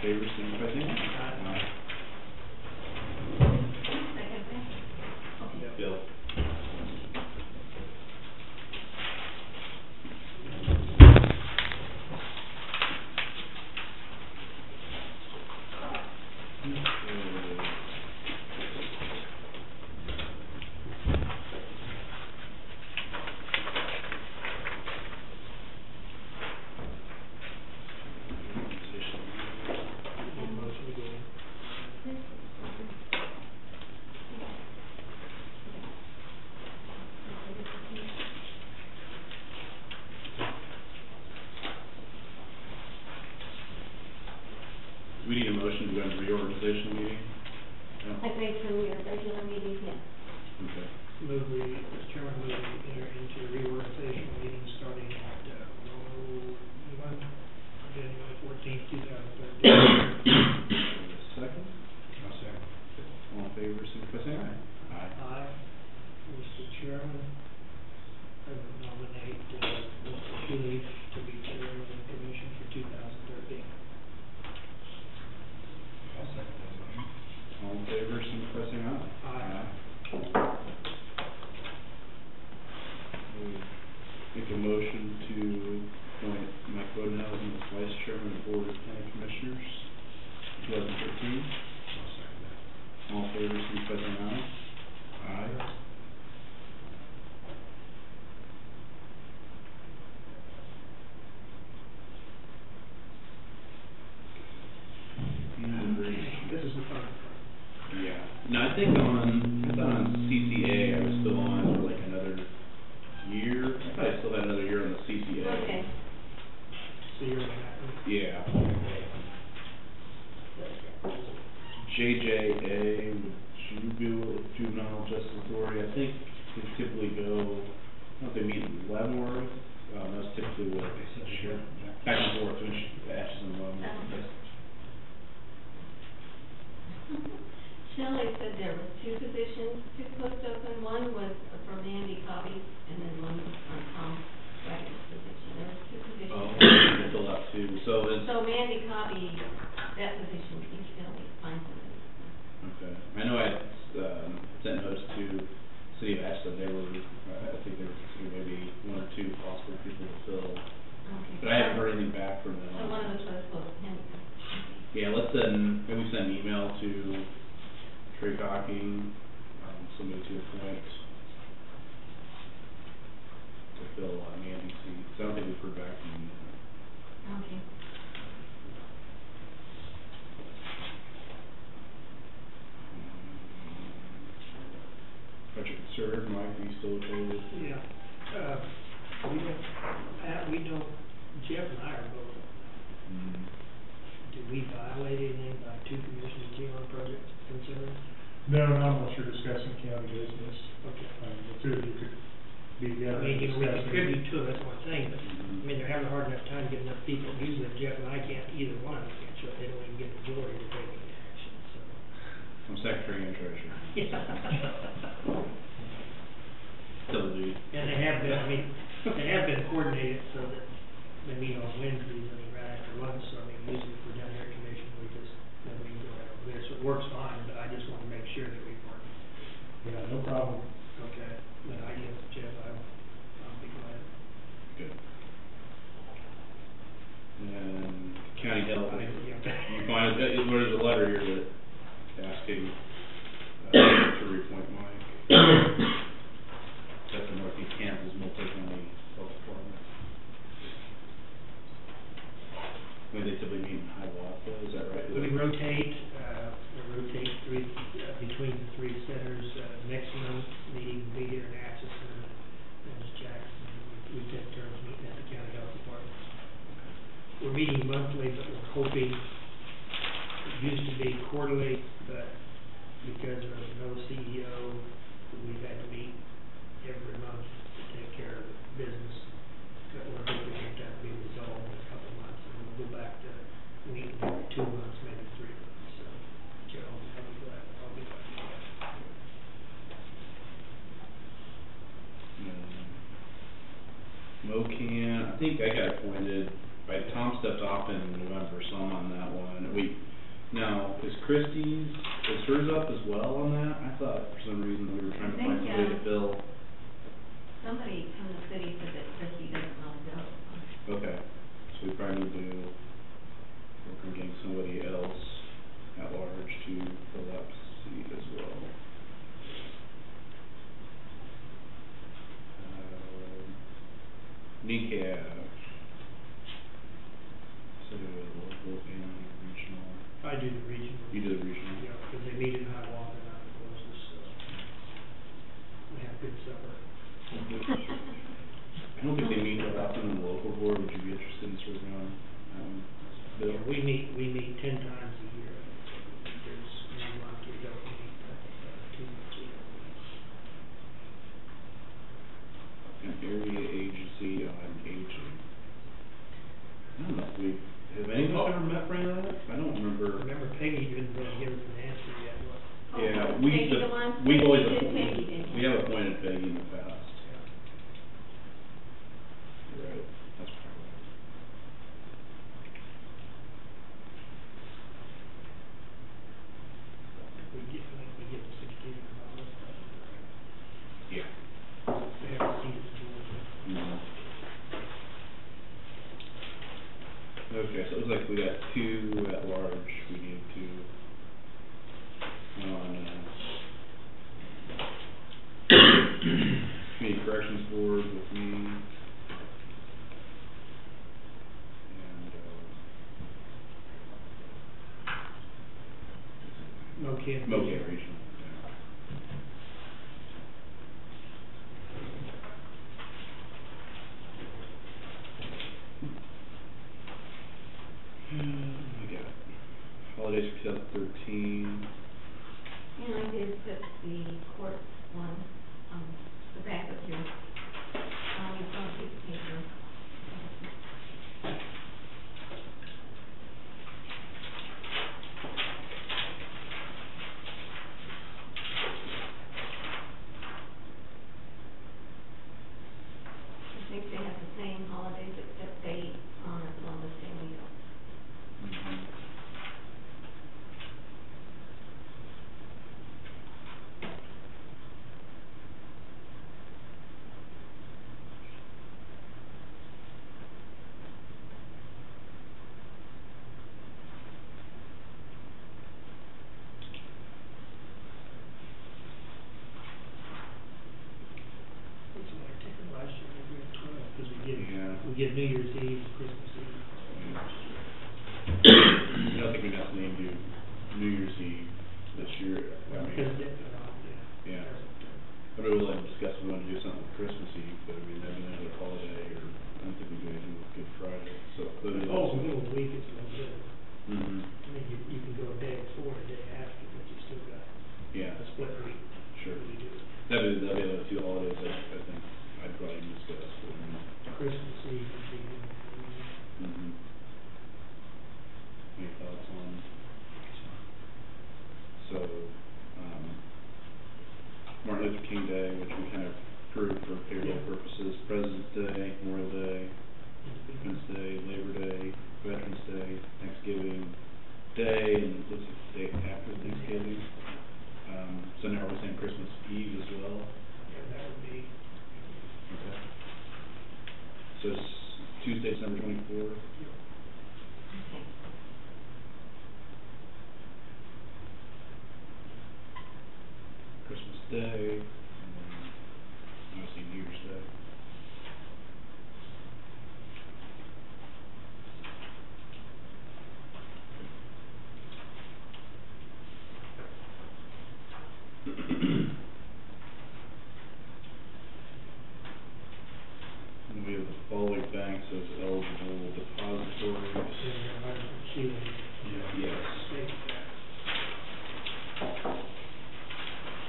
in favor, signify by saying aye. Aye. Bill. We need a motion to go into reorganization meeting? No. I think from your regular meeting, yes. Okay. Move Mr. Chairman, move we enter into a reorganization meeting starting at, January 14th, 2013. Second? I'll second. All in favor, signify by saying aye. Aye. Aye. Mr. Chairman, I would nominate, Mr. Cooley to be chairman of the commission for 2013. I'll second that motion. All in favor, signify by saying aye. Aye. Make a motion to appoint Mike Bodenhausen as vice chairman of the Board of County Commissioners, 2013. I'll second that. All in favor, signify by saying aye. Aye. This is the fun part. Yeah. No, I think I thought on CCA I was still on for like another year. I thought I still had another year on the CCA. Okay. So you're on that one? Yeah. JJA, Juvenile Justice Authority, I think they typically go, I don't know if they meet in Leavenworth, that's typically what they said, sure. Back and forth, which Ashland and Leavenworth. Shelley said there were two positions, two posts open. One was for Mandy Cobby, and then one was for Tom Wagner's position. There were two positions. Oh, they fill out two. So Mandy Cobby, that position, you still need to find somebody. Okay. I know I sent notice to City of Ashland. They were, I think they were considering maybe one or two possible people to fill. Okay. But I haven't heard anything back from them. So one of us was supposed to him. Yeah, let's maybe send an email to Trey Cocking, somebody to appoint to fill Mandy's seat. So I don't think we've heard back from them yet. Okay. Project Serve, Mike, are you still okay with? Yeah. We don't, Jeff and I are both. Did we violate anything by two commissioners being on project concerns? No, not unless you're discussing county business. Okay. The two of you could be together. I mean, we discussing. contribute to it, that's one thing, but, I mean, they're having a hard enough time getting enough people. Usually Jeff and I can't, either one of us can't show up, they don't even get the majority to take any action, so. I'm secretary and treasurer. Yeah. Still a dude. And they have been, I mean, they have been coordinated so that they meet on Wednesdays, I mean, right after lunch, so I mean, usually if we're down there at commission, we just, then we can go right over there, so it works fine, but I just want to make sure that we weren't. Yeah, no problem. Okay, then I guess, Jeff, I'll be glad. Good. And county health, you find, there's a letter here that asking to reappoint Mike. That's the Northeast Kansas Multi-County Health Department. I mean, they typically meet in Hiawatha, is that right? We rotate three, between the three centers, next month, meeting will be here in Atchison, and Jackson, we take turns meeting at the county health department. We're meeting monthly, but we're hoping, it used to be quarterly, but because of no CEO, we've had to meet every month to take care of business. But we're hoping that will be resolved in a couple of months, and we'll go back to meeting every 2 months, maybe 3 months. So, Joe, I'll be glad to do that. MOCAN, I think I got appointed, Tom stepped off in November, so I'm on that one. We Now, is Christie's, is hers up as well on that? I thought for some reason we were trying to I find think, somebody to fill. Somebody from the city said that Christie doesn't want to go. Okay, so we probably need to work on getting somebody else at large to fill that seat as well. NECAP. So local and regional. I do the regional. You do the regional? Yeah, because they meet in Hiawatha, not the closest, so we have good supper. I don't think they meet that often in the local board. Would you be interested in serving on, Bill? Yeah, we meet 10 times a year. There's one month we don't meet, but 2 months we don't meet. An area agency on aging. I don't know if we, have any of us ever met for any of that? I don't remember. Remember Peggy didn't give us an answer yet, what? Yeah, we used Peggy to, the one? we've always, Peggy did Peggy, didn't we you? have appointed Peggy in the past. Yeah. You're right, that's probably. We get the 16 about this stuff. Yeah. We haven't seen it before. No. Okay, so it looks like we got 2 at large. We need 2 on, Community Corrections Board with me. And, MoCamp. MoCamp Regional, yeah. We got holidays for 2013. And I did put the court one on the back of your, it's on a piece of paper. I think they have the same holidays except they honor Columbus Day, we don't. Mhm. It's like taking last year, we had 12, because Yeah. we get New Year's Eve, Christmas Eve. I don't think we necessarily do New Year's Eve this year. I Because, mean, yeah. yeah. I would like to discuss if we want to do something with Christmas Eve, but I mean, that'd be another holiday, or I don't think we do anything with Good Friday, so. Oh, middle of the week is a little bit. Mm-hmm, I mean, you can go a day before, a day after, but you still got yeah, a split week. sure. What do you do? That'd be the other 2 holidays I think I'd probably discuss, but, Christmas Eve would be good. mm-hmm. Any thoughts on? So, Martin Luther King Day, which we kind of approved for payroll purposes, President's Day, Memorial Day, Independence Day, Labor Day, Veterans Day, Thanksgiving Day, and what's the day after Thanksgiving? So now we're saying Christmas Eve as well? Yeah, that would be, Okay. So it's Tuesday, December 24th? Okay. Christmas Day, and then obviously New Year's Day. And we have the following banks as eligible depositories. she would Yes. state that.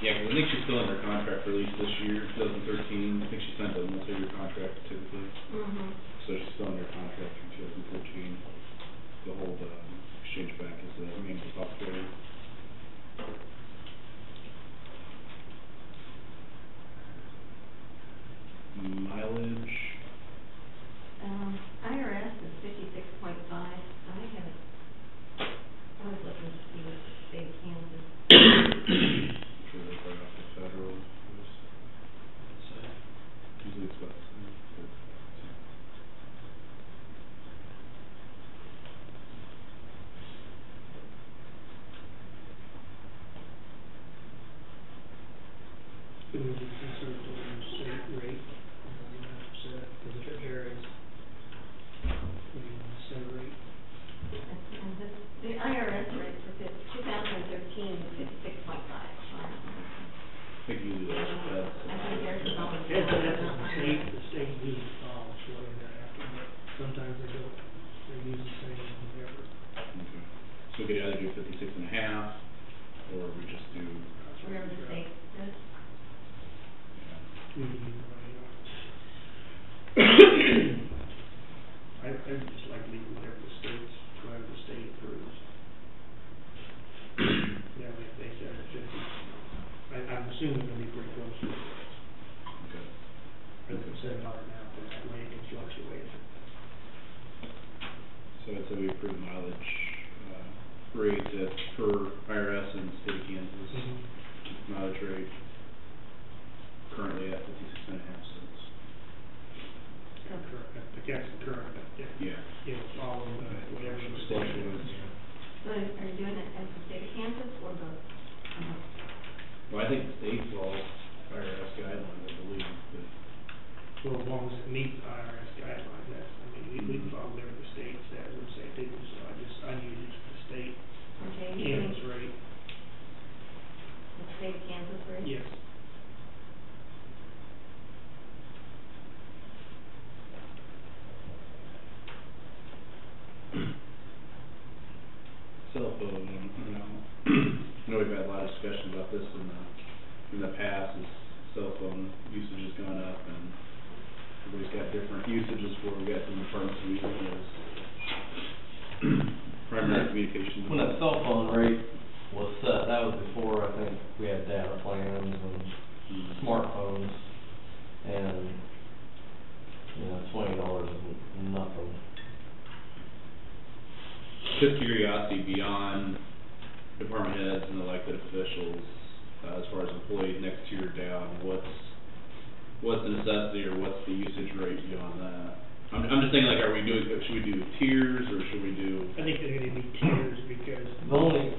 Yeah, 'cause I think she's still under contract for at least this year, 2013. I think she signed a multi-year contract typically. Mm-hmm. So she's still under contract from 2014 to hold Exchange Bank as the main depository. Mileage, IRS is 56.5, I haven't, I was looking Because if it varies, we set a rate. And the IRS rate for 2013 was 56.5. I think usually that's the I think theirs is always. That's the state uses columns what in there after, but sometimes they don't, they use the same whatever. Okay. So we could either do 56.5, or we just do, Whatever the state does. We can use the money on. I'd just like to leave whatever the state's, whatever the state approves. Yeah, if they set it at 50, I'm assuming it'll be pretty close to it. okay. Rather than set it hard now, but that way it can fluctuate. So I'd say we approve mileage, rate at per IRS and state of Kansas. Mileage rate currently at 56.5 cents. Current, I guess the current, but Yeah. it'll follow whatever the state does. So are you doing it as the state of Kansas or both? Well, I think the state follows IRS guidelines, I believe, but Well, as long as it meets the IRS guidelines, that's, I mean, we follow whatever the state says, would say too, so I use the state Okay, you Kansas think rate. the state of Kansas rate? Yes. cell phone, you know, I know we've had a lot of discussion about this in the past, is cell phone usage has gone up, and everybody's got different usages for it. We got some departments who use it as primary communication. When that cell phone rate was set, that was before, I think, we had data plans and smartphones, and, you know, $20 is nothing. Just curiosity, beyond department heads and elected officials, as far as employees next tier down, what's the necessity or what's the usage rate beyond that? I'm just thinking, like, should we do tiers, or should we do? I think they're gonna be tiers because. The only,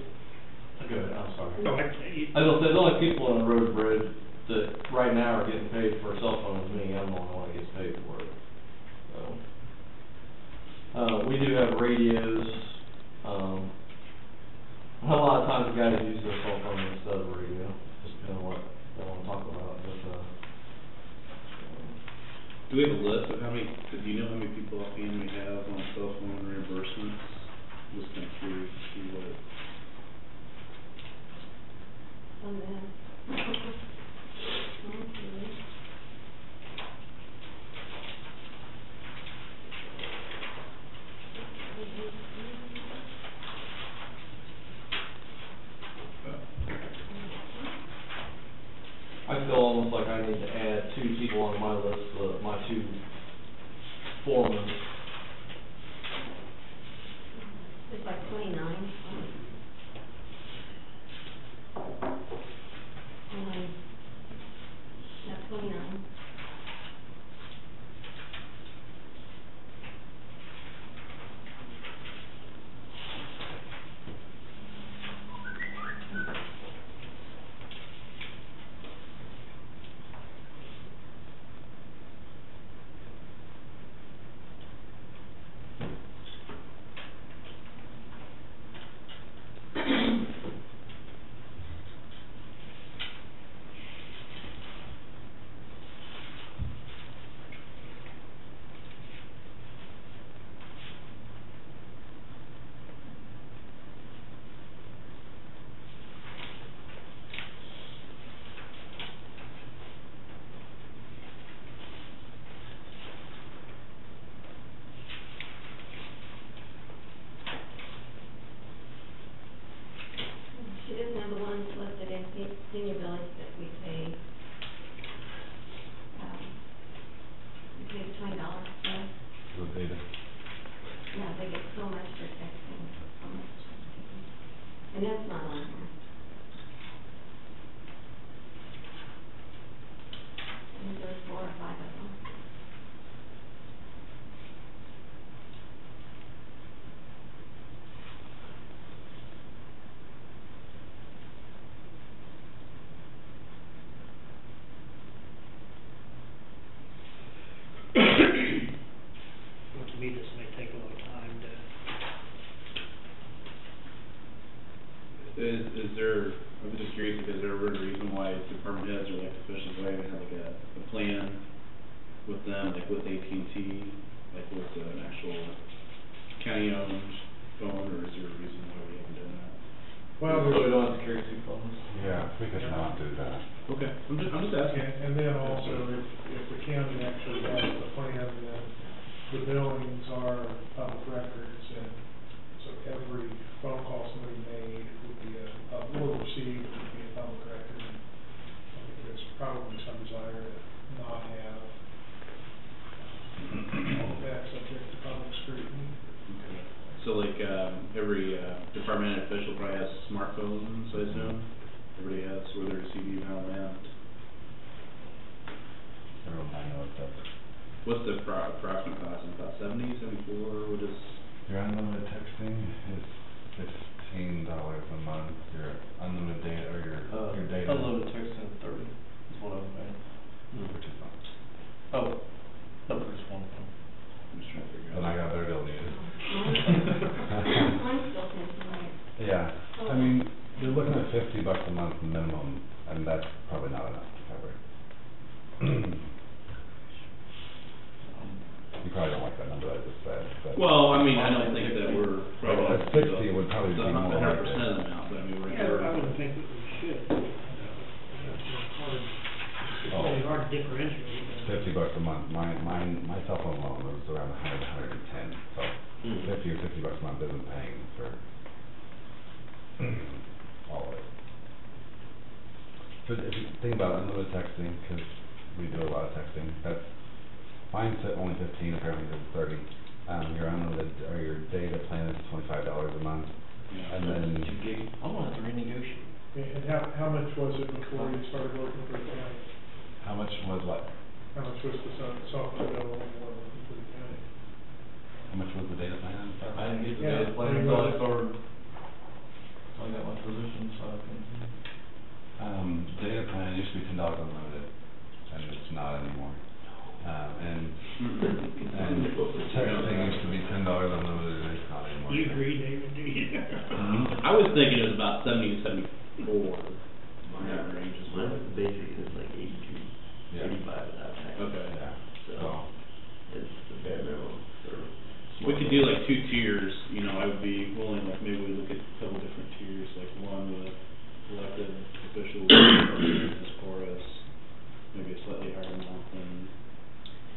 good, I'm sorry. No, I was gonna say, the only people on the road bridge that right now are getting paid for a cell phone is me. I'm the only one that gets paid for it. So, we do have radios. A lot of times guys use their cell phone instead of a radio, just depending on what they want to talk about, but, Do we have a list of how many, do you know how many people offhand we have on cell phone reimbursements? Just kind of curious to see what it. On that. Okay. I feel almost like I need to add 2 people on my list, my 2 foremen. It's like 29. Yeah, 29. She doesn't have the ones listed in senior village that we pay. We pay $20 plus. Yeah, they get so much for texting, so much. And that's not on here. I think there's 4 or 5 of them. is there, I'm just curious, if is there a reason why department heads or elected officials, why they have like a plan with them, like with AT&T, like with an actual county-owned phone, or is there a reason why we haven't done that? Well, So we don't have to carry two phones? Yeah, we could not do that. Okay, I'm just asking. and then also, if the county actually has the plan, then the billings are public records, and so every phone call somebody made would be or received would be a public record. And I think there's probably some desire to not have all of that subject to public scrutiny. Okay. So like, every, department head official probably has smartphones, I assume? Everybody has, where their CD now land. Everyone knows that. What's the approximate cost, about 70, 74, what is? Your unlimited texting is $15 a month, your unlimited data, or your data. Unlimited texting is 30, is what I'm paying. Which is fine. Oh, no, there's one phone. I'm just trying to figure And out. I got their deal needed. Mine's built into my, Yeah, I mean, you're looking at $50 a month minimum, and that's probably not enough to cover it. You probably don't like that number I just said, but. Well, I mean, I don't think that we're probably. Well, at 60 it would probably be more like 100% it. of the amount, but I mean, we're. Yeah, I wouldn't think that we should, it's Oh. really hard to differentiate. $50 a month, my cell phone loan was around 110, so Mm. 50 or $60 a month isn't paying for all of it. So if you think about unlimited texting, because we do a lot of texting, that's, mine's at only 15, apparently it's 30. Your unlimited, or your data plan is $25 a month, Yeah. and then, 2 gig, I'm gonna have to renegotiate. And how much was it before you started working for the county? how much was what? How much was the software bill when you were working for the county? How much was the data plan? I didn't get the Yeah, data plan pretty until I much. started, I got my position, so I can. Data plan used to be $10 unlimited, and it's not anymore. And texting used to be $10 unlimited, and it's not anymore. You agree, David, do you? I was thinking it was about 70 to 74, in that range as well. Mine's basic is like 82, Yeah. 85 without tax. Okay. Yeah, So so, it's the bare minimum for. We could do like 2 tiers, you know, I would be willing, like maybe we look at a couple different tiers, like one with elected officials as far as maybe a slightly higher amount than,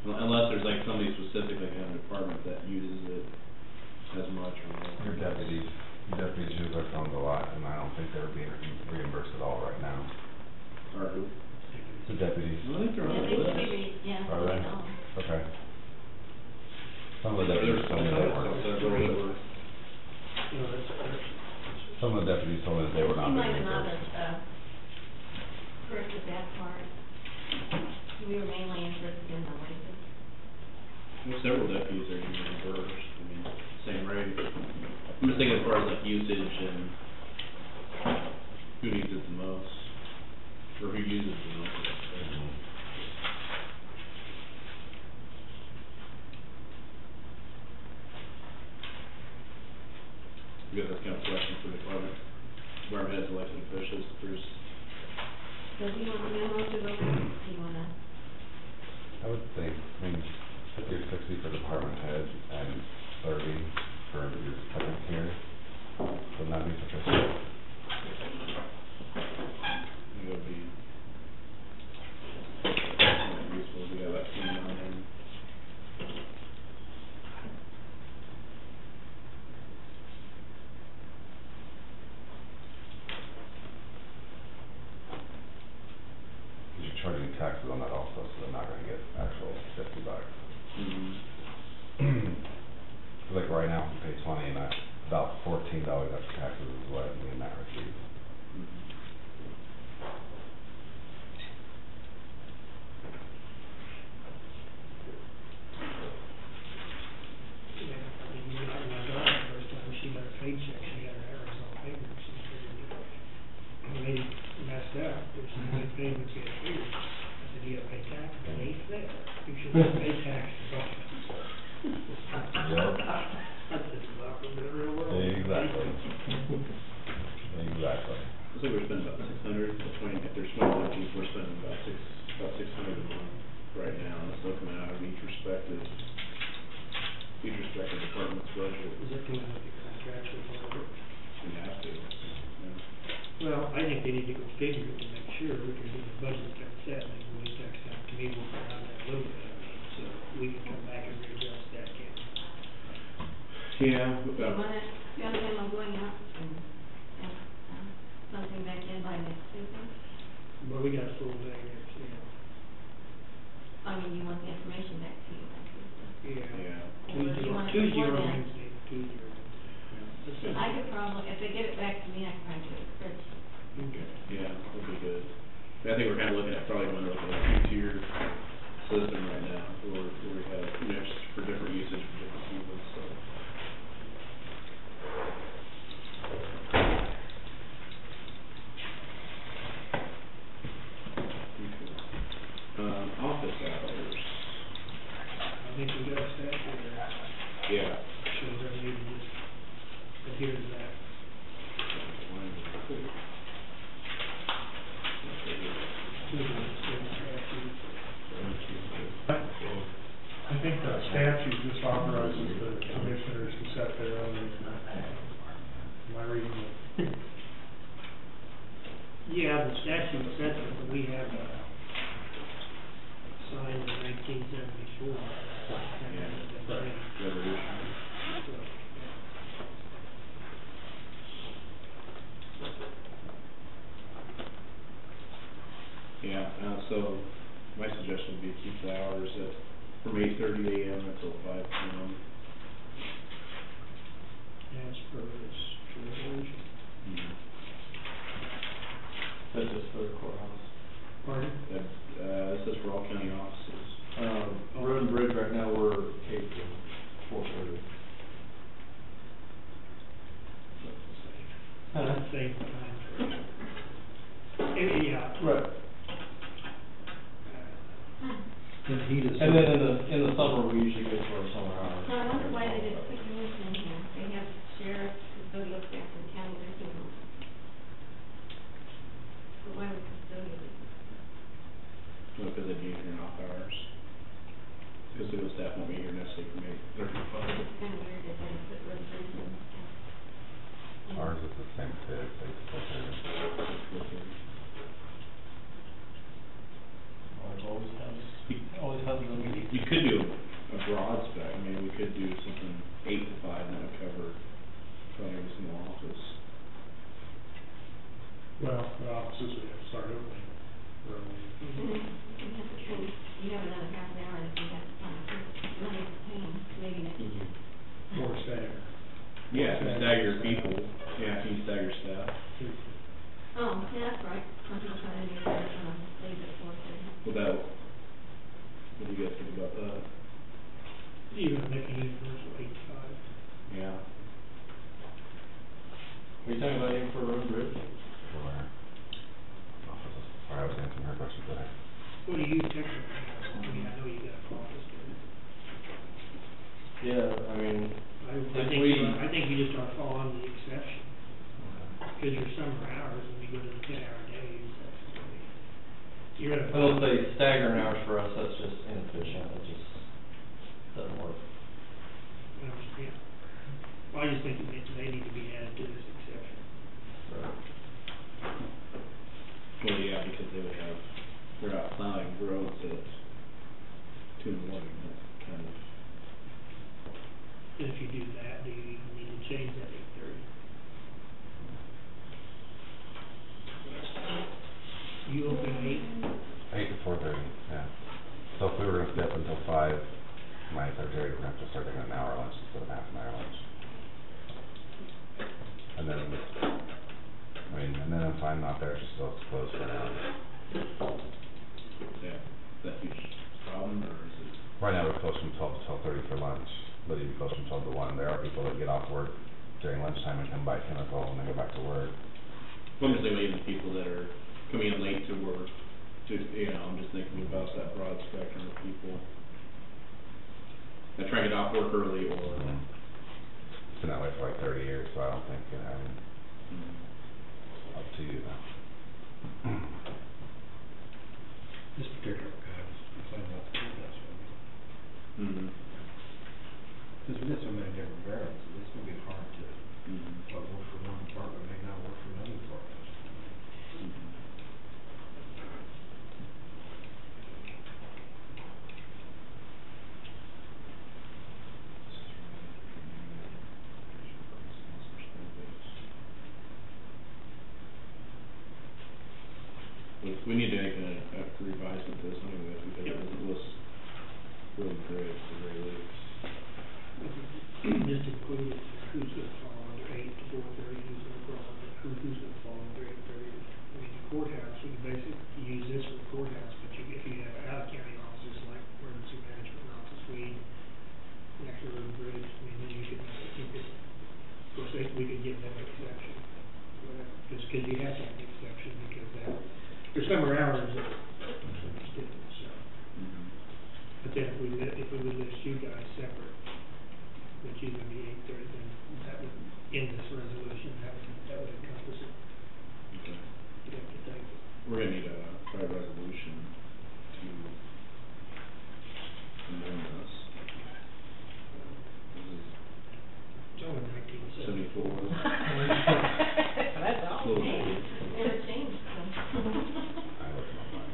unless there's like somebody specific, like in a department that uses it as much or more. your deputies use their phones a lot, and I don't think they're being reimbursed at all right now. Or who? The deputies, I think they're on yeah, the they list. should be, yeah, Are they? they know. okay. Some of the deputies told me they weren't, some of the deputies told me that they were not You being might not reimbursed. have, corrected that part. We were mainly interested in the wages. Well, several deputies are being reimbursed, I mean, same rate. I'm just thinking as far as like usage and who needs it the most, or who uses it the most. I guess that's kind of a question for the department, department heads, elected officials, if there's, So do you want the memo to go, do you wanna? I would think, 50 or 60 for department head, and 30 for your second tier, would not be sufficient. it would be useful to have that clean on there. Because you're charging taxes on that also, so they're not gonna get actual $50. Mm-hmm. Like right now, we pay 20, and about $14 after taxes is what me and Matt receive. Yeah, I mean, you got my daughter, the first time she got a paycheck, she got her errors on paper, she figured it, maybe messed up, if she made payments, get figured. I said, you gotta pay taxes, it ain't fair, you should pay taxes on it. Yep. That's just not from the real world. Exactly. Exactly. think we're spending about 600, if there's 20 employees, we're spending about 600 a month right now, and it's looking out of each respective department's budget. Is it going to be contractual for it? We have to, yeah. Well, I think they need to go figure it to make sure, because when the budget's got set, maybe we'll just next time, to me, we'll come out that little bit, so we can come back and readjust that, can Yeah, Do you wanna, tell them I'm going out and, something back in by next Tuesday? Well, we got a full day next, I mean, you want the information back to you by Tuesday? yeah. Or do you want it Tuesday before or then? Wednesday, Tuesday or Wednesday. I could probably, if they get it back to me, I could probably do it spreadsheet. Okay. Yeah, that'd be good. I think we're kind of looking at, probably going to look at a two-tier system right now, where we have, just for different usage for different people, so. Office hours. I think we got a statute there, Yeah. so we're gonna need to just adhere to that. I think the statute just authorizes the commissioners to set their own. Am I reading it? Yeah, the statute says it, but we have signed in 1974. Revolution. Yeah, so my suggestion would be keep the hours from 8:30 a.m. until 5 p.m. As per this resolution. That's just for the courthouse. Pardon? This is for all county offices. Road and bridge right now, we're 8 to 4:30. Same time. Yeah. Right. And heat is. And then in the summer, we usually go for our summer hours. So I wonder why they didn't put yours in here. They have sheriff, custodial staff, and county nursing home. But why would custodial? Because they do turn off hours. Custodial staff won't be here necessarily from 8:30 to 5. It's kind of weird that they didn't put road bridge and stuff. Ours is the same too, Always has a meeting. You could do a broad spec. I mean, we could do something 8 to 5, and that would cover probably every single office. Well, the offices would have to start opening early. You have another half an hour if you have time. Money to pay them, maybe next year. More stagger. Yeah, if you stagger people, if you stagger staff. Oh, yeah, that's right. Some people try to do that, leave at 4:30. What do you guys think about that? Even make it universal 8 to 5. Yeah. Are you talking about even for road and bridge? Offices. Sorry, I was answering her question today. What do you technically have? I mean, I know you got a office there. Yeah, I mean, I think you just ought to fall under the exception. Because your summer hours, when you go to the 10-hour days, you're at a. I will say staggering hours for us, that's just inefficient, it just doesn't work. Yeah. Well, I just think they need to be added to this exception. Right. Well, yeah, because they're out plowing roads at 2 in the morning, that kind of. And if you do that, do you even need to change that 8:30? You open 8? 8 to 4:30, yeah. So if we were gonna stay up until 5, my secretary would have to start taking an hour lunch instead of half an hour lunch. And then, if I'm not there, it's just still closed for an hour. Yeah, is that a huge problem, or is it? Right now, we're closed from 12 to 12:30 for lunch, but even closed from 12 to 1. There are people that get off work during lunchtime and come by 10 or 12 and then go back to work. Well, I'm just thinking of the people that are coming in late to work, I'm just thinking about that broad spectrum of people. That try to get off work early or. It's been that way for like 30 years, so I don't think, up to you though. we need to make a revisement to this anyway, because it doesn't list road grades at the very least. Just include who's gonna fall under 8 to 4:30, who's gonna fall under, who's gonna fall under 8:30. I mean, the courthouse, we can basically use this for the courthouse, but if you have out-of-county offices like emergency management office, weed, Natural Road Bridge, I mean, then you could, of course, we could give them an exception. Because you have to have an exception, because there's summer hours that are different, so. But then if we would list you guys separate, that you would be 8:30, then that would, in this resolution, that would encompass it. Okay. You'd have to take it. We're gonna need a resolution to amend this. It's only 1974. 74. That's all. Little Hey, bit. it's never changed, so. I looked at mine,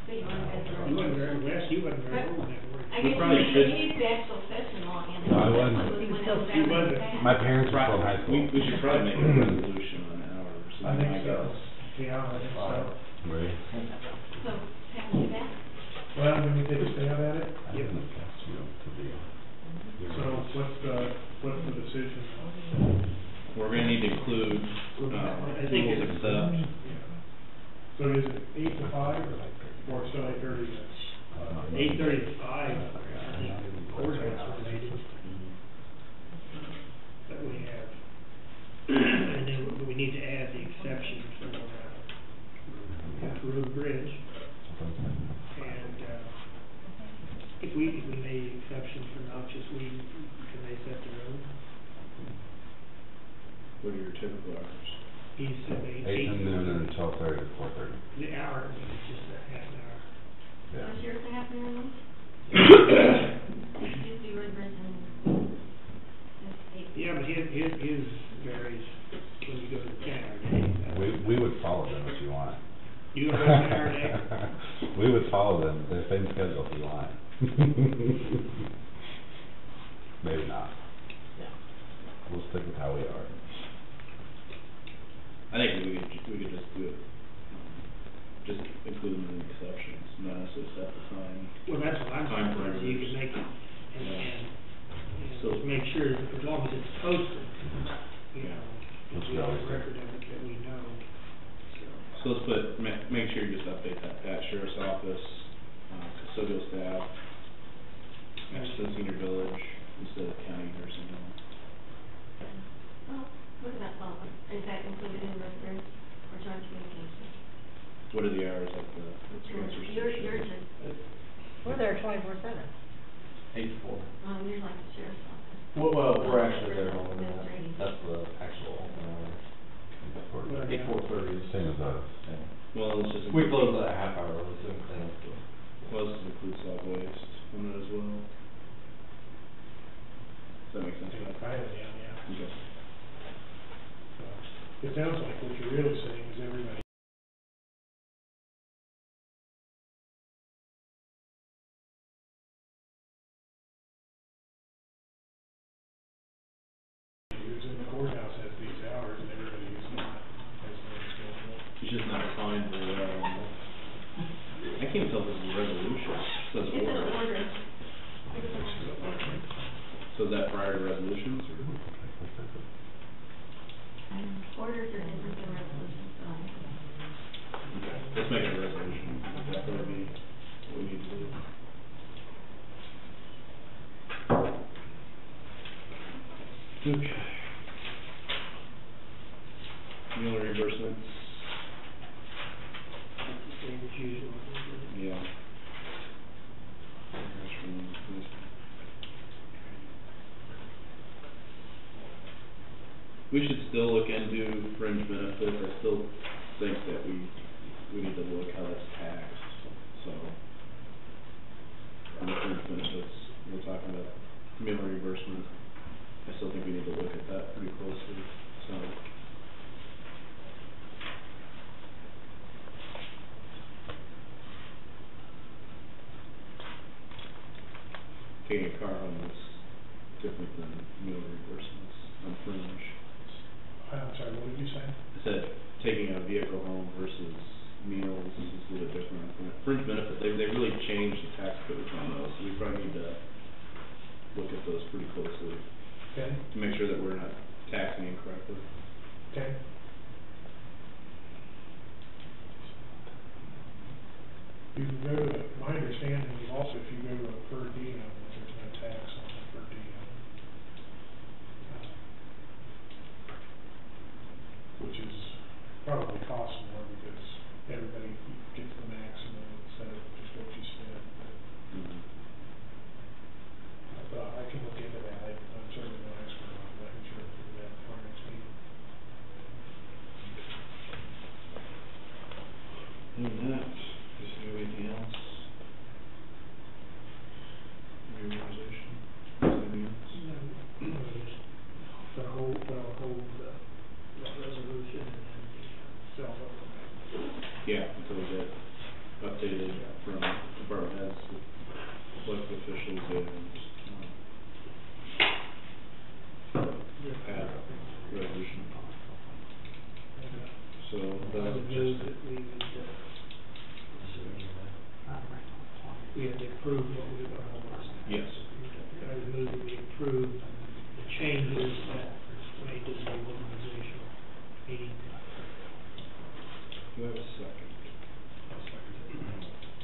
So you want to go through? You wasn't very, Wes, you wasn't very old then, were I you? We guess probably we should- need the actual session law in it. No, I wasn't. We went over that You in the wasn't. past. My parents were from high school. We should probably make a resolution on hours. I think my so. guess. Yeah, I think so. Right. So, have we do that? Well, let me take a stab at it. I didn't guess, to be. So what's the decision? We're gonna need to include, I think rules it's- of theft. So is it 8 to 5 or still 8:30 to? 8:30 to 5, I think, courthouse related. That we have. And then we need to add the exception for Road Bridge. And, if we made exception for noxious weed, can they set their own? What are your typical hours? He said 8 to noon and 12:30 to 4:30. The hour, it's just a half an hour. Yeah. What's yours happening? Just do road bridge and just 8. Yeah, but his varies when you go to the 10-hour day. We would follow them if you want. You go to the 10-hour day? We would follow them, their same schedule if you want. Maybe not. We'll stick with how we are. I think we could just do it, just include them in the exceptions, not necessarily set the time. Well, that's what I'm Time saying, is you parameters. can make it, and So- just make sure, that as long as it's posted, you know, Let's we go have with a it. record of it that we know, so. So let's put, make sure you just update that Sheriff's Office, custodial staff, Atchison Senior Village, instead of county nursing home. Oh, what about Baldwin? Is that included in road bridge or joint communication? What are the hours at the transfer station? Yours is, We're there 24/7. 8 to 4. you're like the sheriff's office. Well, we're actually there on that. Administrative. That's the actual open hours. Well, 8 to 4:30 is. Same as us. Yeah. Well, let's just. We include- close at a half hour, let's do clean up the. Well, let's include solid waste on that as well. Does that make sense? Yeah, I have it down, yeah. Okay. So, it sounds like what you're really saying is everybody who's in the courthouse has these hours and everybody who's not has their schedule. It's just not defined very well. I can't tell if this is a resolution. It says It's an order. order. So is that prior to resolutions or? Orders are different than resolutions, so. Okay, let's make it a resolution. That'd probably be what we need to do. Okay. Meal reimbursements, Same as usual. yeah. We should still look into fringe benefits. I still think that we need to look how that's taxed, so. On the fringe benefits, we're talking about meal reimbursement. I still think we need to look at that pretty closely, so. Taking a car home is different than meal reimbursements on fringe. I'm sorry, what did you say? I said, fringe benefit, they really changed the tax codes on those, so we probably need to look at those pretty closely Okay, to make sure that we're not taxing incorrectly. okay. You can go to, my understanding is also if you go to a per diem, there's no tax on the per diem. Which is probably costs more because everybody gets the maximum instead of just what you spend. But I can look into that. I'm certainly no expert on it, but I'm sure we'll do that for our next meeting. And that, is there anything else? Reorganization, anything else? The whole that resolution and then the cell phone. Yeah, until we get updated from department heads, elected officials, and, pass resolution. So I that's would just move that we would, we have to approve what we were on last time. Yes. I would move that we approve the changes that were made to the organizational meeting. Do I have a second?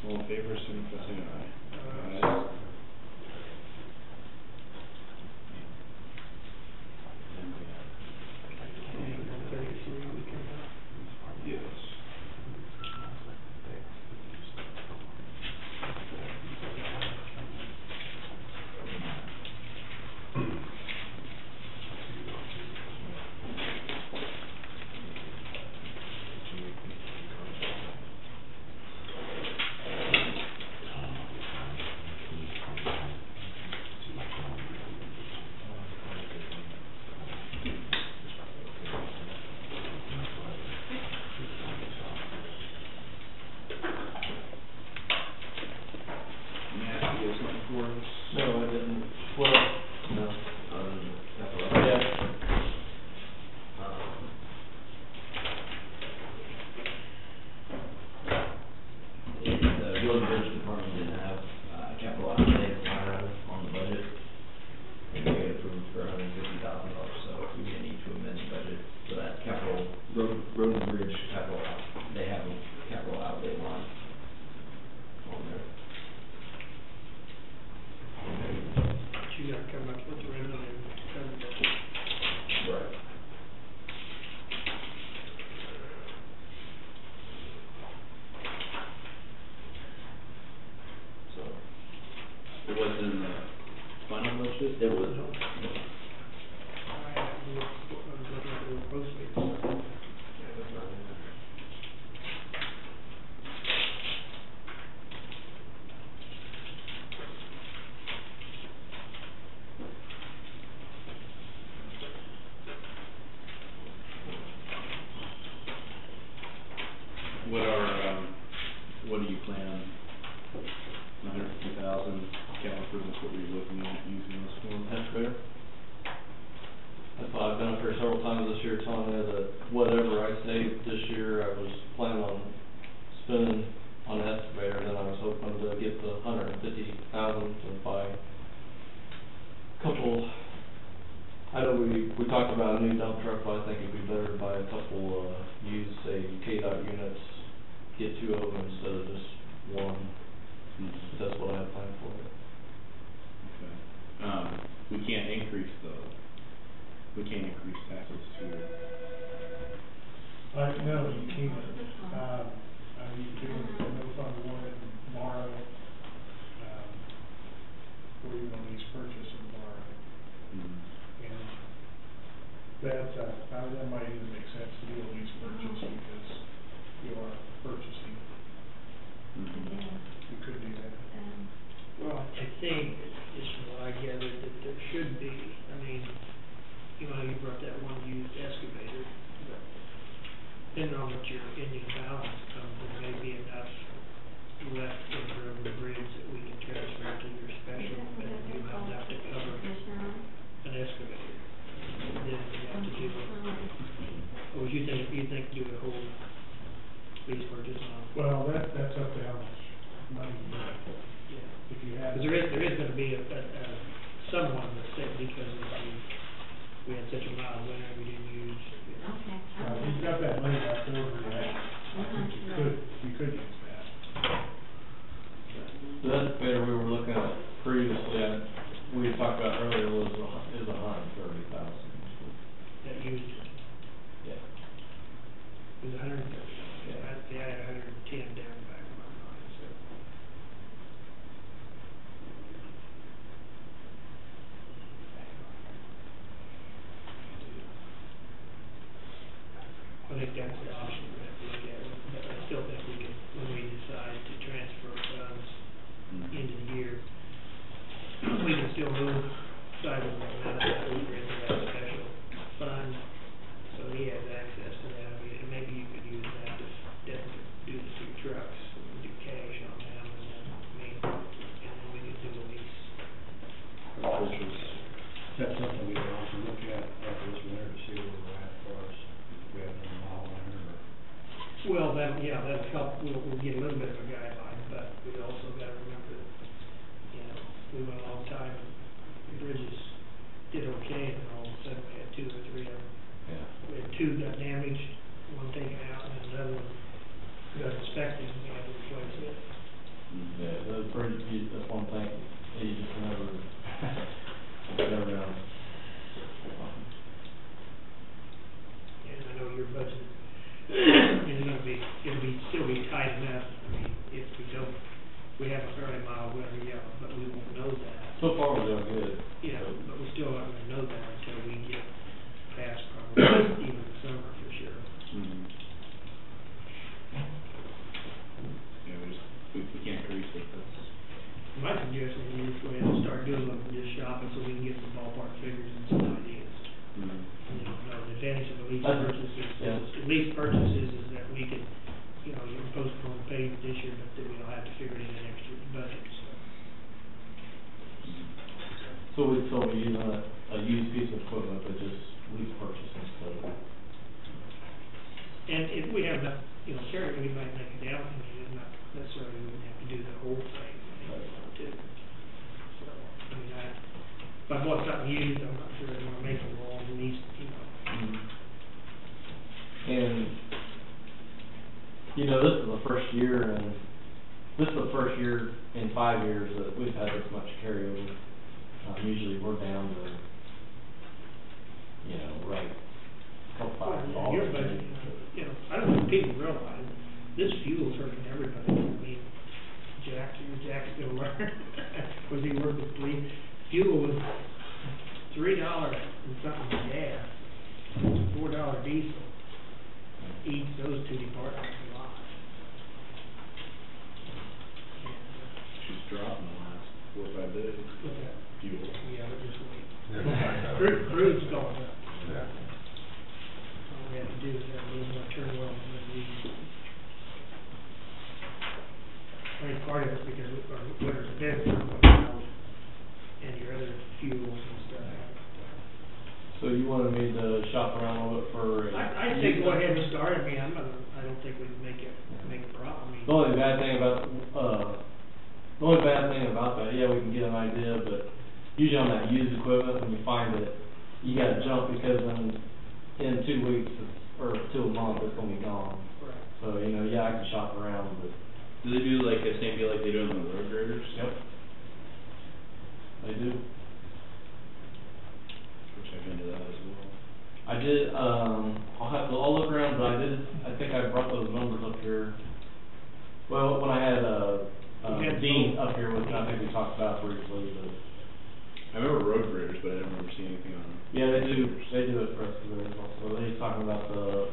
All in favor, signify by saying aye. Aye. And 133, we can, Yes. Matt, you have something for us? No, I didn't, well, no, that's all right. Yeah. The road and bridge department didn't have, capital outlay line item on the budget. And we had approved for $150,000, so we didn't need to amend the budget for that capital, road and bridge capital, they have a capital outlay line on there. but you gotta come up with the revenue, Right. So, It wasn't in the final budget? it was, I have to look, I'm looking at it real closely. What do you plan, 150,000 capital improvements, what were you looking at using this for? that's fair. That's why I've been up here several times this year telling you that whatever I saved this year, I was planning on spending on the excavator, then I was hoping to get the 150,000 to buy a couple. I know we talked about a new dump truck, but I think it'd be better to buy a couple, used, say, KDOT units, get two of them instead of just one. That's what I have planned for it. Okay. We can't increase taxes to, No, you can't. You can no fund one and borrow, or even on lease purchase and borrow. And that might even make sense to do a lease purchase because you are purchasing. You could do that. Well, I think, just from what I gathered, that there should be, I mean, you brought that one used excavator, but depending on what your ending balance comes, there may be enough left in the road and bridge that we can transfer to your special, and you might have to cover an excavator. And then you have to do, or would you think do a whole lease purchase on? Well, that's up to how much had such a mild winter, we didn't use, you know. Okay. You've got that money left over, right? I think you could use that. The excavator we were looking at previously, we talked about earlier is $130,000. That used, Yeah. it was 130. Yeah. They had 110 down back in my mind, so. I think that's the option we have to look at, but I still think we can, when we decide to transfer funds into the year, we can still move Simon out of that over into that special fund, so he has access to that. I mean, and maybe you could use that to definitely do the 2 trucks, and do cash on them, and then, and then we could do a lease. That's something we would also look at after this winter to see where we're at as far as if we have another mile winter or. Well, that'll help, we'll get a little bit of a guideline, but we also gotta remember that, you know, we went a long time, and the bridges did okay, and all of a sudden we had 2 or 3 of them. Yeah. We had 2 got damaged, 1 taken out, and another one got inspected, and we had to replace it. Yeah, those bridges, that's one thing, you just never, never know. And I know your budget is gonna be, still be tight enough. I mean, if we have a fairly mild winter, yeah, but we won't know that. So far, we're doing good. Yeah, but we still aren't gonna know that until we get past probably even the summer for sure. Yeah, we can't crease it, that's. My suggestion is just go ahead and start doing a little just shopping so we can get some ballpark figures and some ideas. You know, the advantage of lease purchases is that we can, you know, you can postpone paying this year, but then we don't have to figure it in the next year's budget, so. So we'd still be using a used piece of equipment, but just lease purchase instead of. And if we have enough, you know, carry, we might make a down payment, not necessarily we wouldn't have to do the whole thing, too. So, I mean, if I bought something used, I'm not sure I wanna make a long lease, you know. And, you know, this is the first year in 5 years that we've had this much carryover. Usually we're down to, you know, right, a couple $5. Your budget, you know, I don't think people realize, this fuel's hurting everybody. I mean, Jack's still learning, because he worked at police. Fuel was $3 and something for gas, $4 diesel. Eats those 2 departments a lot. She's dropping the last 4 or 5 days. Look at, Fuel. yeah, but just wait. Yeah. Crude's going up. Yeah. All we have to do is have a little more turmoil and then we. I think part of it's because our winter's been, and your other fuels and stuff. So you wanted me to shop around a little bit for. I think go ahead and start. I mean, I don't think we'd make a problem. I mean, The only bad thing about that, yeah, we can get an idea, but usually on that used equipment, when you find it, you gotta jump because in 2 weeks, or to a month, it's gonna be gone. right. So, you know, yeah, I can shop around, but. Do they do like a same deal like they do on the road graders? Yep. They do. We'll check into that as well. I did, I'll look around, but I think I brought those numbers up here. Well, when I had, Dean up here with me, I think we talked about it briefly, but. I remember road graders, but I didn't remember seeing anything on them. Yeah, they do it for excavators also. They're talking about the,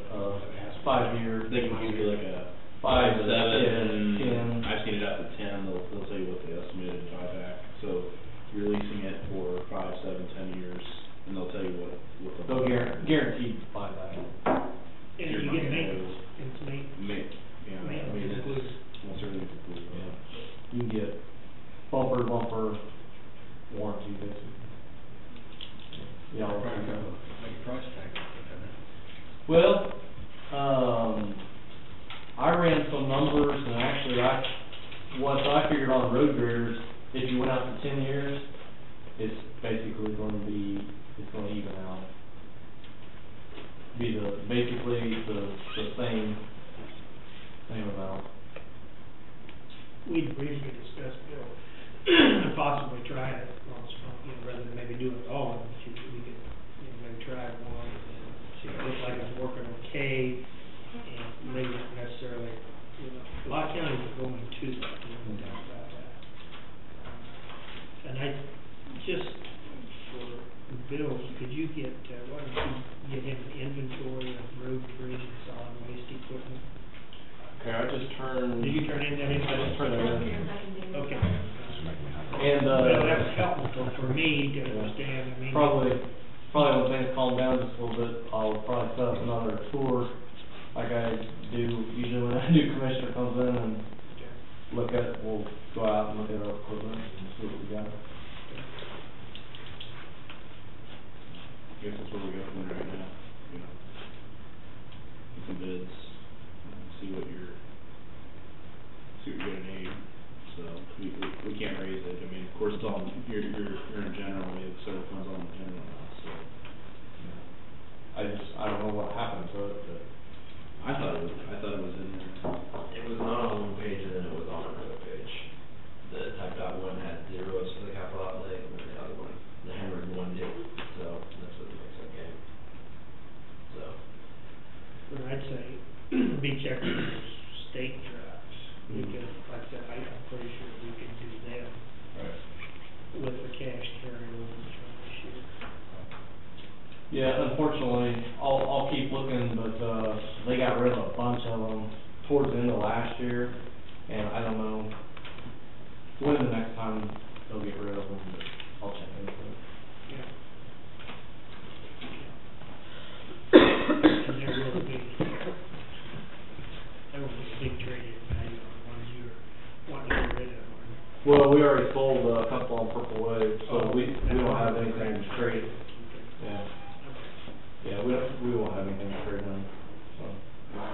5-year. They can give you like a 5 7, to 10. I've seen it up to 10, they'll tell you what the estimated buyback. So you're leasing it for 5, 7, 10 years, and they'll tell you what the. They'll guaranteed buyback. And you get maintenance, it's Maintenance, yeah, I maintenance mean, included. most everything's included, Yeah. yeah. You can get bumper warranty basically. Yeah. I'll- Probably got a price tag on it, doesn't it? Well, I ran some numbers and actually I figured on road graders, if you went out to 10 years, it's basically going to even out. be basically the same amount. We briefly discussed, Bill, possibly trying it rather than maybe doing it all in the future, we could, maybe try one and then see if it looks like it's working okay, and maybe not necessarily, a lot of counties are going to that, no doubt about that. And I, just for Bill, could you get, why don't you get him an inventory of road, bridge, and solid waste equipment? Okay, I just turned. Did you turn in that? I just turned it in. Okay. And, Well, that was helpful for me to understand, I mean. Probably when things calm down just a little bit, I'll probably set up another tour like I do usually when a new commissioner comes in and look at it, we'll go out and look at our equipment and see what we got. I guess that's where we go from there right now, get some bids, see what you're gonna need. So we can't raise it. I mean, of course, it's all you're in general. We have several funds on the general now. So I don't know what happened to it, but I thought it was in there. It was not on one page and then it was on another page. The typed out one had zeros for the capital outlay and then the other one, the handwritten one did. So that's what the mix-up came. So. But I'd say be checking those state trucks. We could, like I said, I'm pretty sure we could do them with the cash carryover from this year. yeah, unfortunately, I'll keep looking, but they got rid of a bunch of them towards the end of last year, and I don't know when the next time they'll get rid of them, but I'll check into it. Yeah. And there will be a big trade-in value on the ones you're wanting to get rid of. Well, we already sold a couple on Purple Wave, so we don't have anything to trade. Yeah, we won't have anything to trade on. So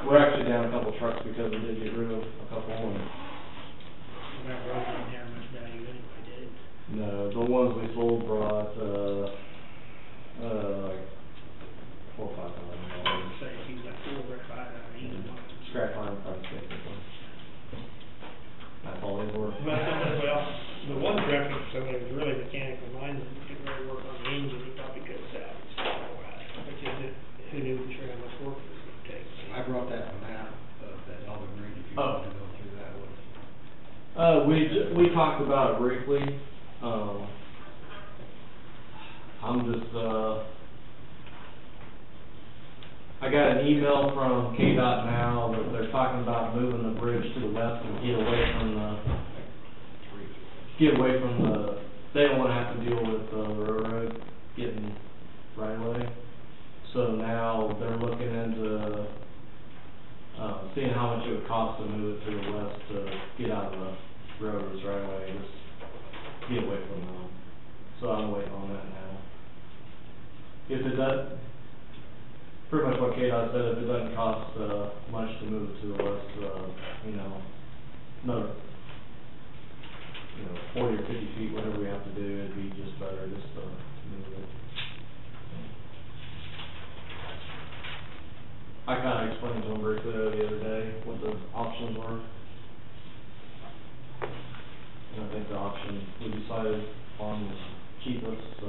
we're actually down a couple trucks because we did get rid of a couple of them. That road didn't have much value anyway, did it? No, the ones we sold brought like $4,000 or $5,000. Say if you got 4 or 5 out of each one. Scrap iron price basically. That's all they were. Well, the one truck, somebody was really mechanical minded, didn't really work on the engine, he probably could have salvaged it for a while. But just who knew for sure how much work it was gonna take. I brought that map of that Olive Green, if you Oh. want to go through that with. We talked about it briefly. I'm just I got an email from KDOT now that they're talking about moving the bridge to the west and get away from the, they don't wanna have to deal with the railroad getting right away. So now they're looking into, seeing how much it would cost to move it to the west to get out of the railroads right away, just get away from them. So I'm waiting on that now. If it does, pretty much what KDOT said, if it doesn't cost, much to move it to the west, another, 40 or 50 feet, whatever we have to do, it'd be just better just to move it. I kinda explained to them briefly the other day what the options were. And I think the option we decided on was cheapest, so.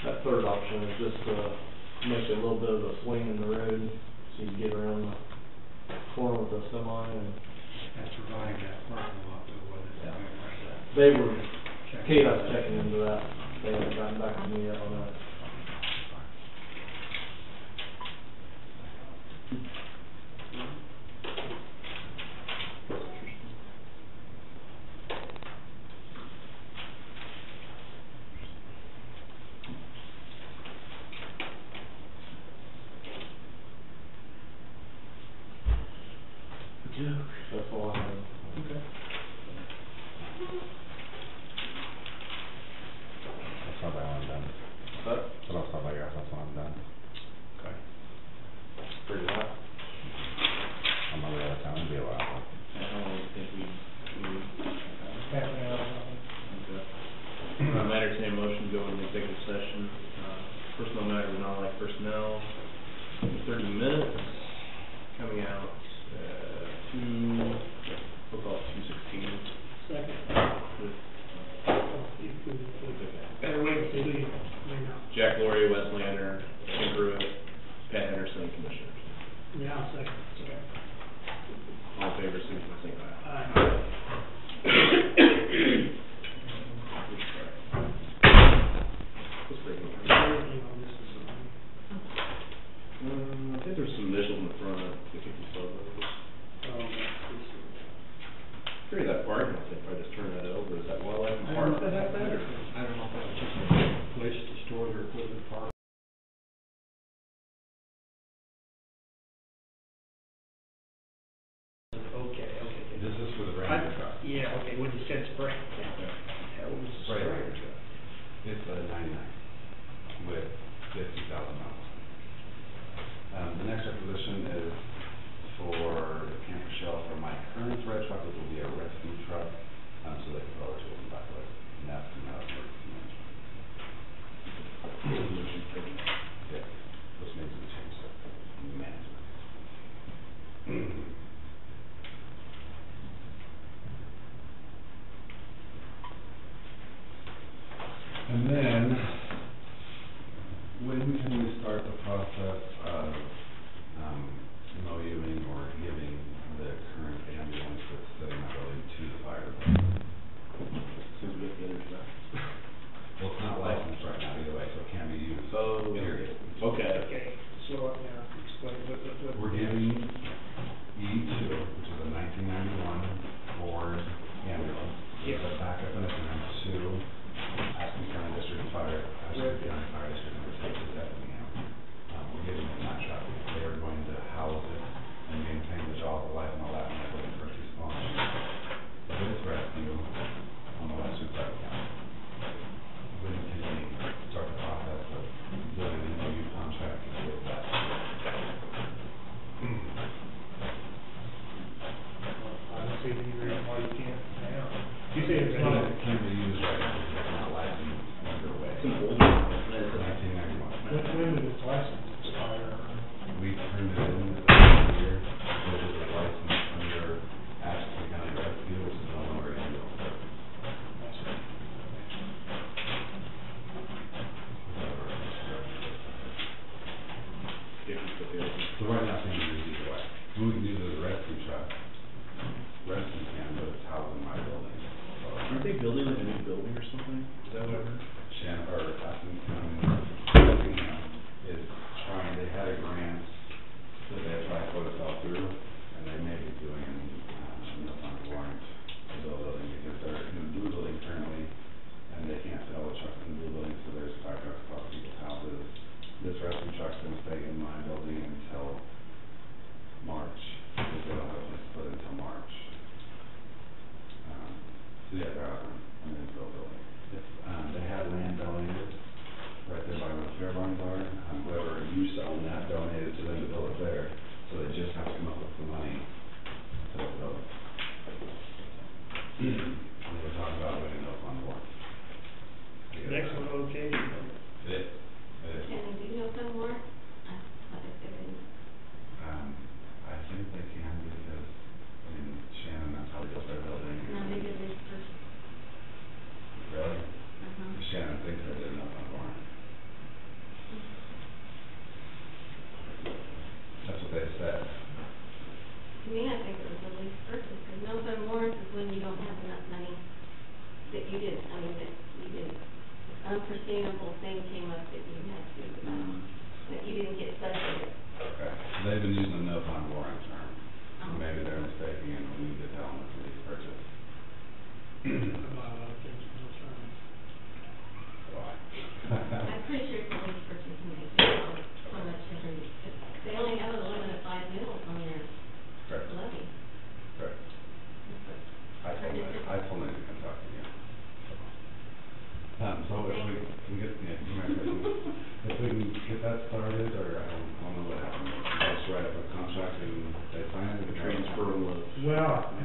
That third option is just to make a little bit of a swing in the road, so you can get around the corner with the semi and. That's providing that parking lot though, wasn't it? They were, KDOT's checking into that, they haven't gotten back to me yet on that. That's all I have. Okay. I'll stop by when I'm done. But, But I'll stop by your house when I'm done. okay. Pretty loud. I'm gonna be out of town, it'll be a while. How long do you think we Half an hour. Okay. I'm entertaining a motion to go into executive session, personal matter of non-like personnel, 30 minutes, coming out, we'll call it 2:16. Second. With Better wait and see who you may know. Jack Laurie, Wes Lander, Ken Pruitt, Pat Henderson, and Commissioners. Yeah, I'll second. All in favor, signify by saying aye. Aye. Let's bring it over. Everything on this is on. I think there's some initials in the front, I think you saw those. Carry that parking lot, if I just turn that over, is that wildlife and park? I don't know if that was just a place to store their equipment park. Okay. This is for the Ranger truck. Yeah, okay, when you said spray. That was Spray spray. Ranger truck. It's a 99 with 50,000 miles. The next requisition is for the camper shell for my current red truck, which will be a rescue truck, so they can put all their tools in the back of it. And that's coming out of emergency management. Yeah, which needs to be changed to management. And then, when we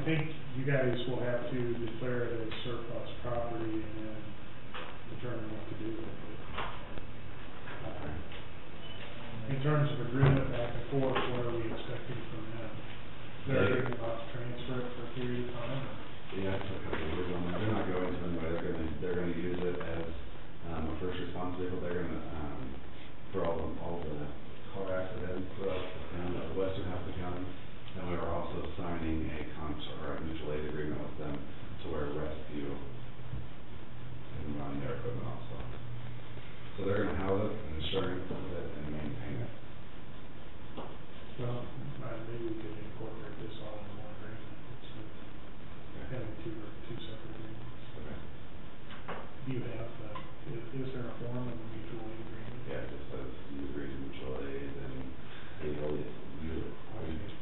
think you guys will have to declare it as surplus property and then determine what to do with it. In terms of agreement back and forth, what are we expecting from them? They're about to transfer it for a period of time? Yeah, it's a couple of years on there. They're not going to anywhere. They're gonna use it as, a first response vehicle. They're gonna, for all the car accidents throughout the western half of the county. And we are also signing a mutual aid agreement with them to where rescue can run their equipment also. So they're gonna house it, and insurance it, and maintain it. Well, maybe we could incorporate this all in one agreement, instead of having two separate agreements. Okay. Do you have, is there a form of a mutual aid agreement? Yeah, it just says you agree to mutual aid, and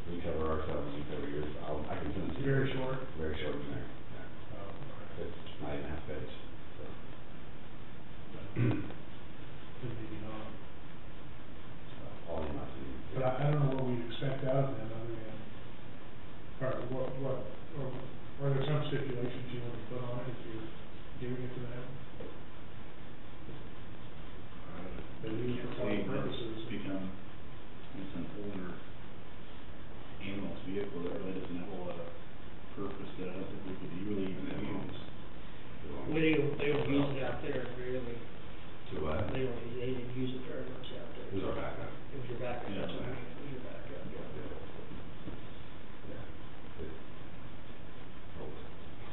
we cover ourselves, you cover yours. I can send it to you. Very short? Very short in there, yeah. All right. It's not even half page, so. Then maybe not. All you have to do. But I don't know what we expect out of them other than, are there some stipulations you want to put on it if you're giving it to them? They use for public purposes. Become, it's an older ambulance vehicle that really doesn't have a lot of purpose that I don't think we could really use. They don't use it out there, really. To what? They didn't use it very much out there. Who's our backup? It was your backup, Yeah. that's what I mean, it was your backup, yeah.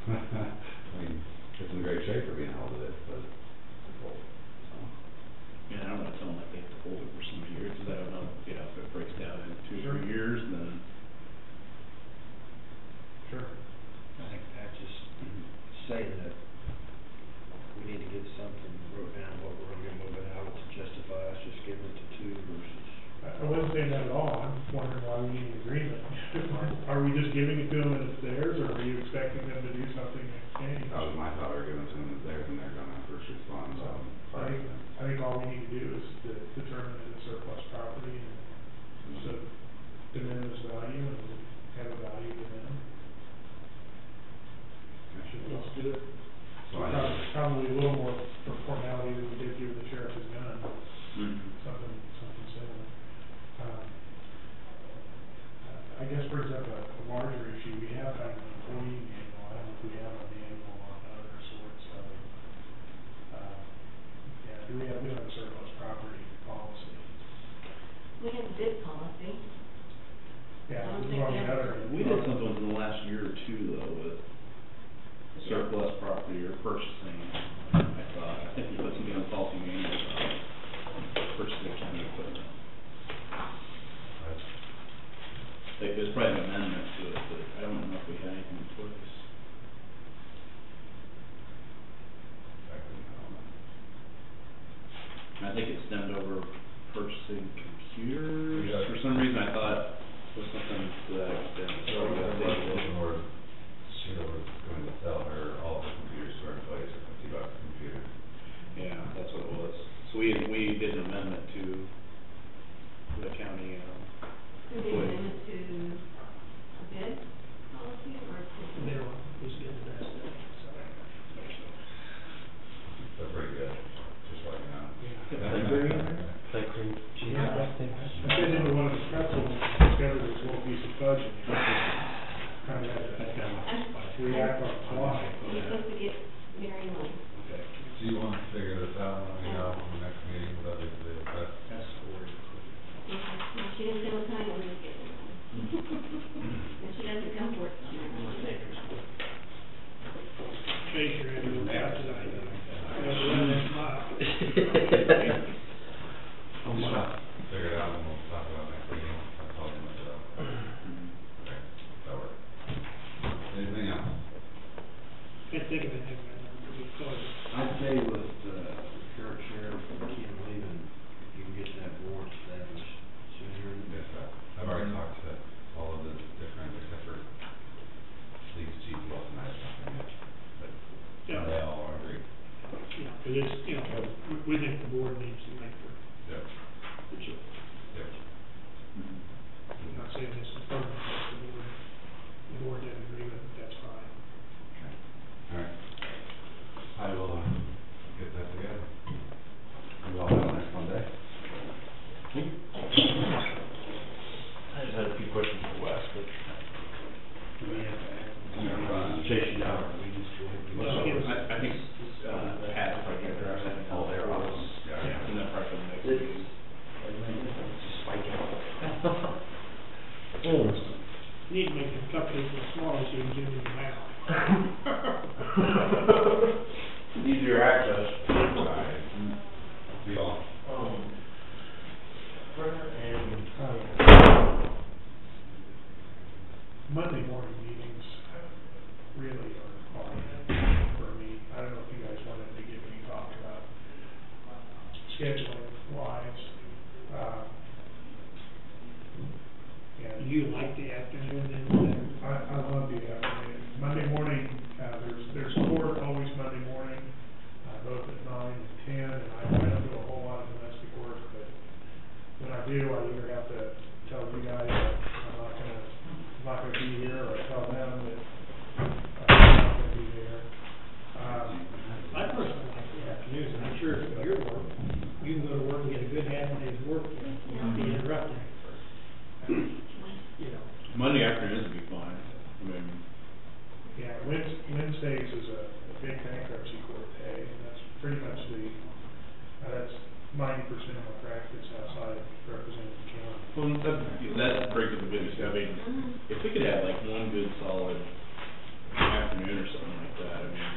I mean, it's in great shape for being how it is, but it's old, so. Yeah, I don't want to tell them like they have to hold it for some years, because I don't know, if it breaks down in 2 or 3 years, then. Sure. I think Pat just saying that we need to get something wrote down, what we're gonna move it out to justify us just giving it to two versus. I wasn't saying that at all, I'm just wondering why we need an agreement. Are we just giving it to them and it's theirs, or are you expecting them to do something in exchange? That was my thought, we were giving it to them as theirs, and they're gonna first respond, so. I think all we need to do is to determine it as surplus property and so de minimis value and have a value to them. Let's do it. So Probably a little more for formality than we did give the sheriff his gun, something similar. I guess brings up a larger issue. We have kind of an employee manual. I don't know if we have a manual on other sorts of, we don't have a surplus property policy. We have a bid policy. Yeah, I don't this is think on we the have- other. We did something in the last year or two though with surplus property or purchasing, I thought. I think we put something on the policy manual about purchasing county equipment. Like, there's probably an amendment to it, but I don't know if we had anything in place. I think it stemmed over purchasing computers. Yeah. For some reason, I thought it was something to that extent. So we have she was going to sell her all the computers to her employees for $50 a computer. Yeah, that's what it was. So we did an amendment to the county, We did amendment to a bid policy or to? They don't, just get the best of it, so. They're pretty good, just like, Thank you. Yeah, I fit into one of the pretzels and discovered this little piece of fudge in there. Kind of had to react on the fly. We're supposed to get Mary Lynn. Okay. Do you want to figure this out and let me know in the next meeting, what other the best? That's the word. No, she didn't say what time we was getting one. And she doesn't come to work tomorrow. Chase your end of the match tonight. Figure it out and we'll talk about next meeting, I'll call you myself. Okay. smaller so you can get in your mouth. Easier access. Right. Be on. Monday morning meetings really are hard for me. I don't know if you guys wanted to give any talk about scheduling wise. Do And you like the afternoon then? I love the afternoon. Monday morning, there's court always Monday morning, both at 9 and 10, and I don't do a whole lot of domestic work, but when I do, I either have to tell you guys that I'm not gonna be here, or I tell them that I'm not gonna be there. I personally like the afternoons, and I'm sure for your work, you can go to work and get a good half a day's work, and not be interrupted. You know. Monday afternoons would be fine. I mean, Yeah, Wednesdays is a big bankruptcy court day, and that's pretty much that's 90% of my practice outside representing the county. well, that brings up the business. I mean, if we could have like one good solid afternoon or something like that, I mean,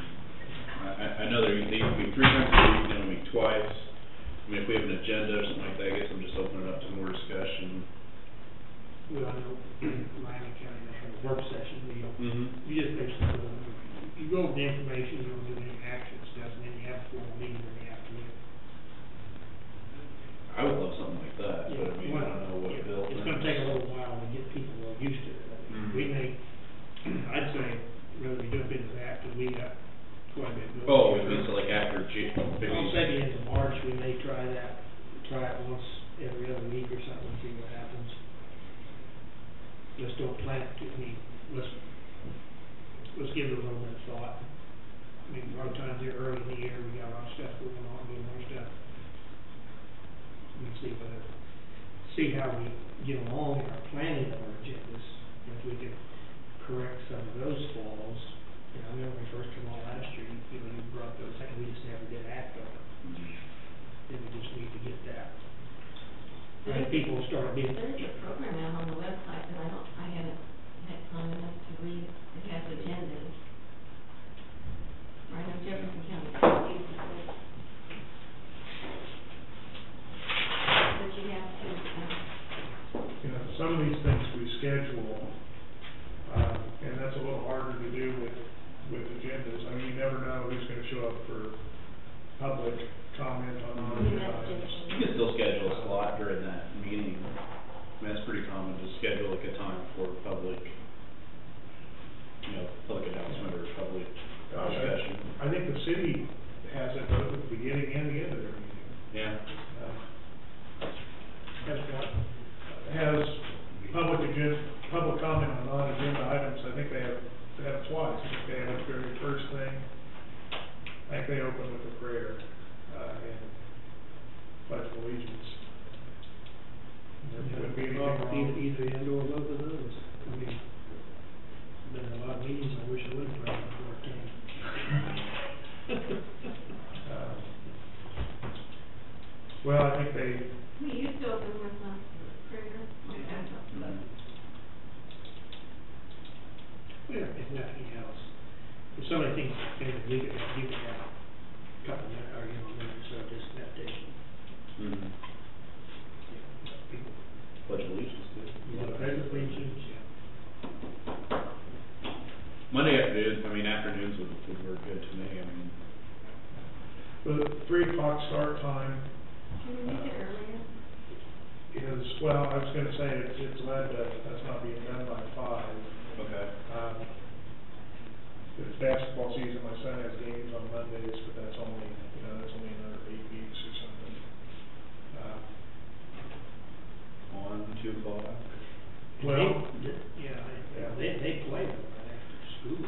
I know they used to be 3 times a week, they don't meet twice. I mean, if we have an agenda or something like that, I guess I'm just opening it up to more discussion. Well, I know Miami County, they have a work session, you know, Mm-hmm. you just basically, you go over the information, you don't do any action stuff, and then you have a formal meeting in the afternoon. I would love something like that, but I mean, I don't know what Bill It's gonna take a little while to get people used to it. Mhm. We may, I'd say, rather we do a bit of that, because we got quite a bit. going. Oh, it means like after maybe. I'll say the end of March, we may try it once every other week or something, and see what happens. Just don't plan it, let's give it a little bit of thought. I mean, a lot of times here early in the year, we got a lot of stuff going on, doing more stuff. And see how we get along in our planning of our agendas, if we can correct some of those flaws. You know, I remember when we first came on last year, you brought those, and we just never did act on it. And we just need to get that. I think people start being. There's a program out on the website that I haven't had time enough to read. It has agendas. I know Jefferson County uses it. But you have to, Some of these things we schedule, and that's a little harder to do with agendas. I mean, you never know who's gonna show up for public comment on non-agenda items. You can still schedule a slot during that meeting. I mean, that's pretty common to schedule like a time for public, public announcement or public discussion. I think the city has it both at the beginning and the end of their meeting. Yeah. Has public comment on non-agenda items. I think they have twice. I think they have the very first thing. I think they open with a prayer and pledge of allegiance. There wouldn't be anything wrong. Either end or both of those. I mean, been a lot of meetings, I wish I would have put it before it came. Well, I think we used to open with a prayer, like that, but. Well, if nothing else, if somebody thinks you can have a couple minutes, or minutes of just meditation. Mm-hmm. People, Pledge of allegiance, good. you want to pray with allegiance, yeah. Monday afternoons would work good to me. I mean, the 3 o'clock start time Can we make it earlier? is, well, I was gonna say it's led, but that's not being done by 5. okay. It's basketball season, my son has games on Mondays, but that's only another 8 weeks or something. 1, 2 o'clock. Well, They play them right after school,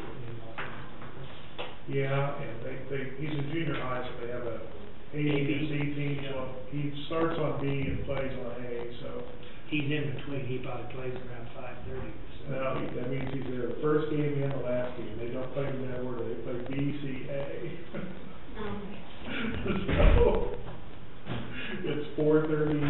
yeah, and he's in junior high, so they have a A, B, C team. Well, he starts on B and plays on A, so. He's in between, he probably plays around 5:30 or so. No, that means he's there the first game and the last game. They don't play in that order, they play B, C, A. So, it's 4:30,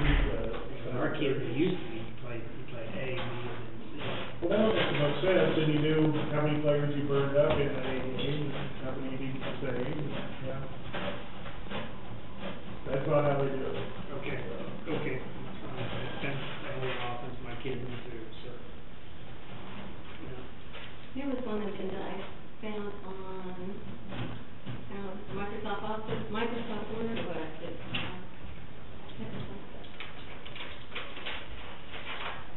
Our kid, they used to be, play A, B, and C. Well, that makes no sense, noticed and you knew how many players you burned up in an A game, and how many you needed to save, and, yeah. That's not how they do it. Okay, okay. That's the only offense my kids went through, so. Yeah. There was one of them that I found on, Microsoft Office, Microsoft Word, or what I said.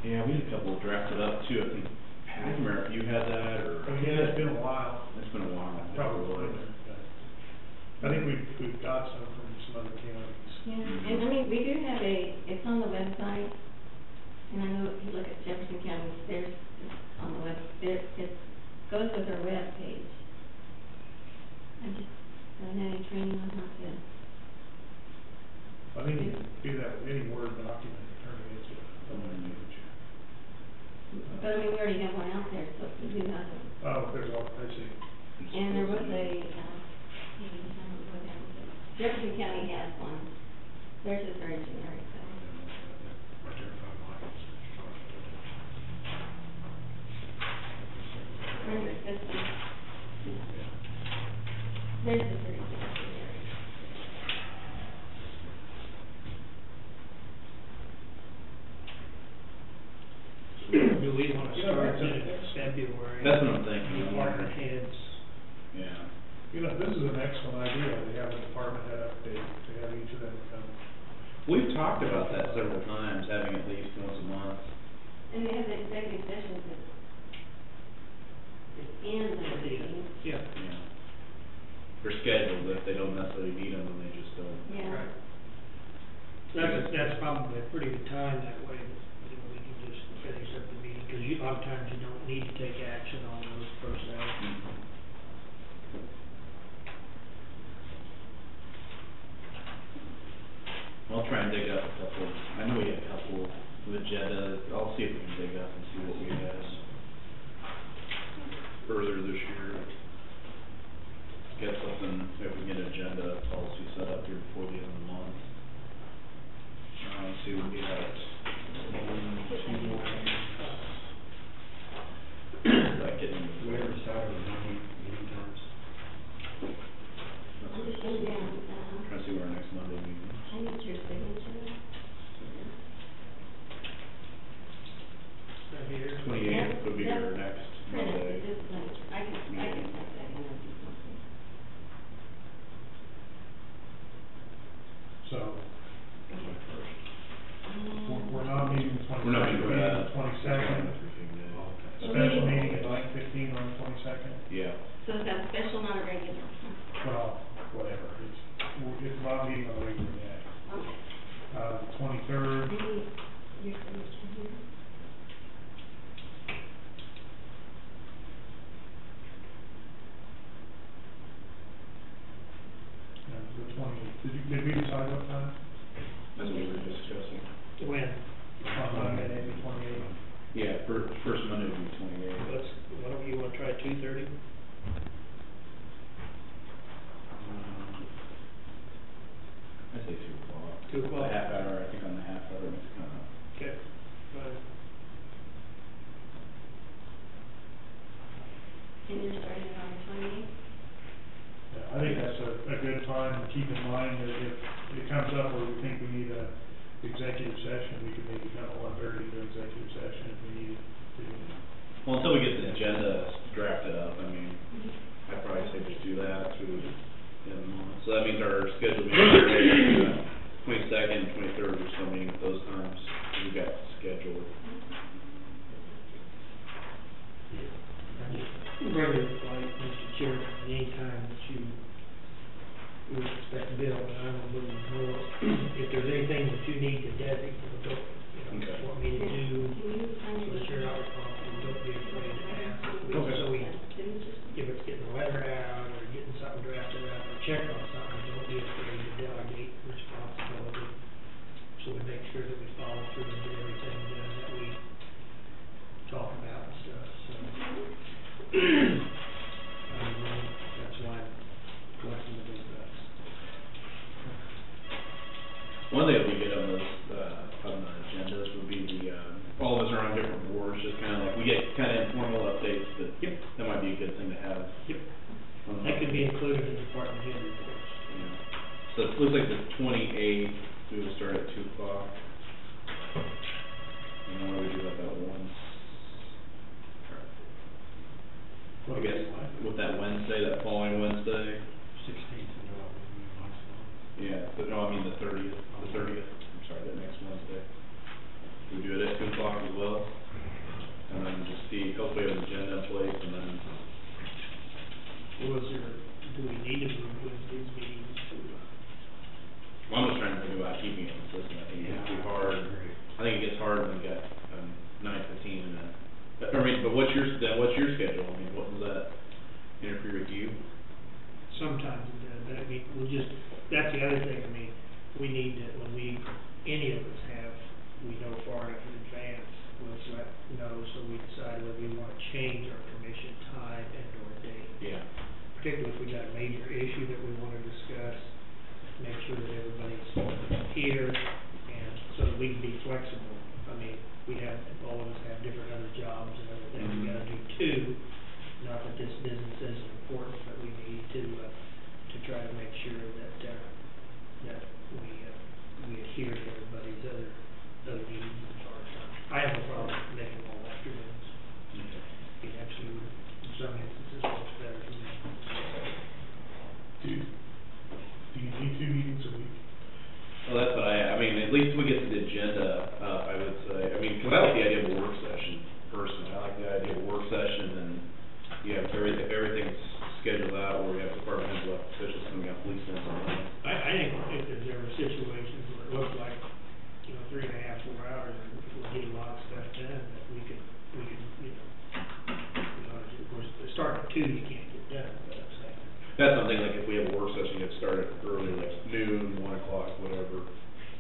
Yeah, we had a couple drafted up too, I think, I don't remember if you had that, or, I mean, yeah, it's been a while, it's been a while. probably, but I think we've got some from some other counties. Yeah, and I mean, we do have it's on the website, and I know if you look at Jefferson County, there's, on the web, it goes with our web page. I just don't have any training on how to. I think you can do that with any Word document, turn it into a web page. But I mean, we already have one out there, so if we do have one. Oh, there's one, I see. And there was a, I don't know what that was. Jefferson County has one. Theirs is very generic, though. Remember, this one. Theirs is very generic. Do we want to start in February? That's what I'm thinking. Department heads. Yeah. You know, this is an excellent idea, they have a department head update, to have each of them come. We've talked about that several times, having at least once a month. And they have the executive sessions at the end of the meeting. Yeah. Yeah. They're scheduled, if they don't necessarily need them, then they just don't. Yeah. That's probably a pretty good time that way, you know, we can just finish up the meeting, because a lot of times you don't need to take action on those personnel. I'll try and dig up a couple, I know we had a couple of agenda, I'll see if we can dig up and see what we had earlier this year. Get something, if we get an agenda policy set up here before the end of the month. See what we got. 1, 2 more. Like getting. We ever decided on meeting times? I'm just going down, Trying to see where our next Monday meeting is. I need your signature. Right here. 28th would be our next Print it, Monday. just like, I can type that in or do something. So, we're not meeting the We're not meeting twenty-second, we're meeting the that. twenty-second. Special meeting at 9:15 on the twenty-second, Yeah. So is that special, not a regular? well, whatever, it's not meeting on the regular day. Okay. 23rd, Maybe your signature here. and the 20th, did we decide what time? That's what we were discussing. When? On Monday, maybe 28th. Yeah, first Monday would be 28th. Why don't you want to try 2:30? I'd say 2 o'clock. 2 o'clock? A half hour, I think on the half hour, it's kind of. Okay. And you're starting on the 28th? Yeah, I think that's a good time to keep in mind that if it comes up where we think we need a executive session, we can maybe come at 1:30 to executive session if we need to. Well, until we get the agenda drafted up, I mean, I'd probably say just do that through the end of the month. So that means our schedule meeting, 22nd, 23rd, we're still meeting at those times. We've got scheduled. Brother, like, Mr. Chairman, anytime that you would expect Bill, and I will move more, if there's anything that you need to designate, don't, Okay. want me to do, Can you sign it? unless you're not responsible, don't be afraid to ask. Okay. So we, Signatures? if it's getting a letter out, or getting something drafted out, or check on something, don't be afraid to delegate responsibility. So we make sure that we follow through and get everything done that we talk about and stuff, so. That's why I'm collecting the big bucks. One thing that we get on those, on the agendas would be all of us are on different boards, just kind of like, we get kind of informal updates see, hopefully we have an agenda in place, and then, Do we need to move Wednesday's meetings to, well, I'm just trying to think about keeping it consistent. I think it gets too hard. I think it gets hard when you got, 9:15 and then, but what's your schedule? I mean, what does that interfere with you? sometimes it does, but I mean, that's the other thing, I mean, we need to, when any of us have, we know far enough in advance, let's let know, so we decide whether we wanna change our commission time and or date. Yeah. Particularly if we got a major issue that we wanna discuss, make sure that everybody's here, and so that we can be flexible. I mean, all of us have different other jobs and other things we gotta do too. Not that this business isn't important, but we need to try to make sure that we adhere to everybody's other needs as far as time. I have no problem making all afternoons. It actually, in some instances, works better for me. Do you need 2 meetings a week? Well, that's what I mean, at least we get to the agenda, I would say, I mean, 'cause I like the idea of a work session, personally, I like the idea of a work session, and you have everything's scheduled out, where we have department heads, elected officials coming out, police and everything. I think if there's ever situations where it looks like, 3.5, 4 hours, and we'll get a lot of stuff done, that we could, of course, starting at 2, you can't get done, but I'm saying. That's something, like, if we have a work session, you have to start it early, like noon, 1 o'clock, whatever,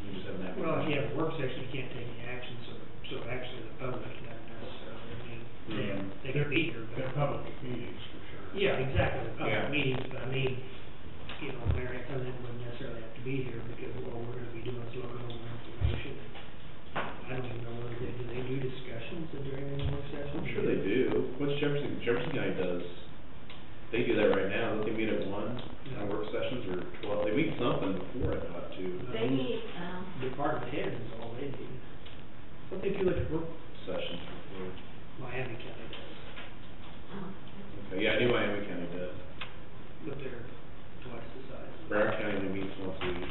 you just have an afternoon. Well, if you have a work session, you can't take any action, so actually the public doesn't necessarily, I mean, they can be here, They're but. public meetings, for sure. Yeah, exactly, the Yeah. public meetings, but I mean, Mary wouldn't necessarily have to be here, because all we're gonna be doing is looking over information. I don't even know whether they do discussions during any work sessions? I'm sure they do. What's Jefferson County does? They do that right now. Don't they meet at 1, work sessions, or 12? They meet something before, I thought, too. They need, Department heads is all they do. But if you look at work, Sessions before. Miami County does, Okay, yeah, I knew Miami County did. but they're twice the size. Broward County only meets once a week.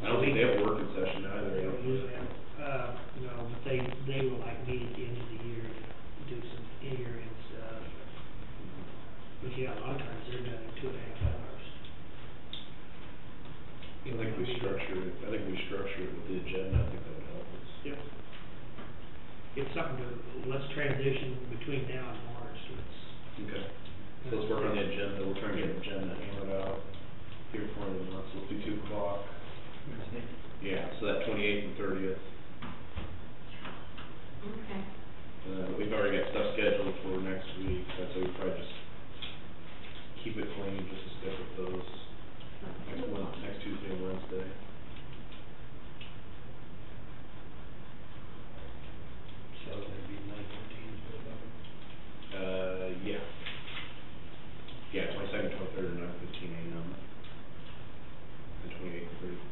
I don't think they have a working session either. They don't usually have, no, but they will like meet at the end of the year to do some year-end stuff. But yeah, a lot of times they're done in 2.5 hours. I think we structure it with the agenda. I think that would help us. Yep. It's something let's transition between now and March, Okay. So let's work on the agenda. We're trying to get an agenda hammered out here before the month. So let's do 2 o'clock. Yeah, so that 28th and 30th. okay. We've already got stuff scheduled for next week, so we probably just keep it clean, just to stick with those. Next Tuesday and Wednesday. So that'd be 9:15, Yeah. Yeah, 22nd, 23rd, and 9:15 a.m. And 28th and 30th,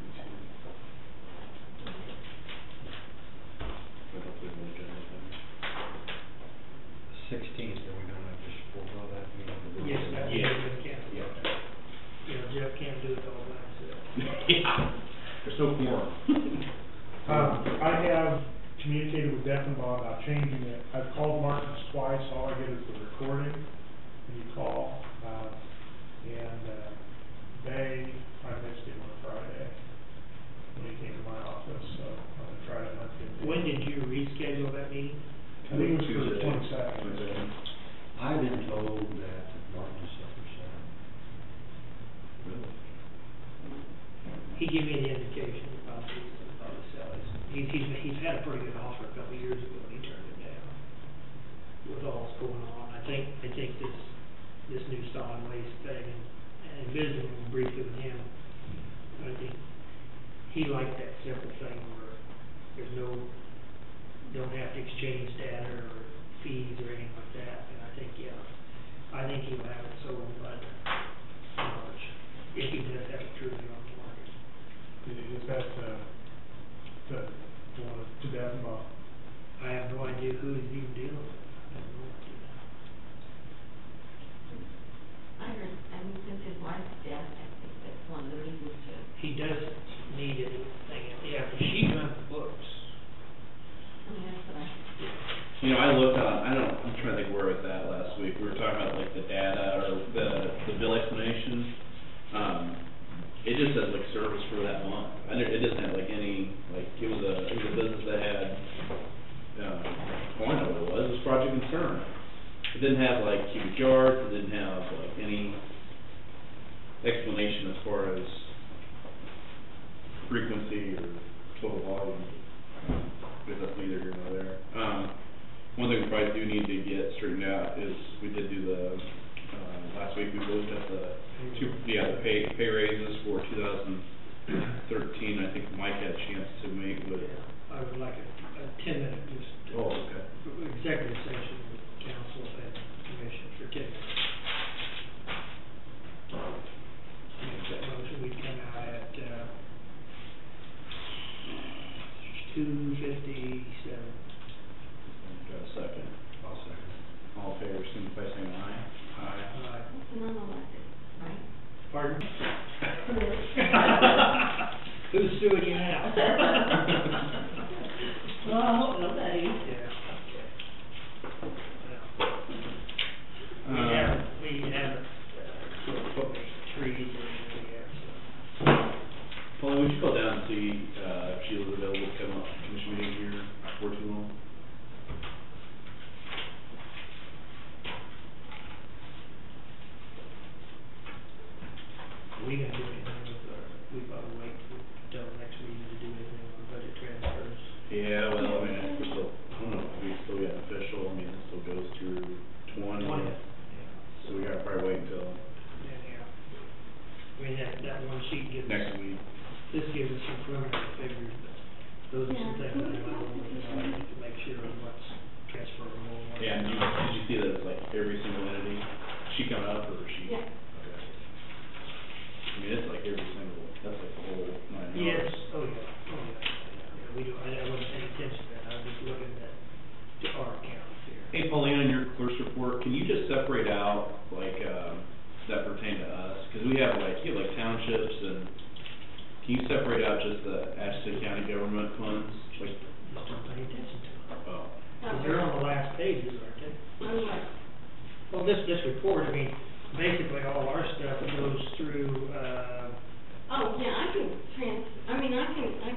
and hopefully we'll get it done. 16th, then we don't have to forego that meeting. Yes, that's Yeah. Jeff Yeah. Jeff can't do it all by himself. Yeah. There's no quorum. I have communicated with Deckenbaugh about changing it. I've called Marcus twice, all I get is the recording, and you call, I missed him on Friday when he came to my office, so I'm gonna try to hunt him. When did you reschedule that meeting? I think it was for the Tuesday. 22nd. I've been told that Martin is upset. Really? He gave me the indication about the sellers. He's had a pretty good offer a couple of years ago, and he turned it down. With all that's going on, I think this new solid waste thing, and visiting briefly with him, I think he liked that simple thing where there's don't have to exchange data or fees or anything like that, and I think he'll have it sold by March, if he does have it truly on the market. Is that, the one to Deckenbaugh? I have no idea who he's even dealing with. I have no idea. I heard, since his wife's death, I think that's one of the reasons to. He doesn't need anything, yeah, but she runs the books. I mean, that's what I. I look It didn't have like cubic yards, it didn't have like any explanation as far as frequency or total volume. But that's neither here nor there. One thing we probably do need to get straightened out is, we did do the, last week we looked at the the pay raises for 2013. I think Mike had a chance to meet with. I would like a 10-minute just. Oh, okay. Executive session with council and commission for 10 minutes. Make that motion, we'd come out at, 2:57. Got a second? I'll second. All in favor, signify by saying aye. Aye. That's an unelected, right? Pardon? Who's suing you now? Well, I hope nobody. Yeah. We haven't put any trees or anything yet, so. Well, we should go down and see, if Sheila's available to come up to the commission meeting here before too long. Are we gonna do anything with we probably wait until next meeting to do anything on budget transfers? Yeah, well, I mean, we're still, I don't know, if we still got official, I mean, it still goes through 20. Yeah. So we gotta probably wait until Yeah. I mean, that one sheet gives us. next week. This gives us some preliminary figures, but those are some things that I might want to make sure of what's transferable and what's. Yeah, and did you see that it's like every single entity? She come up or she? Yeah. Okay. I mean, it's like every single, that's like the whole 9 Yes, yards. oh yeah. Yeah, we do, I wasn't paying attention to that, I was just looking at our accounts here. Hey, Paulina, in your clerk's report, can you just separate out, like, that pertain to us? Because we have like, you have like townships, and can you separate out just the Atchison County government funds? Like, Just don't pay attention to them. oh, Because they're on the last pages, aren't they? Unless, Well, this report, I mean, basically all our stuff goes through, oh, yeah, I can I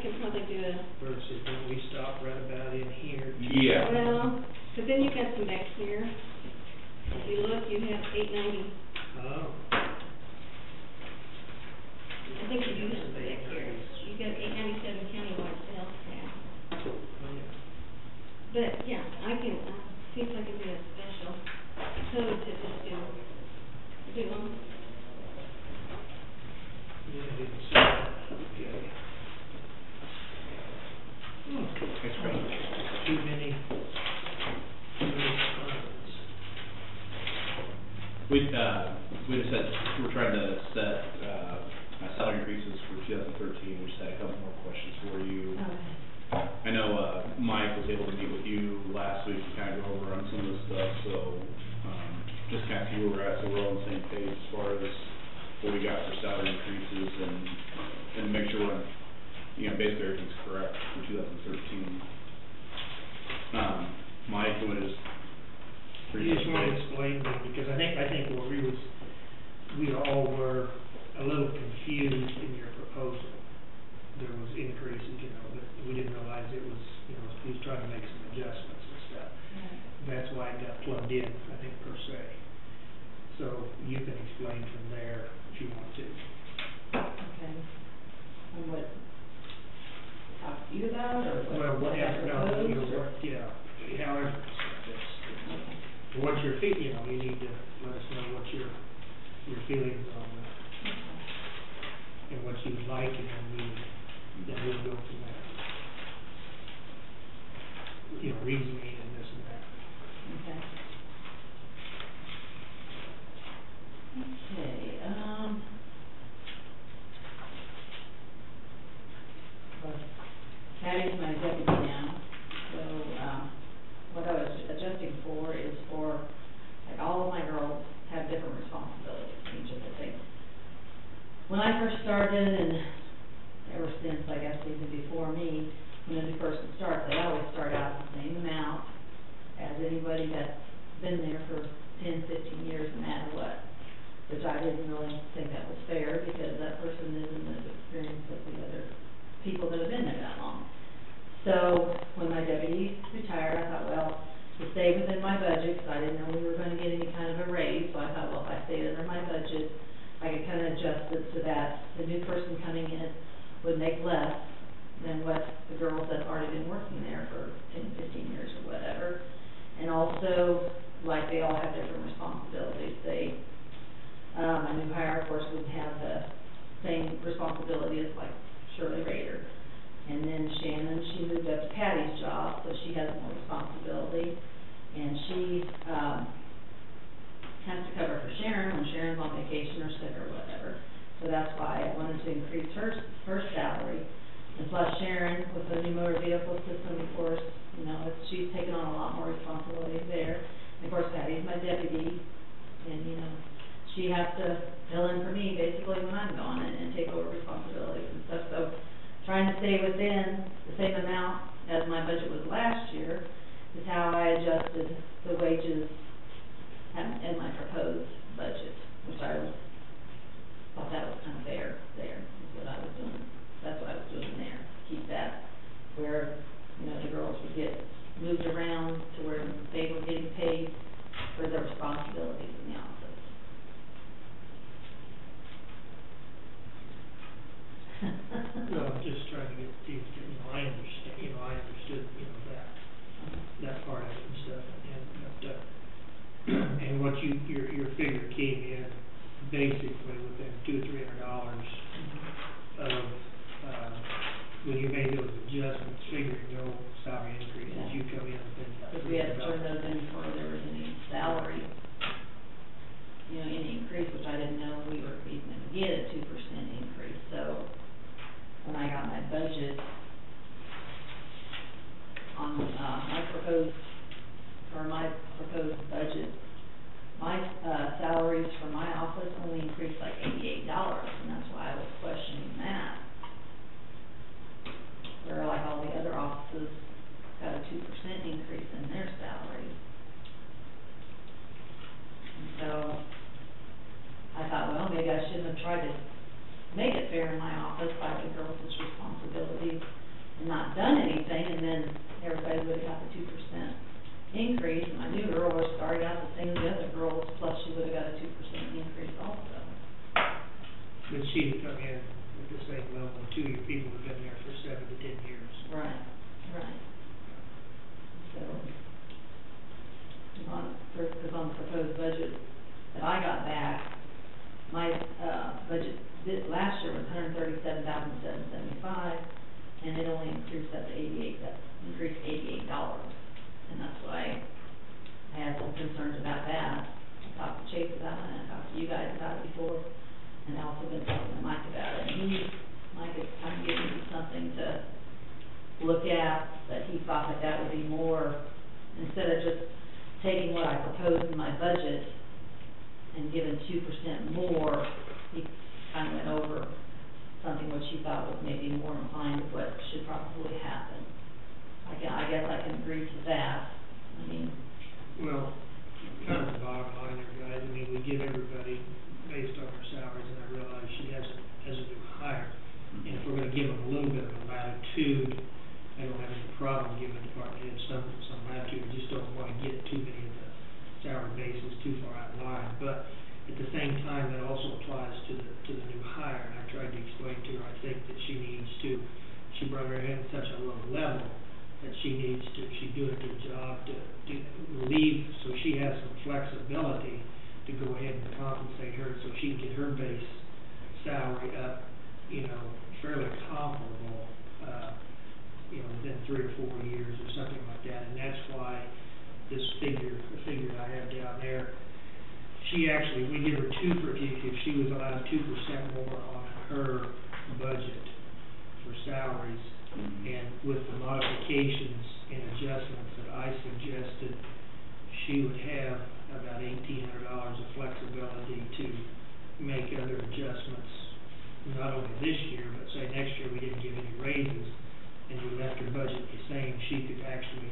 can probably do a, versus when we stop right about in here. yeah. well, but then you got some back here. If you look, you have 890, Oh. I think you do have some back here. You got 897 countywide sales tax. Oh, yeah. But, yeah, I can, see if I can do a special code to just do them. Yeah, I didn't see that. Okay. Thanks, Frank. Too many funds. We just had, we're trying to set, salary increases for 2013. We just had a couple more questions for you. Okay. I know, Mike was able to meet with you last week to kind of go over on some of this stuff, so, just kind of see where we're at, so we're all on the same page as far as what we got for salary increases and make sure we're, you know, basically everything's correct for 2013. Mike, you want to just? You just want to explain that, because I think what we all were a little confused in your proposal. There was increases, you know, but we didn't realize it was, you know, he was trying to make some adjustments and stuff. That's why it got plugged in, I think, per se. So you can explain from there if you want to. Okay. And what, talk to you about, or Well, what I no, you proposed, know, or? however, what's your you know, you need to let us know what your feelings on and what you would like, and then we'll go from there. You know, reasoning and this and that. Okay. Okay, well, Patty's my deputy now, so, what I was adjusting for is for, like, all of my girls have different responsibilities, each of the things. When I first started, and ever since, I guess even before me, when a new person starts, they always start out the same amount as anybody that's been there for 10, 15 years, no matter what. Which I didn't really think that was fair, because that person isn't as experienced as the other people that have been there that long. So, when my deputy retired, I thought, well, to stay within my budget, because I didn't know we were gonna also, like, they all have different responsibilities. They, a new hire, of course, would have the same responsibility as like Shirley Rader. And then Shannon, she moved up to Patty's job, so she has more responsibility. And she, has to cover for Sharon when Sharon's on vacation or sick or whatever. So that's why I wanted to increase her salary. And plus Sharon, with the new motor vehicle system, of course, you know, she's taken on a lot more responsibility there. And of course, Patty's my deputy, and, you know, she has to fill in for me basically when I'm gone and take over responsibilities and stuff. So trying to stay within the same amount as my budget was last year is how I adjusted the wages in my proposed budget, which I thought that was kind of fair there, is what I was doing. That's what I was doing there, keep that where, you know, the girls would get moved around to where they were getting paid for their responsibilities in the office. No, I'm just trying to get you know, I understood, you know, that part of it and stuff, and what your figure came in basically within $200 or $300 of, when you made those adjustments, figuring no salary increases, Yeah. you come in within about Because we had to turn $300. those in before there was any salary, you know, any increase, which I didn't know we were even gonna get a 2% increase. So when I got my budget on, my proposed budget, my, salaries for my office only increased like $88, and that's why I was questioning that. Where like all the other offices got a 2% increase in their salaries. And so I thought, well, maybe I shouldn't have tried to make it fair in my office by the girls' responsibilities and not done anything, and then everybody would have got the 2% increase. And my new girl was started out the same as the other girls, plus she would have got a 2% increase also. But she'd come in at the same level, two of your people have been there for 7 to 10 years. Right, right. So, because on the proposed budget that I got back, my, budget last year was $137,775, and it only increased up to increased $88. And that's why I had some concerns about that. I talked to Chase about it, and I talked to you guys about it before, and I've also been talking to Mike about it. And Mike has kind of given me something to look at, that he thought that would be more, instead of just taking what I proposed in my budget and giving 2% more, he kind of went over something which he thought was maybe more in line with what should probably happen. I guess I can agree to that. I mean, Well, kind of the bottom line there, guys, I mean, we give everybody based on their salaries, and I realize she has a new hire. And if we're gonna give them a little bit of a latitude, I don't have any problem giving the department head some latitude. I just don't wanna get too many of the salary bases too far out of line. But at the same time, that also applies to the new hire, and I tried to explain to her, I think that she brought her in at such a low level that she's doing a good job to leave, so she has some flexibility to go ahead and compensate her, so she can get her base salary up, you know, fairly comparable, you know, within 3 or 4 years or something like that. And that's why the figure I have down there, we give her if she was allowed 2% more on her budget for salaries, and with the modifications and adjustments that I suggested, she would have about $1,800 of flexibility to make other adjustments, not only this year, but say next year we didn't give any raises, and we left her budget the same, she could actually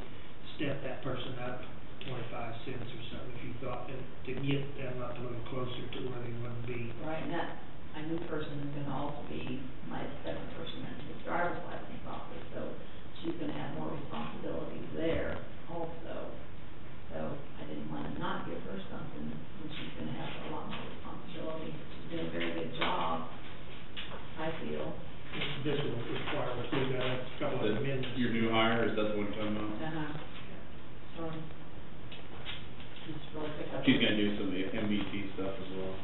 step that person up 25 cents or something, if you thought that, to get them up a little closer to where they wouldn't be. right, and that, my new person is gonna also be my second person into the driver's license office, so she's gonna have more responsibilities there also. So I didn't wanna not give her something when she's gonna have a lot more responsibility. She's doing a very good job, I feel. This will require us to do a couple of amendments. Your new hire, is that the one you're talking about? So, She's gonna do some MVT stuff as well.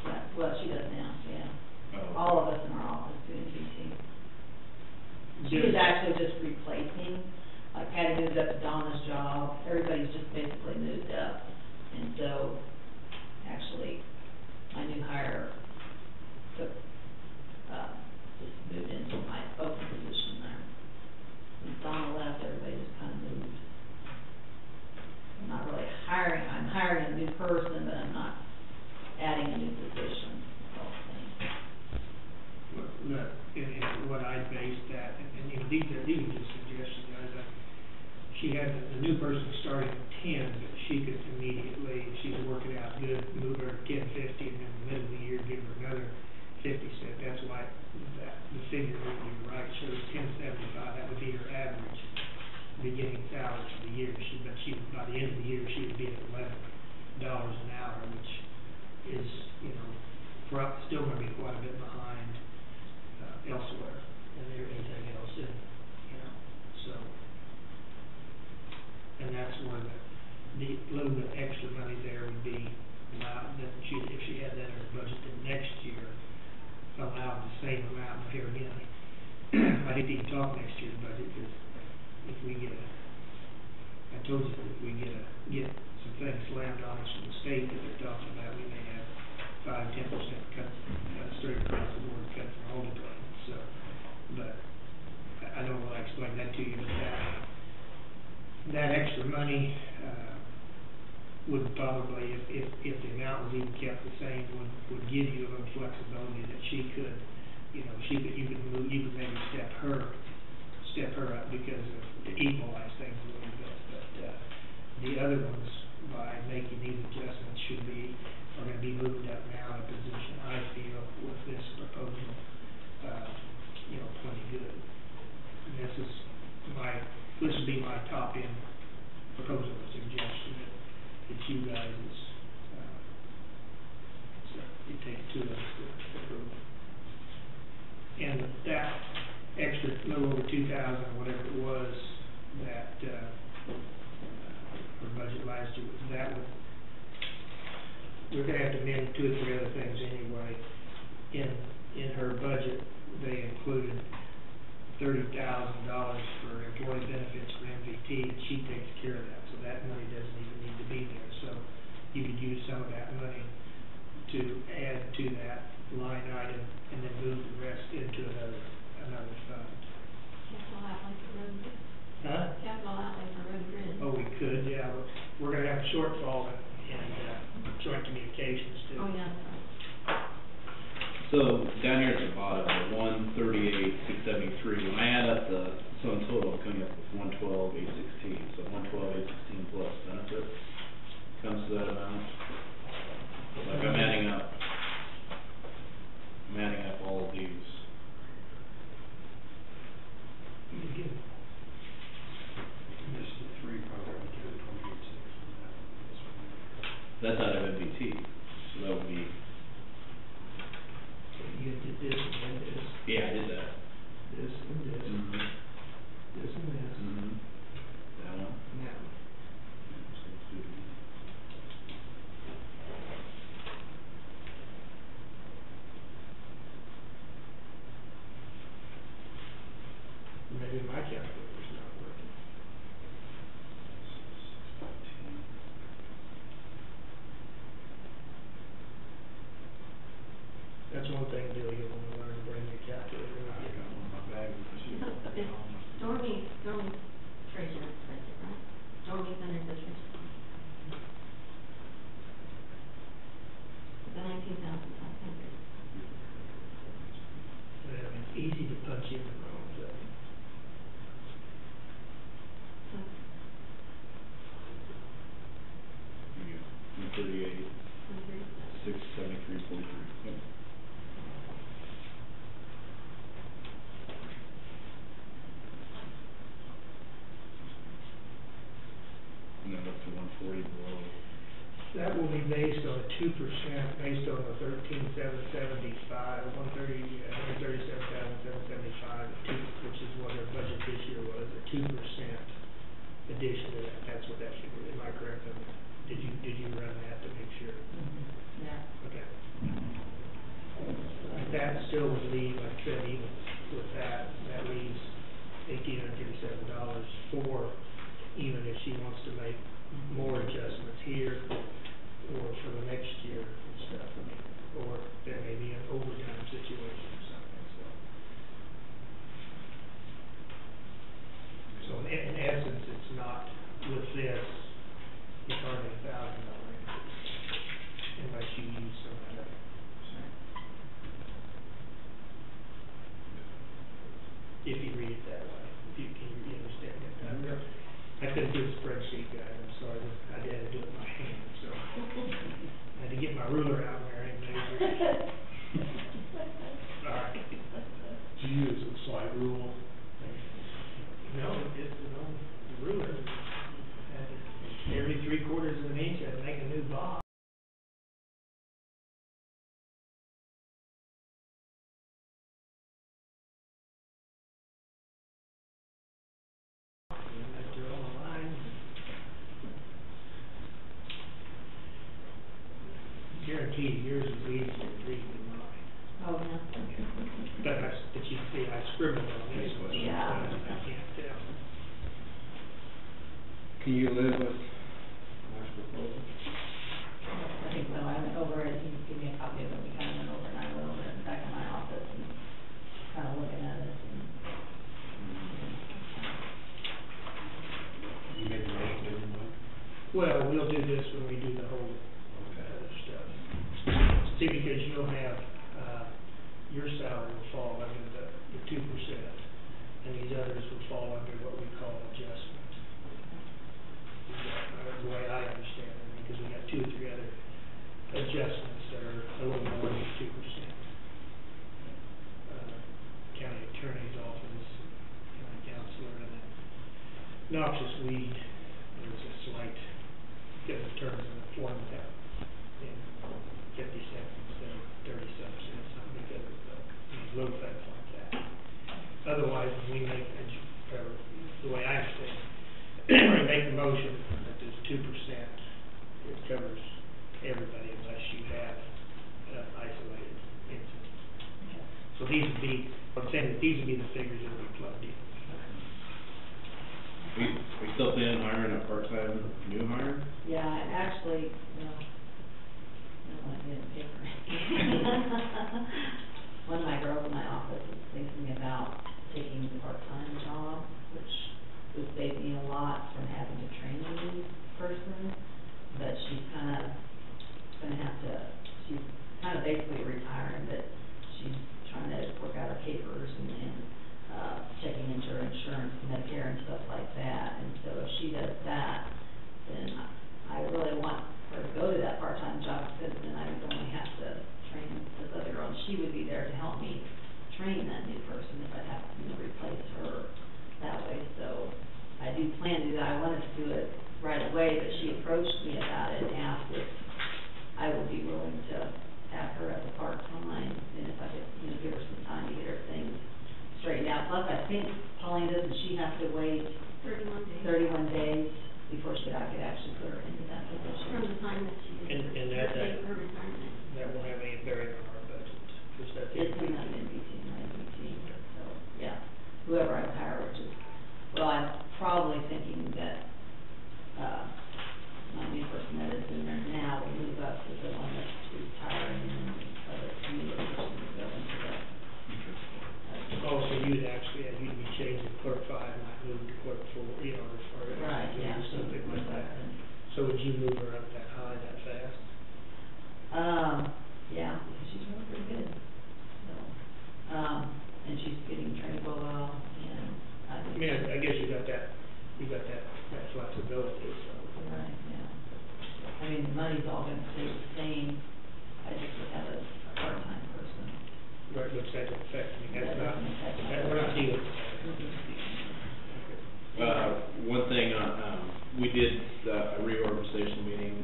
Yeah, well, she does now, yeah. Oh. All of us in our office do MVT. She is actually just replacing, like Patty moved up to Donna's job, everybody's just basically moved up. And so, actually, my new hire took, just moved into my open position there. When Donna left, everybody just kind of moved. I'm not really hiring, I'm hiring a new person, but I'm not adding a new position, that's all I'm saying. And what I based that, and you know, these are just suggestions, guys. She had the new person starting at 10, but she could immediately, if she was working out good, move her to 10.50, and then in the middle of the year, give her another 50 cent. That's why the figure would be right, shows 10.75, that would be her average beginning salary for the year. But by the end of the year, she would be at $11 an hour, which is, you know, still going to be quite a bit behind elsewhere and anything else, and, you know, so. And that's where the little bit extra money there would be allowed, that if she had that in her budget, then next year allowed the same amount. Now here again, I didn't even talk next year's budget, because if we get I told you that if we get some things slammed on us from the state that they're talking about, we may have 5-10% cuts, straight across the board cuts in all departments. So, but I don't want to explain that to you, but that extra money would probably, if the amount was even kept the same, would give you a little flexibility that she could, you know, you could maybe step her up because of, to equalize things a little bit. But the other ones, by making these adjustments, are going to be moved up now in a position, I feel, with this proposal, you know, plenty good. And this would be my top end proposal or suggestion that you guys, so you take two of us to approve. And that extra little over 2,000, whatever it was, that for budget last year, we're going to have to amend 2 or 3 other things anyway. In her budget, they included $30,000 for employee benefits for MVT, and she takes care of that, so that money doesn't even need to be there. So you could use some of that money to add to that line item and then move the rest into another fund. Capital outlay for road and bridge. Huh? Capital outlay for road and bridge. Oh, we could, yeah. We're going to have a shortfall in joint communications too. Oh, yeah, that's right. So down here at the bottom, the 138,673. When I add up the sum total, I'm coming up with 112,816. So 112,816 plus benefits comes to that amount. Like I'm adding up all of these. Missed the 3, probably would get 28.6. That's out of MVT. So that would be. You did this and this, Yeah, I did that. this and this, Mm-hmm. this and this. Mm-hmm. That one. Now, maybe my calculator's not working. That's one thing, Bill, you'll want to learn to bring your calculator with you. It's Stormy's treasurer's budget, right? Stormy's under the treasurer's budget. The 19,500. Well, it's easy to punch in the wrong thing. So, There you go. 138, 673, 43. Yep. And then up to 140 below. That will be based on a 2%, based on the 13,775, 137,775, which is what our budget this year was, a 2% addition to that. That's what that figure is. Am I correct on that? Did you run that? still would leave, like I said, even with that, that leaves $1,837 for, even if she wants to make more adjustments here, or for the next year and stuff, I mean, or there may be an overtime situation or something, so. So in essence, it's not, with this, it's hardly $1,000 unless you use some other. If you read it that way, if you can, you understand it. I couldn't do a spreadsheet, guys, I'm sorry, I had to do it with my hand, so. I had to get my ruler out there and measure it. All right. Do you use a slide rule? No, just, the ruler, every 3/4 of an inch, I'd make a new box. And I draw a line. Guaranteed yours is easier to read than mine. Oh, yeah. But you see, I scribbled on this one. Yeah. I can't tell. Can you live with last proposal? I think so, I went over it, he gave me a copy of it, we kind of went over, and I went over it back in my office, and kind of looking at it, and. You made the motion, didn't you, Mike? Well, we'll do this when we do the whole other stuff. See, because you'll have, your salary will fall under the 2%, and these others will fall under what we call adjustment. The way I understand it, because we got 2 or 3 other adjustments that are a little more than 2%. County attorney's office, county counselor, and then noxious weed, there's a slight different terms in the format, in 50 cents instead of 30-some cents, something because of the low things like that. Otherwise, when we make, the way I understand it, we make the motion that there's 2%, it covers everybody unless you have isolated incidents. So these would be, I'm saying that these would be the figures that we plugged in. We still plan on hiring a part-time new hire? Yeah, actually, no, I don't want to get in paper. One of my girls in my office is thinking about taking the part-time job, which would save me a lot from having to train a new person, but she's kind of gonna have to, she's kind of basically retiring, but she's trying to work out her papers and checking into her insurance, Medicare and stuff like that, and so if she does that, then I really want her to go to that part-time job, because then I would only have to train this other girl, and she would be there to help me train that new person if I have to, replace her that way, so I do plan to do that. I wanted to do it right away, but she approached me about it and asked if I would be willing to have her as a part-time, and if I could, give her some time to get her things straightened out. Plus, I think Pauline, doesn't she have to wait 31 days before I could actually put her into that position? From the time that she And that, takes her retirement. that won't have any bearing on our budget, because that's. It's in that NBT, so, yeah, whoever I hire, which is, well, I'm probably thinking that, my new person that is in there now will move up to the one that's retiring, and then the other, newer person will go into the. Oh, so you'd actually, you'd be changing clerk 5, might move to clerk 4, or. Right, yeah. Something like that. So would you move her up that high, that fast? Yeah, because she's really pretty good, so, and she's getting trained well, and I think. I mean, I guess you got that flexibility, so. Right, yeah. I mean, the money's all gonna stay the same, I just would have a part-time person. Right, which that doesn't affect, I mean, that's That not, doesn't affect my we're not dealing with that. One thing, we did a reorganizational meeting,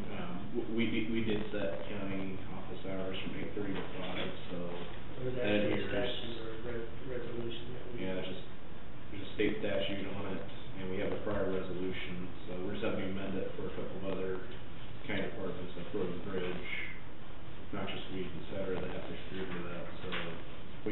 we did set county office hours from 8:30 to 5, so. Was that a statute or a resolution that we? Yeah, there's a state statute on it, and we have a prior resolution, so we're just having to amend it for a couple of other county departments, like road and bridge, noxious weeds, et cetera, that have to adhere to that, so we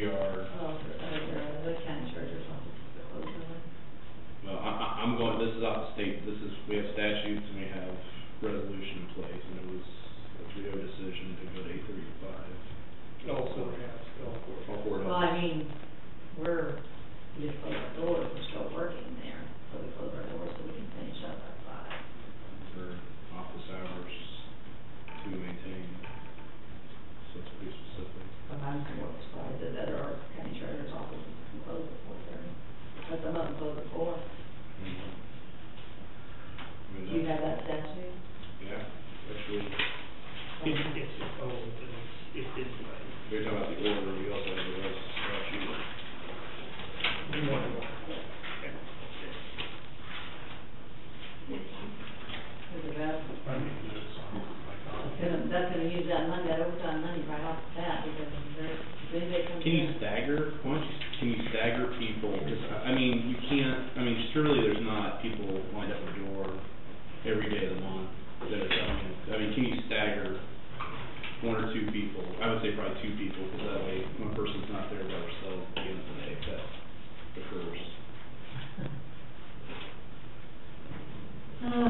that's gonna use that money, that overtime money right off the bat, because there's, if anybody comes Can you in. stagger, why don't you, can you stagger people, cause I mean, you can't, I mean, surely there's not people lined up at the door every day of the month that are coming in. I mean, can you stagger one or two people? I would say probably two people, cause that way, one person's not there by themselves at the end of the day, if that occurs. I don't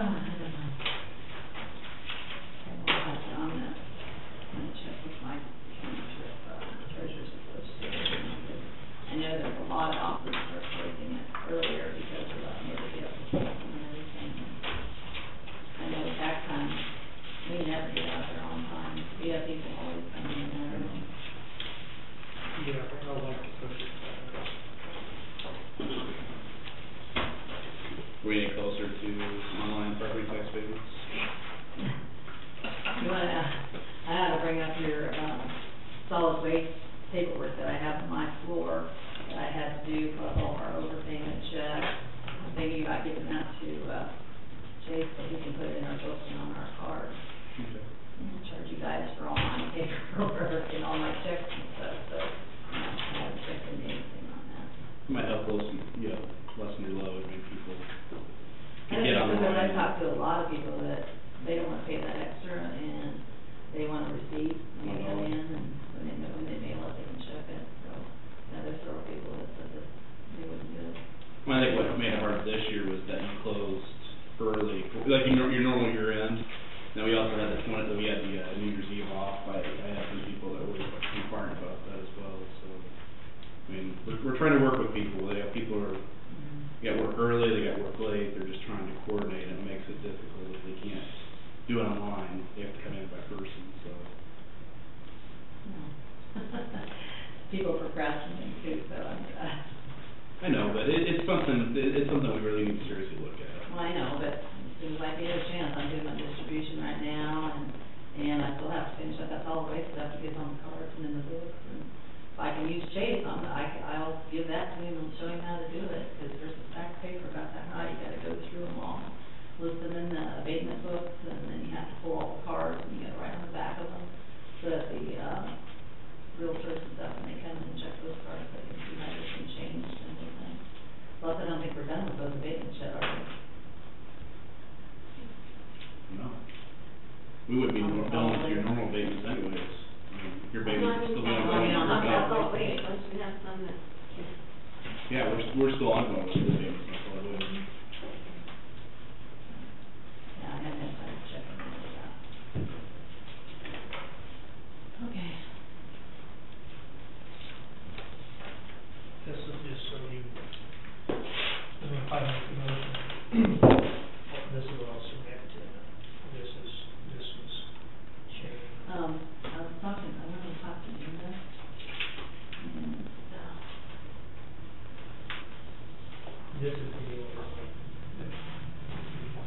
know. I'm gonna check with my treasurer's associate. I know there's a lot of offices that are closing it earlier because of motor vehicle and everything. I know tax time, we never get out there on time. We have people always coming in there. Yeah, I like to push it. We're getting closer to online property tax payments. You wanna, I had to bring up your, solid waste paperwork that I have on my floor that I had to do plus all of our overpayment checks. I'm thinking about giving that to, Chase so he can put it in our books and on our cards. Okay. And charge you guys for all my paperwork and all my checks and stuff, so, I haven't checked into anything on that. Might help lessen, lessen your load, make people I get don't know, because I online. talked to a lot of people that they don't wanna pay that extra and they want a receipt when they come in and when they mail it, they can check it, so. Now, there's several people that said that they wouldn't do it. Well, I think what made it hard this year was that you closed early, like your normal year end. Then we also had this one that we had the New Year's Eve off. I had some people that were inquiring about that as well, so. I mean, we're trying to work with people. They have people who are, they got work early, they got work late, they're just trying to coordinate, and it makes it difficult if they can't do it online, they have to come in by person, so. No. People procrastinate too, so I know, but it's something we really need to seriously look at. well, I know, but as soon as I get a chance, I'm doing my distribution right now, and I still have to finish up that solid waste stuff to get on the cards and in the books, and if I can use Chase, I'll give that to him and show him how to do it, because there's a stack of paper about that high, you gotta go through them all, list them in the abatement books, and then you have to pull all the cards, and you gotta write on the back of them, so that the, realtors and stuff, when they come and check those cards, they can see how there's been changed and everything. Plus, I don't think we're done with those abatements yet, are we? No. We wouldn't be billing for your normal abatements anyways. I mean, your abatements would still be ongoing. Well, Solid waste, don't you have some that, Yeah, we're still ongoing with the abatements, that's all it is. Yeah, I haven't had time to check on all of that. Okay. This is just so you, if I make the motion, this is what I'll submit to, this was changed. I was talking, I went and talked to Linda, and, This is the order,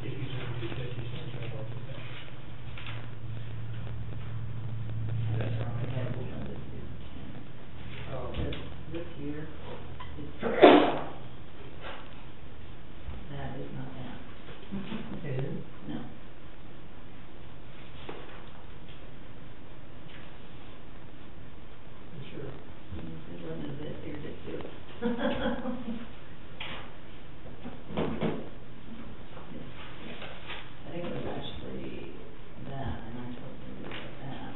if you don't do 50 cents, I will do that. that's all I had, you know, this is, Oh, this here is, that is not that. it is? No. Sure. There's one of this, here's it too. I think it was actually that, and I'm supposed to do that.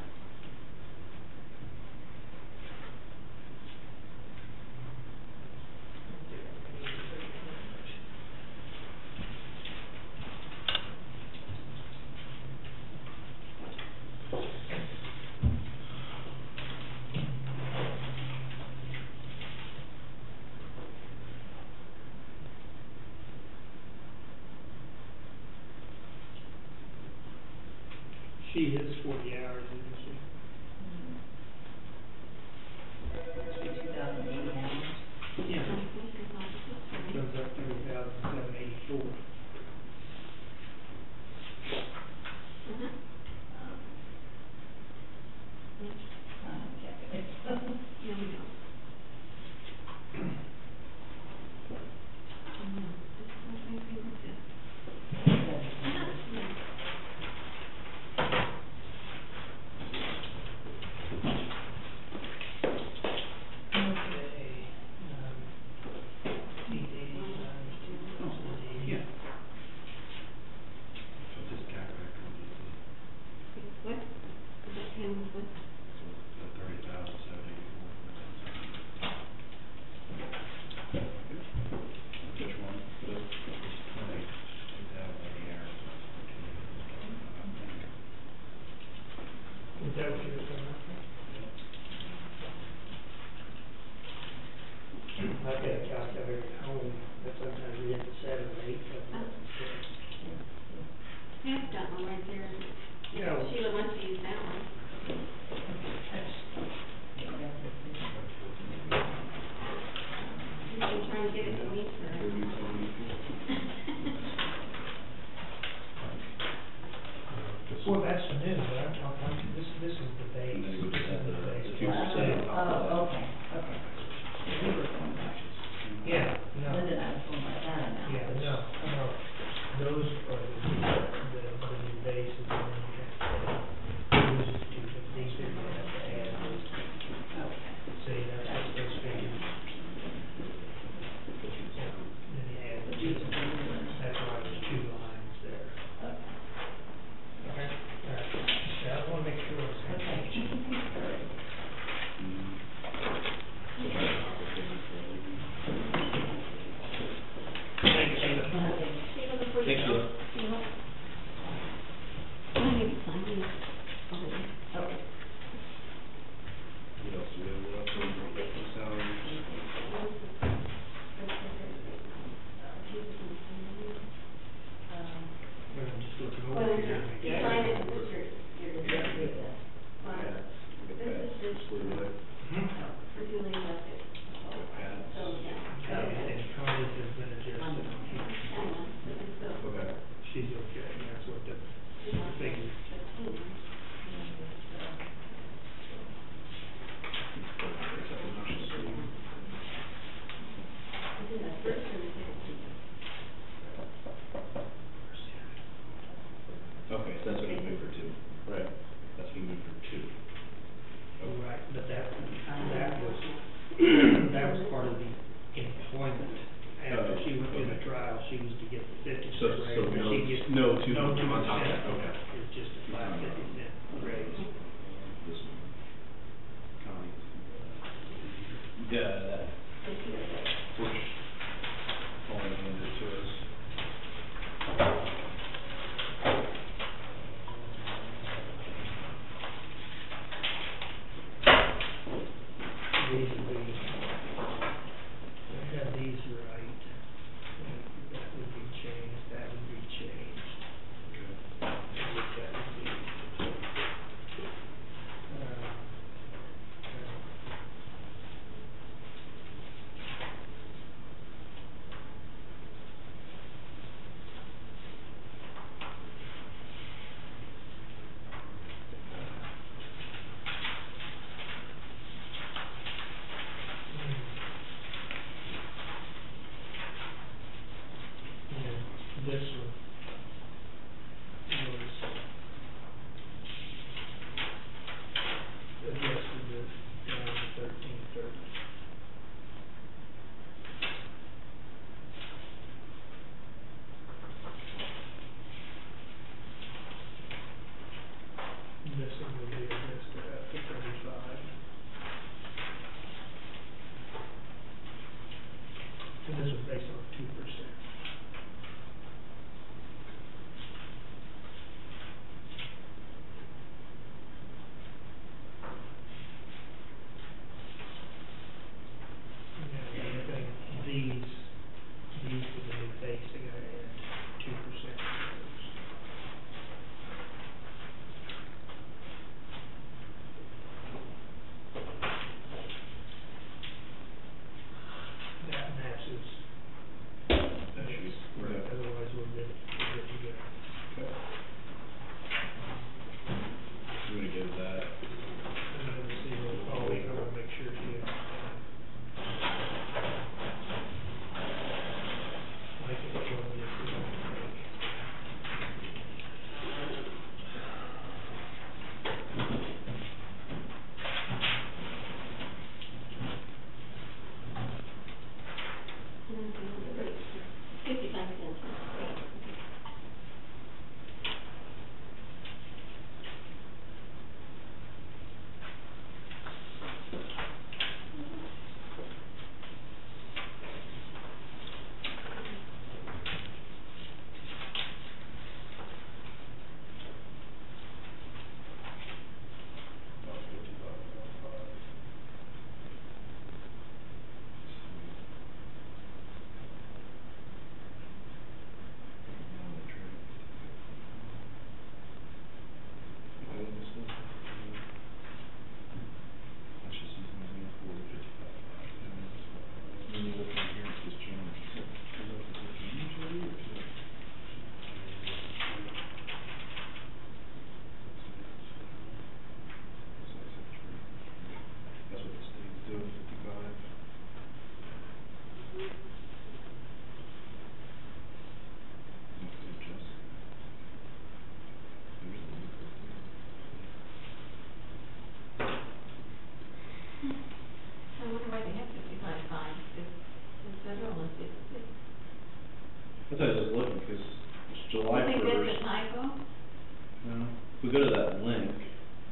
She is 40 hours, isn't she? It's 2,080 hours. Yeah. Comes up to 1,784. yeah, we know. came up with? The 30,074. Which one? It's 22,000 a year. Is that what you're saying? I've got a calculator at home, but sometimes we get to 7 or 8 of them. Yeah, I've got one right there. Yeah. Sheila wants to use that one. She's been trying to get it to me forever. Well, that's new, but I'm talking, this is the base. And then we just have the Base. 2% on top of that. Oh, okay, okay. We were going back. Yeah, no. Linda and I was going by that amount. Yeah, no, those are the new bases, and then you have to add those two, but these are you have to add those. Okay. See, that's what those figures. Yeah, then you add the two, that's why there's 2 lines there. Okay. Okay. All right, so I wanna make sure. Okay. Mm.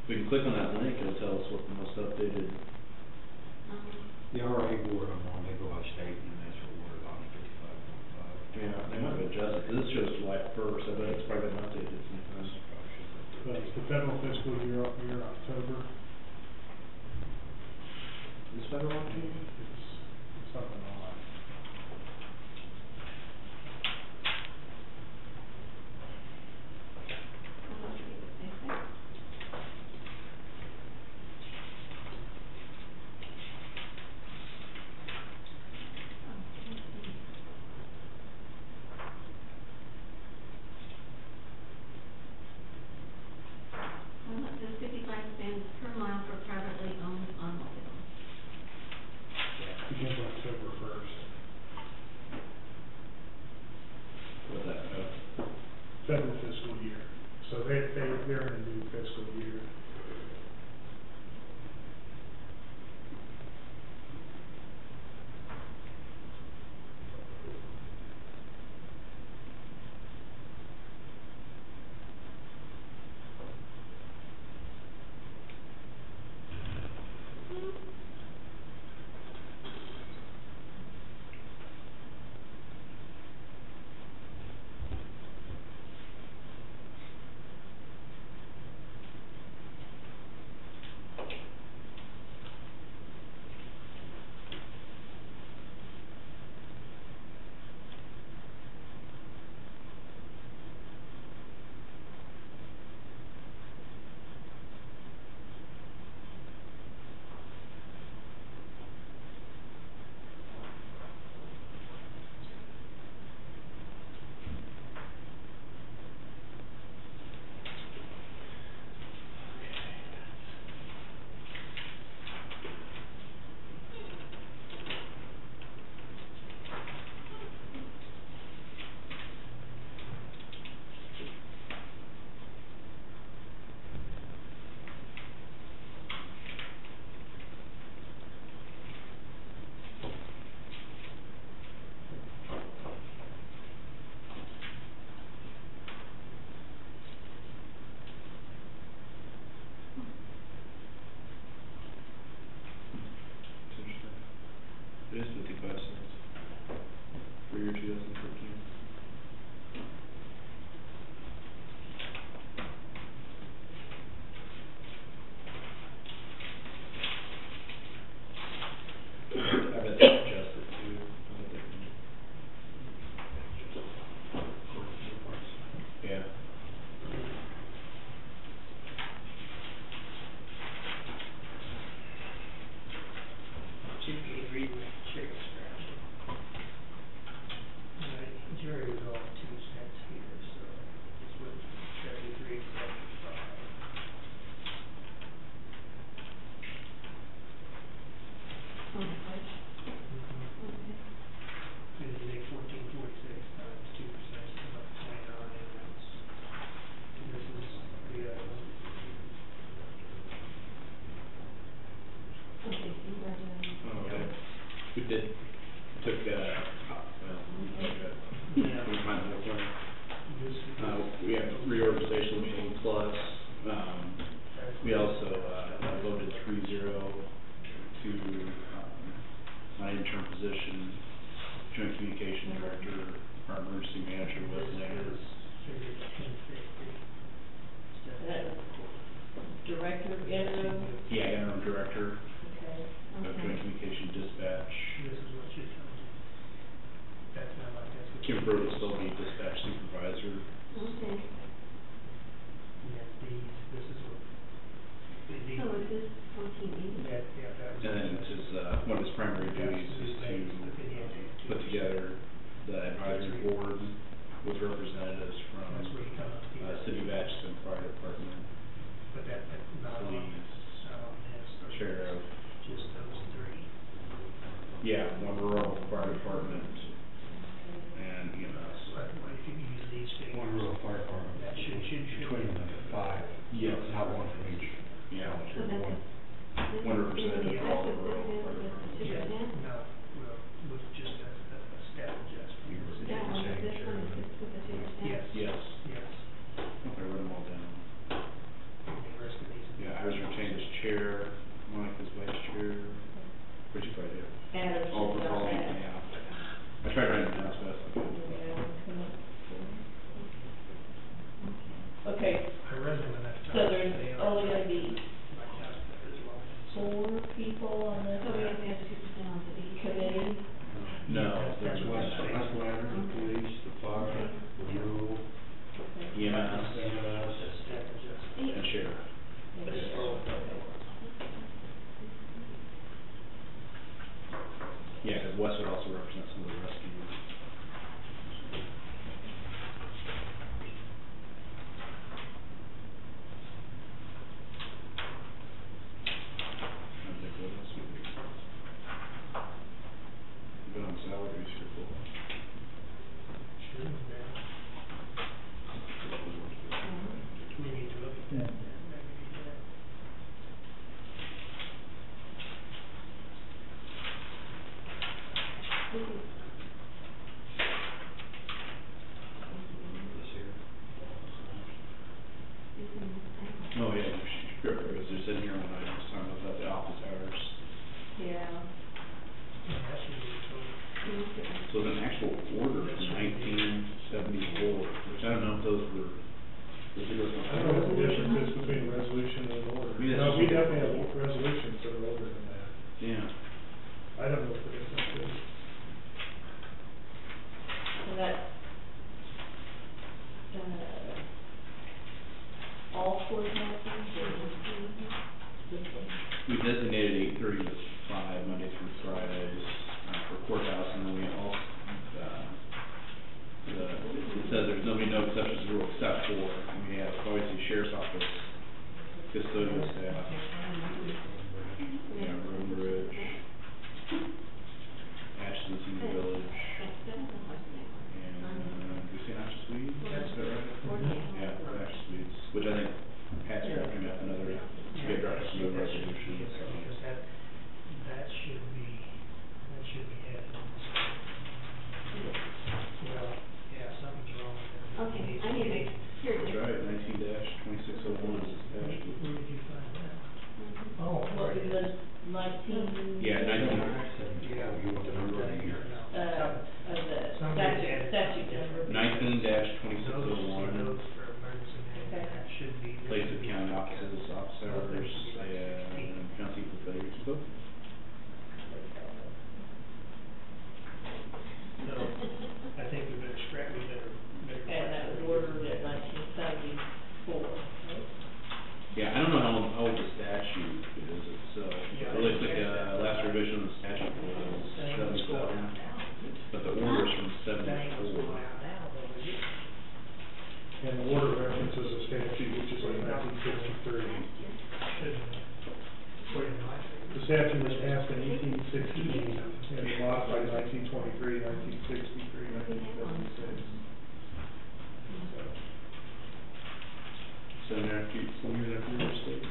We can click on that link, it'll tell us what the most updated, The RA board I'm on, they go by state, and that's what we're about, 55.5. yeah, they might have adjusted, cause this shows July first, I bet it's probably been updated sometimes. It's the federal fiscal year October. Is federal October? It's something odd. It says 55 cents per mile for privately owned automobiles. Begins October 1st. What's that, Federal fiscal year. So they're in a new fiscal year. It is 55 cents for year 2013. I bet they adjusted too. I bet they can. Yeah. Should be reading my chicken scratch. My jury was all 2 cents here, so it's what 73, 75. Oh, my gosh. Okay. And you make 14.46 times 2%, it's about 29, and that's, this is the other one. Okay, so you guys are. Oh, okay. We took, well, Yeah. we might have one. This is. We have reorganizational meeting plus, we also, voted 3-0 to, my intern position, joint communication director, our emergency manager was later. Figure 1050. Director, interim, Yeah, interim director okay. of joint communication dispatch. This is what you told me. That's not like that's what. Kim Burr will still be dispatch supervisor. Okay. Yeah, this is what. These. So is this 1480? Yeah, that was. And then it's his, one of his primary duties is to put together the advisory board with representatives from, That's where you come up here. city of Atchison Fire Department, But that's not on police, this, not on this. or sheriff. Just those 3. Yeah, one rural fire department and EMS. But if you use these figures. One rural fire department. That should. Between them, 5. Yes. Not one from each. Yeah. So that's One. One representative for all the rural fire departments. Yeah, 2%? no, well, with just a step adjustment. You were That one, but this one is saying, just with the 2%? Yes. Yes. Yes. Okay, write them all down. And the rest of these. Yeah, I chair, Mike is vice chair, what you probably do? Adam's All just for not all, bad. yeah. I tried writing it down as fast as I could. Okay, I read them enough so times. there's They are- only gonna be My calculator is long. 4 people on this So we have to have 2% on the committee. No, That's there's why- That's ladder, the police, the fire, the rural, EMS EMS. Staff adjustment. and sheriff. Yeah, because Westwood also represents some of the rescue. I think what else would be? But on salaries here, cool. Sure, yeah. We need to look at that, maybe, This here. Oh, yeah, sure, because they're sitting here when I was talking about the office hours. Yeah. that should be total. So there's an actual order from 1974, which I don't know if those were, was it I don't know what the difference is between a resolution and an order. Yeah, No, it's we just- definitely have resolutions that are older than that. Yeah. I don't know what the difference is. And that's, all 4 houses or just one? We designated 8:30 to 5, Monday through Fridays, for courthouse, and then we also, it says there's nobody, no exceptions to the rule except for, and we have obviously sheriff's office, custodial staff, yeah, room bridge, Ashland Senior Village, and, we say Ashland Suites, is that right? Yeah, Ashland Suites, which I think Pat's wrapping up another, to get drafted some new resolutions. Because that should be added. Well, yeah, something's wrong there. Okay, It needs I to need be- to, here it That's is. right, 19-2601 is Where attached. did you find that? Oh, What right. was the 19? Yeah, 19. Yeah, you want the number of the year. Of the Somebody's added statute something. number. 19-2601, Notes for emergency management, Okay. that should be. place of county offices, office hours, and county for failure to vote. So, I think we better And that was ordered at 1974. Yeah, I don't know how old the statute is itself. Yeah, It looks like, last revision of the statute was 77, but the order's from 74. And the order references a statute which is like 1963. The statute was passed in 1868 and modified in 1923, 1963, 1976. So now, some years after your state.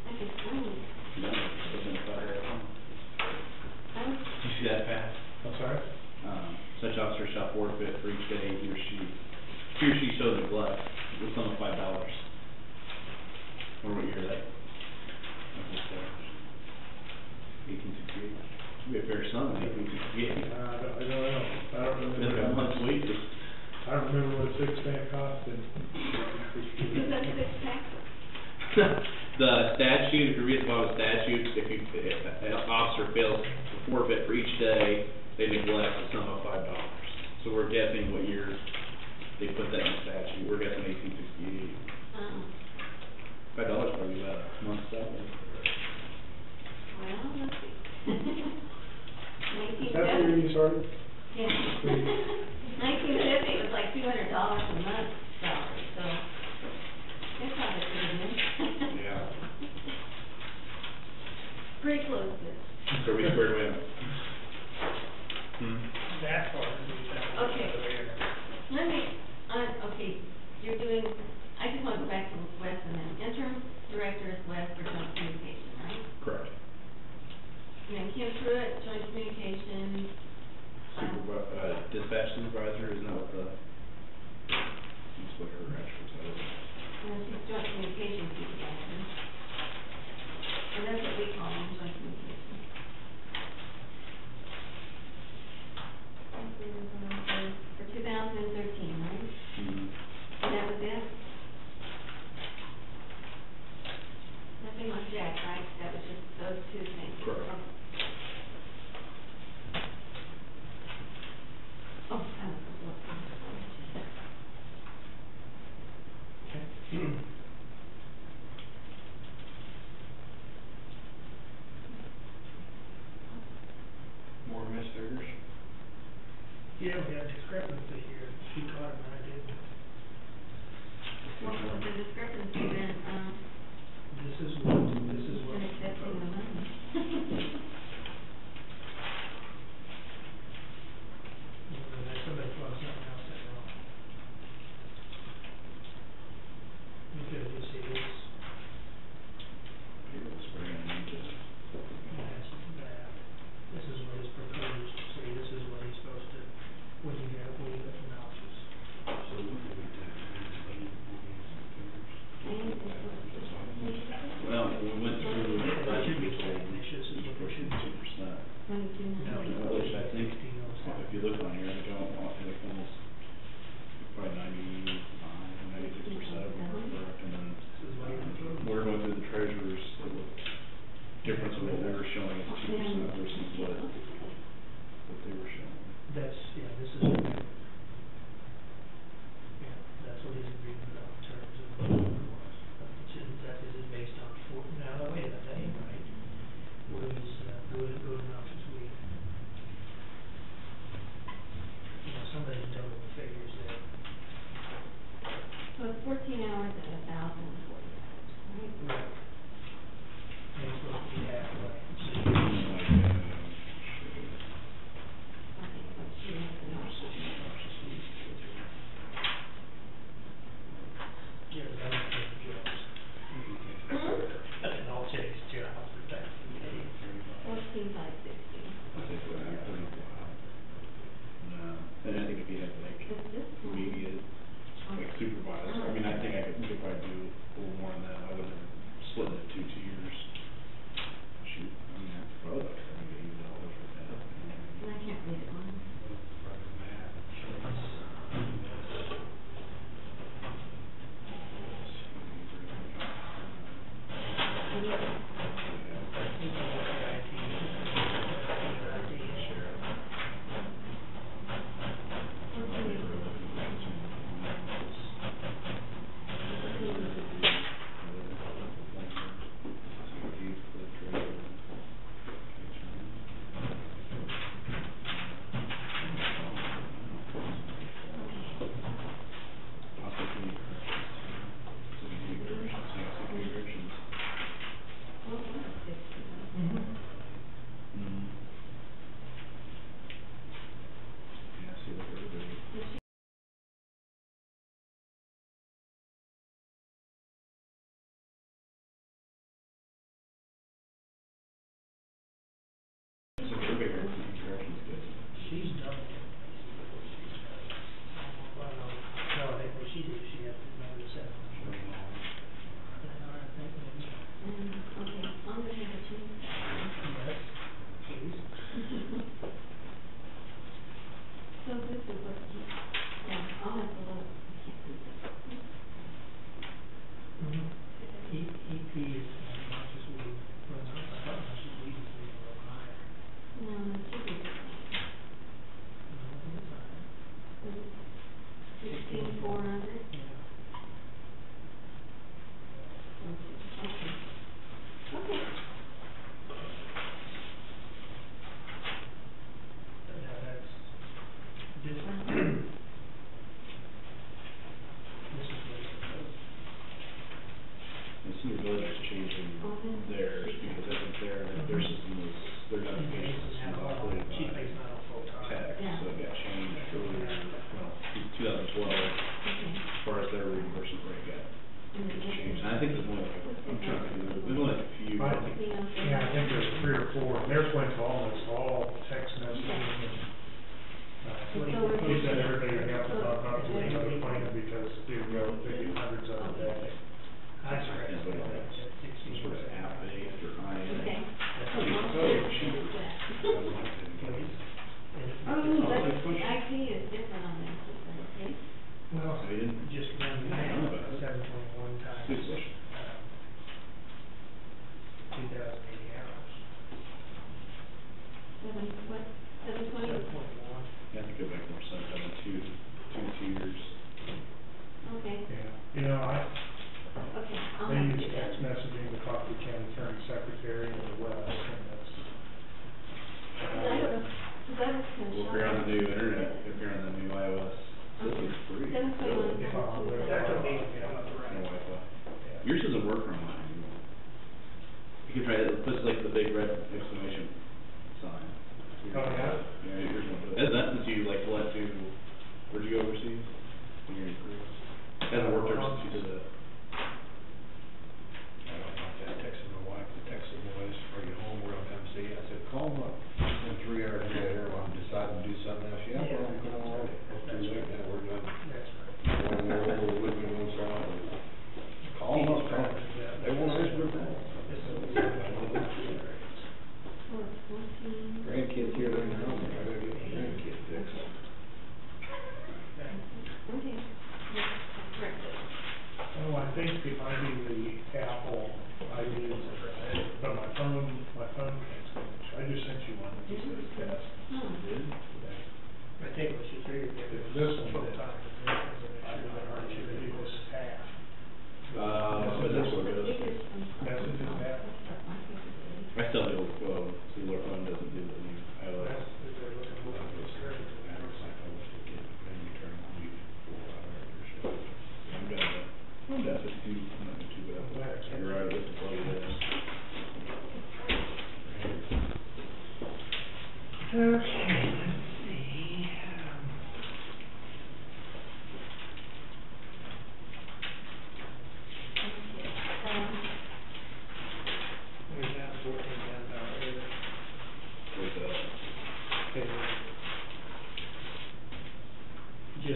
No, it doesn't apply right now. You see that fast? I'm sorry? Such officer shall forfeit for each day he or she shows neglect, the sum of $5. Or what year is that? 1868. Should be a fair sum in 1868. I don't know. I don't Been remember a how much. month's wages. I don't remember what a six-stamp cost in Is that 6 tax? The statute, if you read about the statute, if an officer fails to forfeit for each day, they neglect the sum of $5. So we're guessing what year they put that in the statute. We're guessing 1868. $5 probably about a month's salary. Well, let's see. Is that where you started? Yeah. 1950, it was like $200 a month salary, so it's probably pretty good. Yeah. Pretty close to it. So we squared away. That part, we found Okay. over there.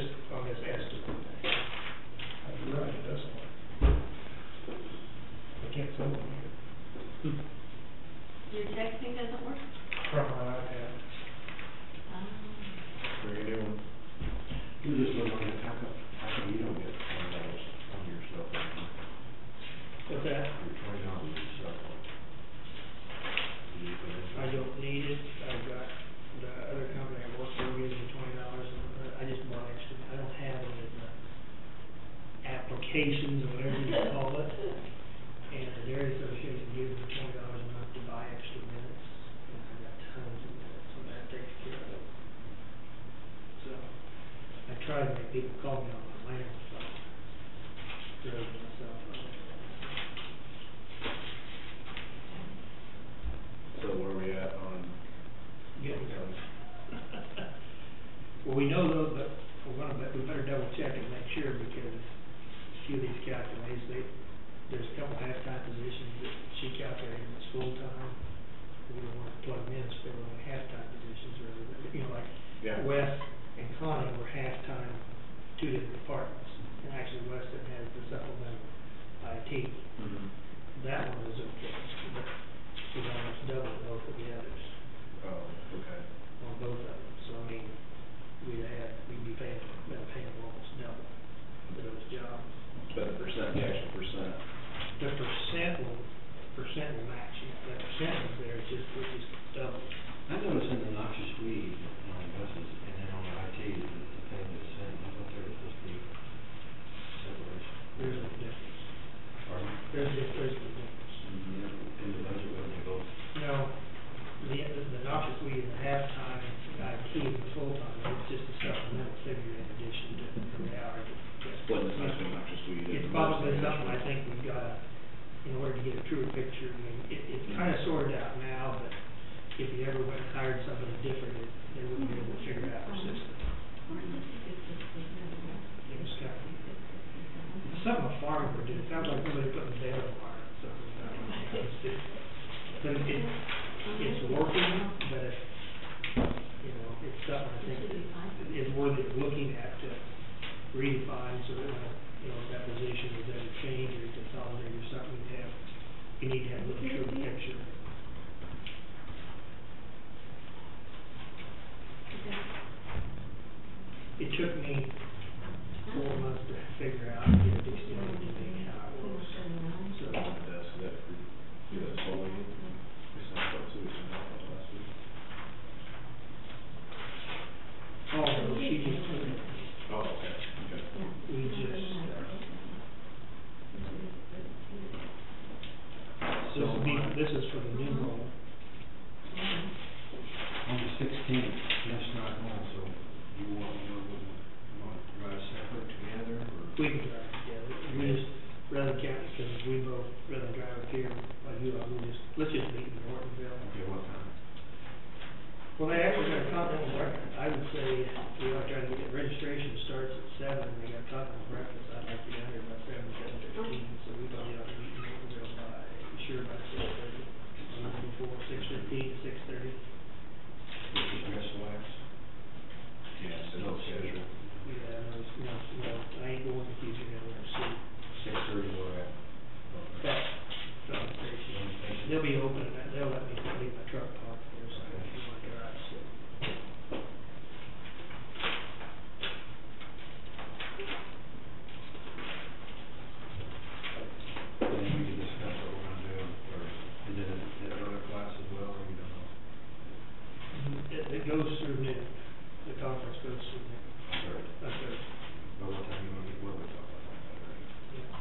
just on this estimate. You're right, it doesn't work. I can't send one here. Your texting doesn't work? From my iPad. Bring a new one. You're just looking at how come you don't get $20 on your cell phone? What's that? Your $20 on your cell phone. You put it- I don't need it, I've got, the other company I work for gives me $20, and I just bought extra, I don't have any of the applications or whatever you call it. And the Dairy Association gives me $20 a month to buy extra minutes, and I got tons of minutes, so that takes care of it. So, I try to make people call me on my land phone, rather than my cell phone. So where are we at on? Getting those. Well, we know those, but we better double check and make sure, because a few of these calculations, there's a couple half-time positions that she calculated as full-time. We don't want to plug them in, so they were only half-time positions rather than, like Yeah. Wes and Connie were half-time, two different departments. And actually Weston has the supplemental IT. Mm-hmm. That one is okay, but she's almost double both of the others Oh, okay. on both of them. So I mean, we'd be paying almost double for those jobs. But the actual percent. The percent will match it. The percent is there, it's just double. I noticed in the noxious weed on buses and then on the IT, that the thing is sent, I thought there was supposed to be separation. There's a difference. Pardon? There's a difference. In the budget, when they both. No, the noxious weed is a half-time, IT is a full-time, it's just a supplemental figure in addition to the hours. Split the size of noxious weed. It's probably something I think we've got, in order to get a truer picture, I mean, it's kind of sorted out now, but if you ever went and hired somebody different, they wouldn't be able to figure out our system. It was kind of, it's something a farmer would do, it sounds like somebody putting a bale on it, something. But it's working, but it's, it's something I think is worthy of looking at to redefine, so that, if that position is ever changed or consolidated or something, you need to have a little truer picture. It took me 4 months to figure out, get it explained to me how it works. So, That's that for, that's all I get. We sent that to us last week. oh, no, she just put it, Oh, okay, okay. we just, this is for the new role. On the 16th, that's not on, so you want to drive separate together, or? We can drive together. We just, rather than county, because we both, rather than drive up here, like you are, let's just meet in Nortonville. Okay, what time? Well, they actually got a continental breakfast. I would say we ought to try to get registration starts at 7, and they got continental breakfast. I'd like to get out here by 7:15, so we probably ought to meet in Nortonville by 6:30. Before 6:15 to 6:30. Which is dress wise? Yeah, so no schedule. Yeah, no, I ain't going with you, you're gonna see. 6:30 where at? That, filling station. They'll be open, and they'll let me leave my truck parked there, so if you want to go out, so. And then we can discuss what we're gonna do, or is it at other class as well, or you don't know? It goes through noon, the conference goes through noon. Sorry. That's it. But what time you wanna get, what we talk about that, right? Yeah.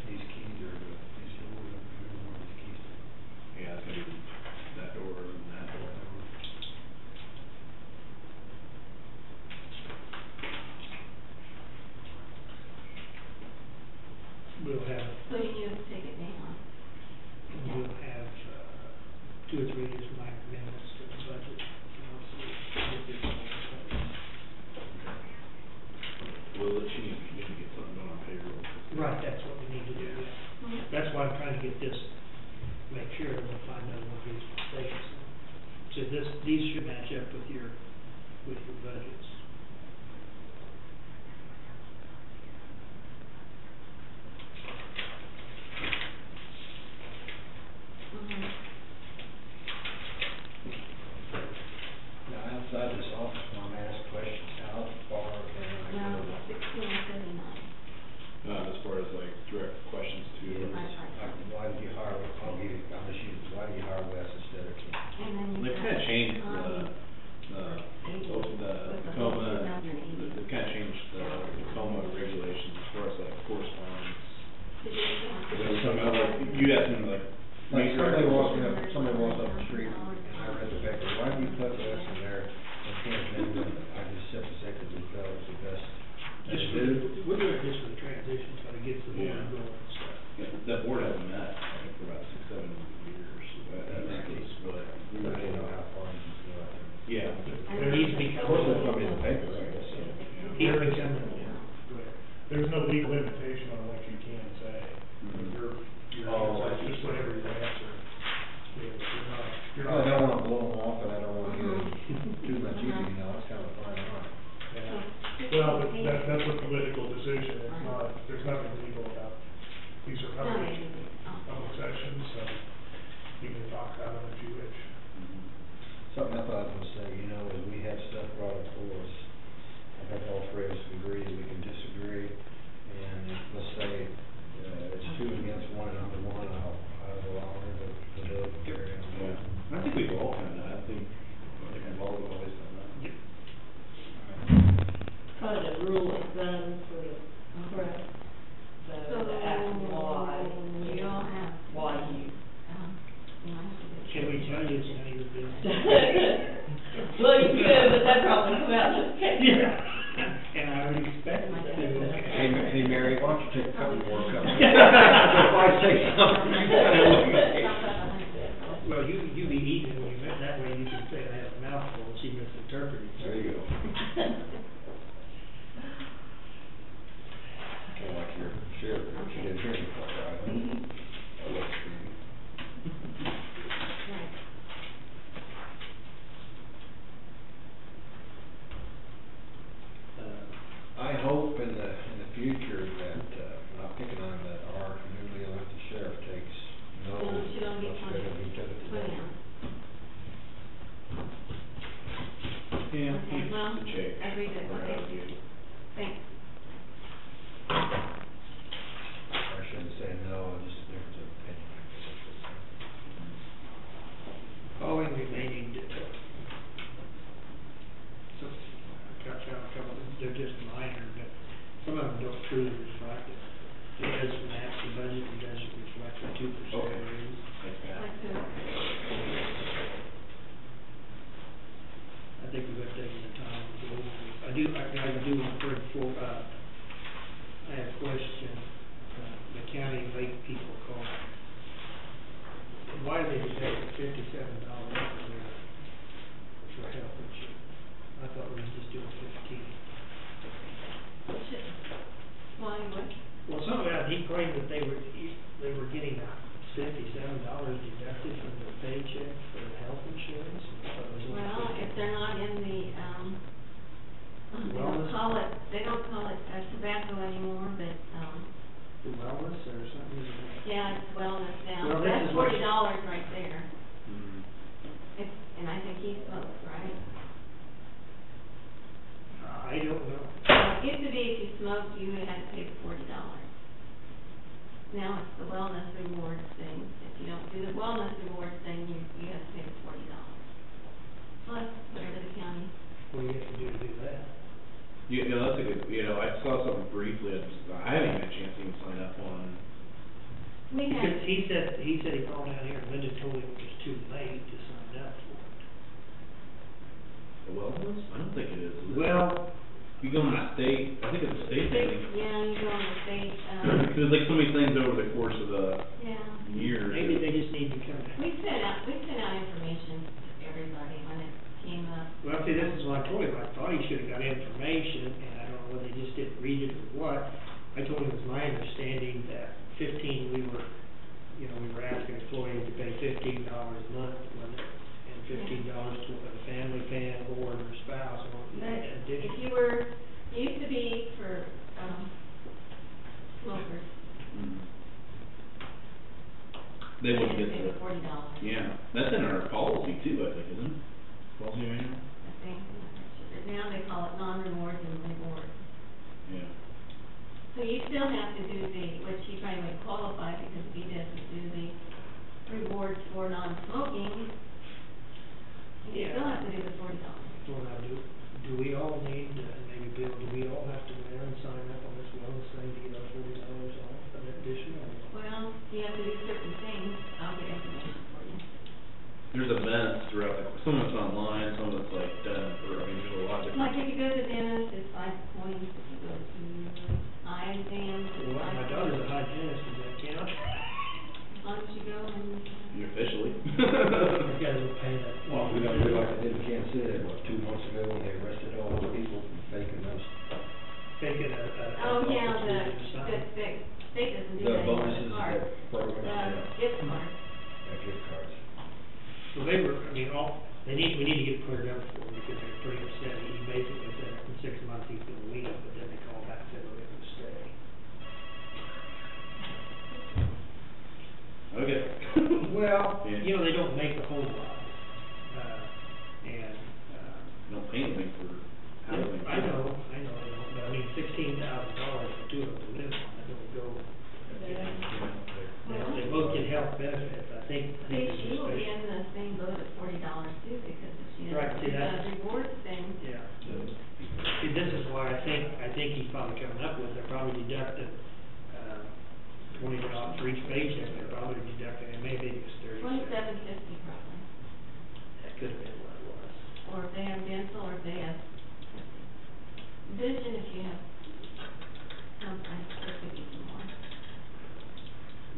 These keys are, these doors, I don't know these keys. Yeah, it's gonna be that door and that door. We'll have, So you need to take it down. we'll have, 2 or 3 just minor amendments to the budget, so we'll get this. Well, you need to get something done on payroll. Right, that's what we need to do, yeah. That's why I'm trying to get this made sure we'll find out what his mistakes are. So these should match up with your budgets. Mhm. Now, outside this office, when I'm asked questions, how far can I No, go? 1679. As far as like direct questions to. Why did you hire, I'll give you, I'm just using, why did you hire Wes instead of Ken? And then you They've kind of changed the Tacoma, they've kind of changed the Tacoma regulations as far as like correspondence. But there was some other, you asked me like. Like somebody walks up the street and I read the paper, why do you put Wes in there and Ken's been doing it? I just simply said because we felt it was the best thing to do. We're doing this for the transition, so it gets the board Yeah. going and stuff. Yeah, that board hasn't met, I think, for about 6-7 years, I think is what. I didn't know how far you could go out there. Yeah. There needs to be. Of course, it's gonna be in the paper, I guess, so. Here we come. There's no legal limitation on what you can say. Mhm. Your Oh, answer is just whatever your answer. You're I not. don't wanna blow them off and I don't wanna give them too much either, you know, it's kind of a fine line. Yeah. Well, that's a political decision, it's not, there's nothing legal about, these are public sessions, so you can talk about them if you wish. Something I thought I was gonna say, you know, is we have stuff brought before us. I think all three of us can agree that we can disagree, and let's say, it's 2 against 1 and I'm the one, I'll honor the bill, carry on. Yeah, I think we've all kind of, I think we've all always done that. Kind of rule of thumb for the press, the ask why. You all have. Why you. You might have to do it. Can we tell you it's none of your business? Well, you could, but that probably come out just. Yeah. And I would expect it to. Hey, Mary, why don't you take a couple more cups? If I say something, you gotta look at me. Well, you be eating when you met, that way you can say I have a mouthful, and she misinterpreted. There you go. Kinda like your sheriff, she didn't hear me quite right, huh? I was screaming. Right. I hope in the future that, not picking on that our newly elected sheriff takes No, she don't get much better than he took it today. Yeah. Okay, well, The check. I read it, We're okay. out of you. Thanks. I shouldn't say no, just a difference of opinion, I guess I should say. Following remaining, so, got a couple, they're just minor, but some of them don't truly reflect it. It does match the budget, it doesn't reflect the 2% Okay. raise. Thanks, Pat. Like to. I think we've got to take the time to go over it. I do want to bring I have a question, the county lake people call. Why do they deduct $57 for health insurance? I thought we were just doing 15. Why, what? Well, some of that, he claimed that they were getting $57 deducted from their paycheck for health insurance. I thought it was only Well, if 15. they're not in the, they don't call it tobacco anymore, but, Wellness or something? yeah, it's wellness now. Well, this That's is what- $40 right there. Mhm. And I think he smokes, right? I don't know. It used to be if you smoked, you had to pay $40. Now it's the wellness rewards thing. If you don't do the wellness rewards thing, you have to pay the $40. Plus, whatever the county. What do you have to do that? You know, that's a good, I saw something briefly, I haven't had a chance to even sign up on. We Because had, he said he called down here and Linda told him it was too late to sign up for it. The wellness? I don't think it is. Is it? Well, You go on the state, I think it's a state thing. yeah, you go on the state, There's like so many things over the course of the yeah. years. maybe they just need to come down. We sent out information to everybody when it came up. Well, see, this is what I told him, I thought he should have got information, and I don't know whether he just didn't read it or what. I told him it was my understanding that 15, we were asking employees to pay $15 $15 a month, wasn't it? And $15 to a family plan or their spouse or But addition. if you were, it used to be for, smokers. They wouldn't you get had to the, pay $40. yeah, that's in our policy too, I think, isn't it? Policy manual? I think, I'm not sure. Now they call it non-rewards and rewards. Yeah. So you still have to do the, which he probably would qualify because he doesn't do the rewards for non-smoking. You Yeah. still have to do the $40. Well, now, do we all need, maybe Bill, do we all have to go down and sign up on this wellness thing to get our $40 off an additional? Well, you have to do certain things. I'll get information for you. There's events throughout the, some of it's online, some of it's like done, or, I mean, there's a lot of Like different. if you go to the dentist, it's 5 points. If you go to eye exams, it's Well, 5 my points. daughter's a hygienist, does that count? As long as you go and, You officially. You guys will pay that. Well, we gotta do like they did in Kansas City, what, 2 months ago, when they arrested all those people for faking those, Taking a. oh, yeah, opportunity to sign. the state doesn't do the that anymore, bonuses, the card. the programs, yeah, Gift card. gift cards. Well, they were, I mean, we need to get cleared up for him because they're pretty upset. He basically said in 6 months he's gonna leave, but then they called back and said we're gonna stay. Okay. Well, Yeah. you know, they don't make a whole lot. And, Don't pay anything for housing. I know, they don't, but I mean, $16,000 for 2 of them to live on, that don't go. They both get health benefits, I think. See, it's she will be just- in the same boat at $40 too, because if she Right, doesn't see, do that's- the rewards thing. Yeah. See, this is why I think he's probably coming up with, they're probably deducting, $20 for each paycheck, they're probably deducting, and maybe it was 37. $27.50 probably, That could have been what it was. or if they have dental, or if they have vision, if you have something, there could be some more.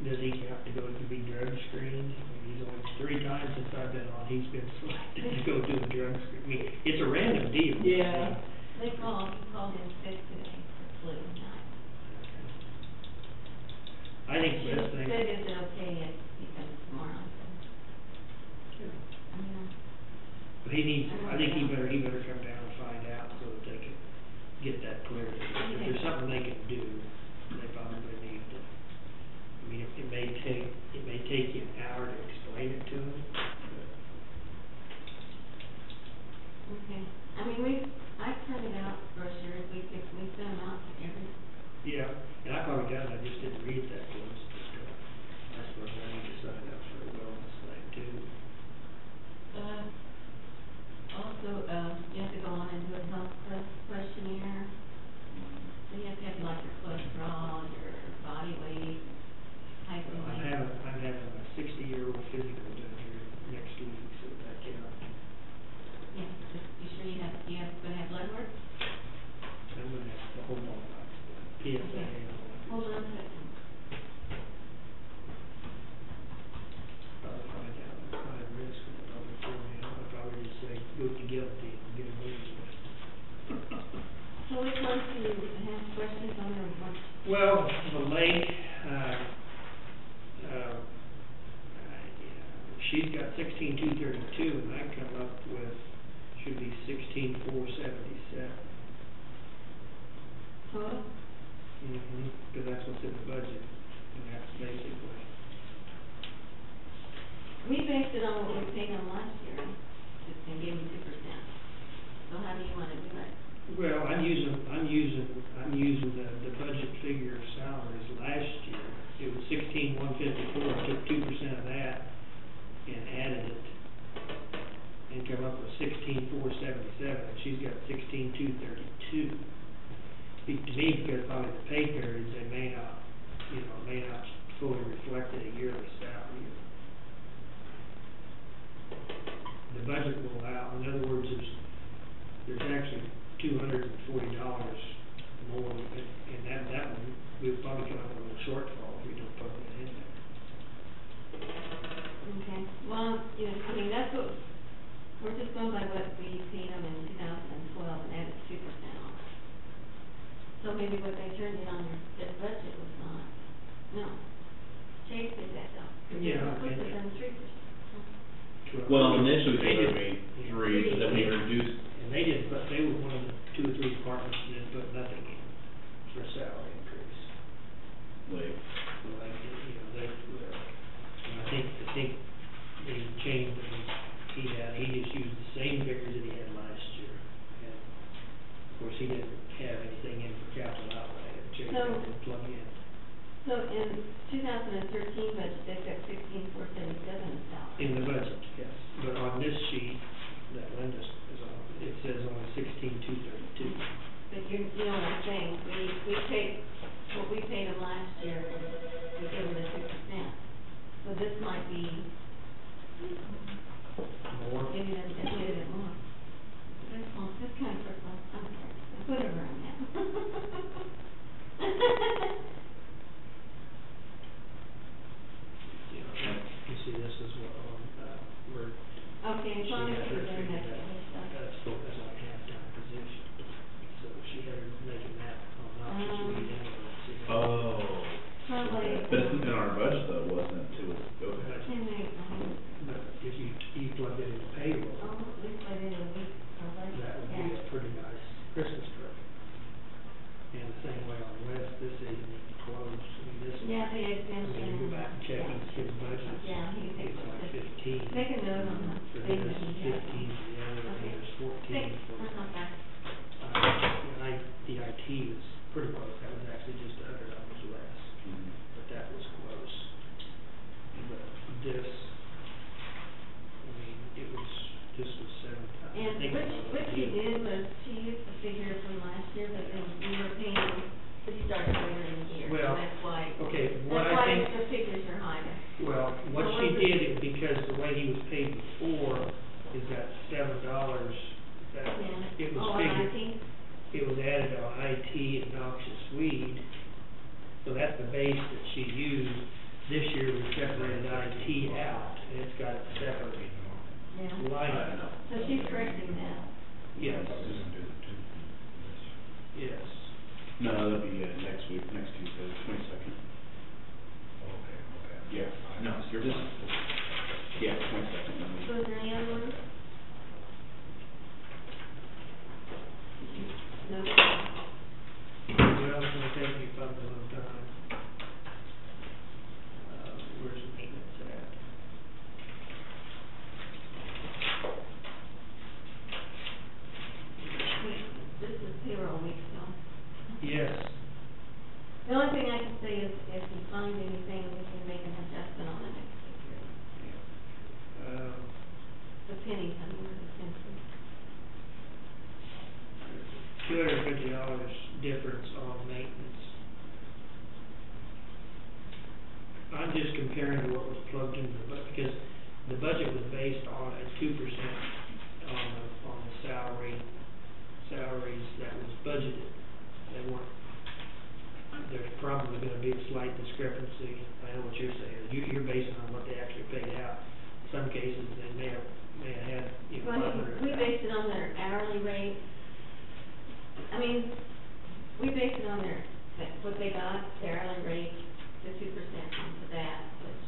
Does he have to go to be drug screened? I mean, he's only 3 times since I've been on, he's been selected to go do the drug screen. I mean, it's a random deal. Yeah. He called in sick today for flu, not. I think She the best thing. said, is it okay if he comes tomorrow? I mean, But I think he better come down and find out so that they can get that cleared. If there's something they can do, they probably need to. I mean, it may take you an hour to explain it to them, but okay, I mean, I've printed out brochures, we send them out to every, yeah, and I probably got it, I just didn't read that close, but, I suppose I need to sign up for a wellness thing too. also, you have to go on and do a health questionnaire. So you have to have like your cholesterol, your body weight, height and I'm weight. having a 60-year-old physical done here next week, so that counts. Yeah, just be sure you have, gonna have blood work? I'm gonna have to hold on, PSA and all that. Hold on a second. Probably find out, high risk, and probably throw me out, I'd probably just say, go to guilty and get away with it. So which ones do you have questions on or what? Well, the lake, she's got 16,232, and I come up with, should be 16,477. Total? Because that's what's in the budget, and that's basically. We based it on what we paid them last year, and gave them 2%. So how do you wanna do it? Well, I'm using the budget figure of salaries last year. It was 16,154, I took 2% of that and added it, and come up with 16,477, and she's got 16,232. To me, because probably the pay periods, they may not fully reflect a yearly salary. The budget will allow, in other words, there's actually $240 more, and that one, we'll probably come up with a little shortfall if we don't put it in there. Okay, well, I mean, that's what, we're just going by what we paid them in 2012 and added 2% on it. So maybe what they turned in on their budget was not, no. Chase did that though. Yeah, It was and- supposed to have been 3%. Well, initially They they did- made three, but then we reduced, And they didn't put, they were one of the 2 or 3 departments that didn't put nothing in for salary increase. like, Like, you know, they, and I think the change that he had, he just used the same figures that he had last year. And of course, he didn't have anything in for capital outlay, and Jerry So- didn't plug in. So in 2013 budget, they've got 16,477 in salary. In the budget, yes, but on this sheet that Linda is on, it says only 16,232. But you know what I'm saying, we paid, what we paid them last year, we gave them the 2%. So this might be More. giving them a little bit more. This kind of purple, okay, I put it around now. You know, you see, this is what, where Okay, as she long as had her you're doing figured that out. other stuff. That's a half-time position. So she had her making that on noxious weed anyway. See how- oh. Probably. But it's in our budget though, wasn't it, too? Okay. 10, 8, 9. But if you plug it into payroll, Oh, at least I did a week, probably. that would be a pretty nice Christmas truck. And the same way on West, this isn't even close, I mean, this. Yeah, the I exemption. mean, you go back and check his budgets. Yeah, he takes It's like 15. Make a note on the For statement this, he has. 15 for the other, and Okay. there's 14 Six, for. that's not bad. The IT was pretty close, that was actually just $100 less, but that was close. But this, I mean, this was 7 times. I And think it was what she like- did was, she used the figure from last year, but then we were paying, we started later in the year, so Well, that's why. okay, what That's I why think, the figures are higher. well, what So she what's did is because the way he was paid before is that $7, that, Yeah. it was Oh, figured. I think, It was added on IT and noxious weed, so that's the base that she used. This year, we separated IT out, and it's got a separate yeah. line I item. know. So she's correcting that. Yes, yes. No, that'll be, next week, next Tuesday, 22nd. Yeah, no, you're fine. Yeah, 22nd. So is there any other ones? No? Well, it's gonna take me probably a little time. Where's the maintenance at? This is payroll week, so. Yes, The only thing I can say is if you find anything, we can make an adjustment on the next figure. The pennies, I mean, the pennies. $250 difference on maintenance. I'm just comparing to what was plugged into the budget, because the budget was based on a 2% on the salaries that was budgeted. They weren't, there's probably gonna be a slight discrepancy. I know what you're saying, you're basing on what they actually paid out. In some cases, they may have had, you know, Well, 500. we based it on their hourly rate. I mean, we based it on their, what they got, their hourly rate, the 2% onto that, which,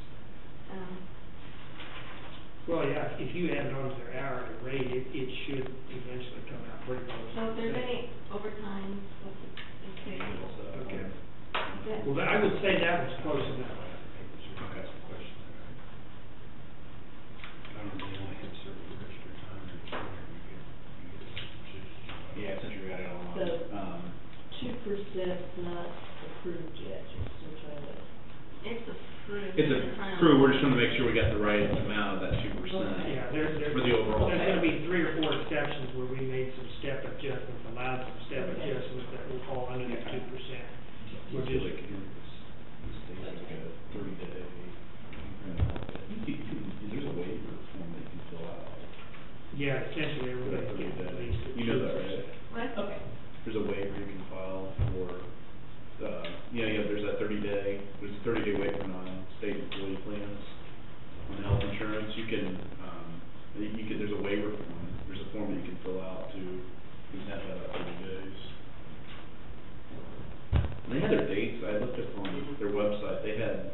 Well, yeah, if you add it on to their hourly rate, it should eventually come out pretty close. so if there's to the any overtime, it's paid. same. Okay. That- Well, I would say that was close enough. Okay. Yeah, since you got it all on. So- 2%'s not approved yet, just to try to. It's approved. It's a crew, we're just trying to make sure we got the right amount of that 2%. Yeah, there's For the overall. there's gonna be 3 or 4 exceptions where we made some step adjustments, allowed some step adjustments that will fall under that 2%. We're Like, just, this stays like a 30-day. There's a waiver form that you can fill out. yeah, essentially everybody For that gets 30 at days. least a 2%. You know that, right? What? Okay. There's a waiver you can file for, there's that 30-day, there's a 30-day waiver on state employee plans on health insurance. You can, there's a waiver form, there's a form that you can fill out to exempt out of 30 days. And they had their dates, I looked up on their website, they had,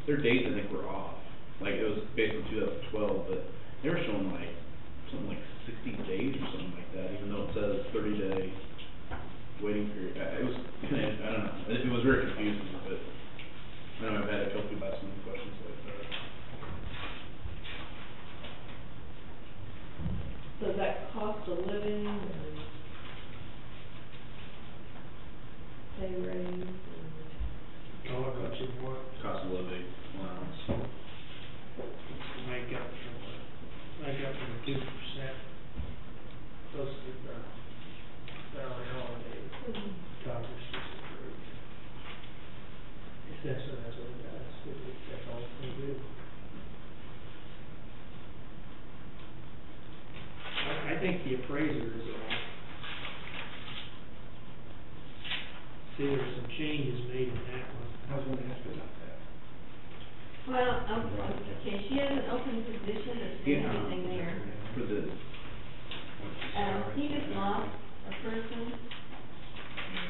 their dates I think were off. Like, it was based on 2012, but they were showing like, something like 60 days or something like that, even though it says 30-day waiting period. It was, I don't know, it was very confusing, but I know I've had a couple people ask me questions like that. So is that cost of living or pay raise or? Call it what you want, Cost of living allowance. make up from the 2%, close to the salary holiday, Congress just approved. Essentially, that's what it does, that's all it's gonna do. I think the appraiser is off. See, there's some changes made in that one. I was gonna ask about that. Well, okay, she has an open position, there's been anything there. For the, He just lost a person,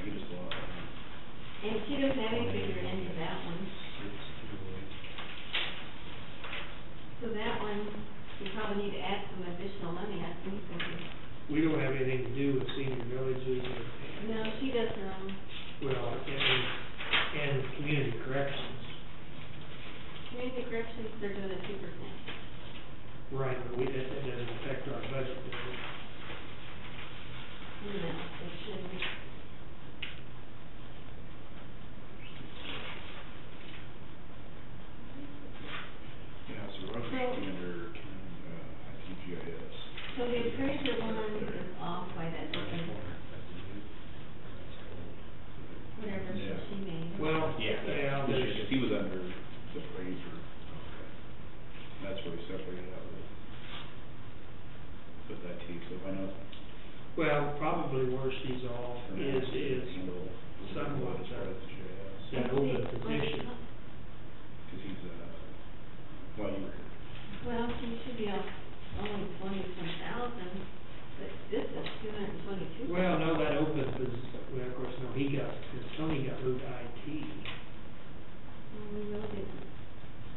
you just lost. and she doesn't have any figure into that one. So that one, you probably need to add some additional money, I think, because, We don't have anything to do with senior villages or, no, she does her own. well, and community corrections. Community corrections, they're doing a 2%. Right, but that doesn't affect our budget, does it? No, it shouldn't. Yeah, so Roger should be under, ITGIS. So the appraiser one is off by that difference, whatever Yeah. she made. Well, Yeah, yeah, because there's, he was under the appraiser. That's where he separated out with IT, so if I know. well, probably where she's off for now, is handle somewhat, as far as the JS. that open position. Cause he's, well, you were, Well, she should be off only 20-some thousand, but this is 222. Well, no, that open position, well, of course, no, because Tony got moved to IT. Well, we really didn't.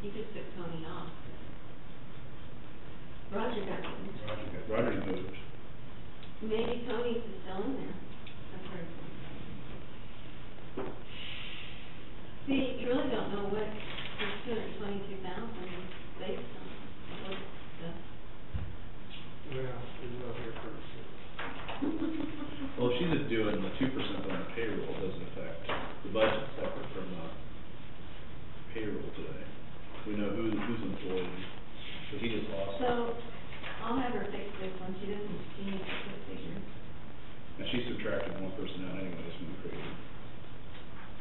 You just took Tony off. Roger got moved. Roger moved. Maybe Tony's is still in there. That's where it's. See, you really don't know what this 222,000 is based on. What the, Well, we will hear first. Well, if she's just doing the 2% on the payroll, it doesn't affect, the budget's separate from the payroll today. We know who's employed, so he just lost. so, I'll have her fix this one. She needs to put figures. And she subtracted one person out anyways from the creator.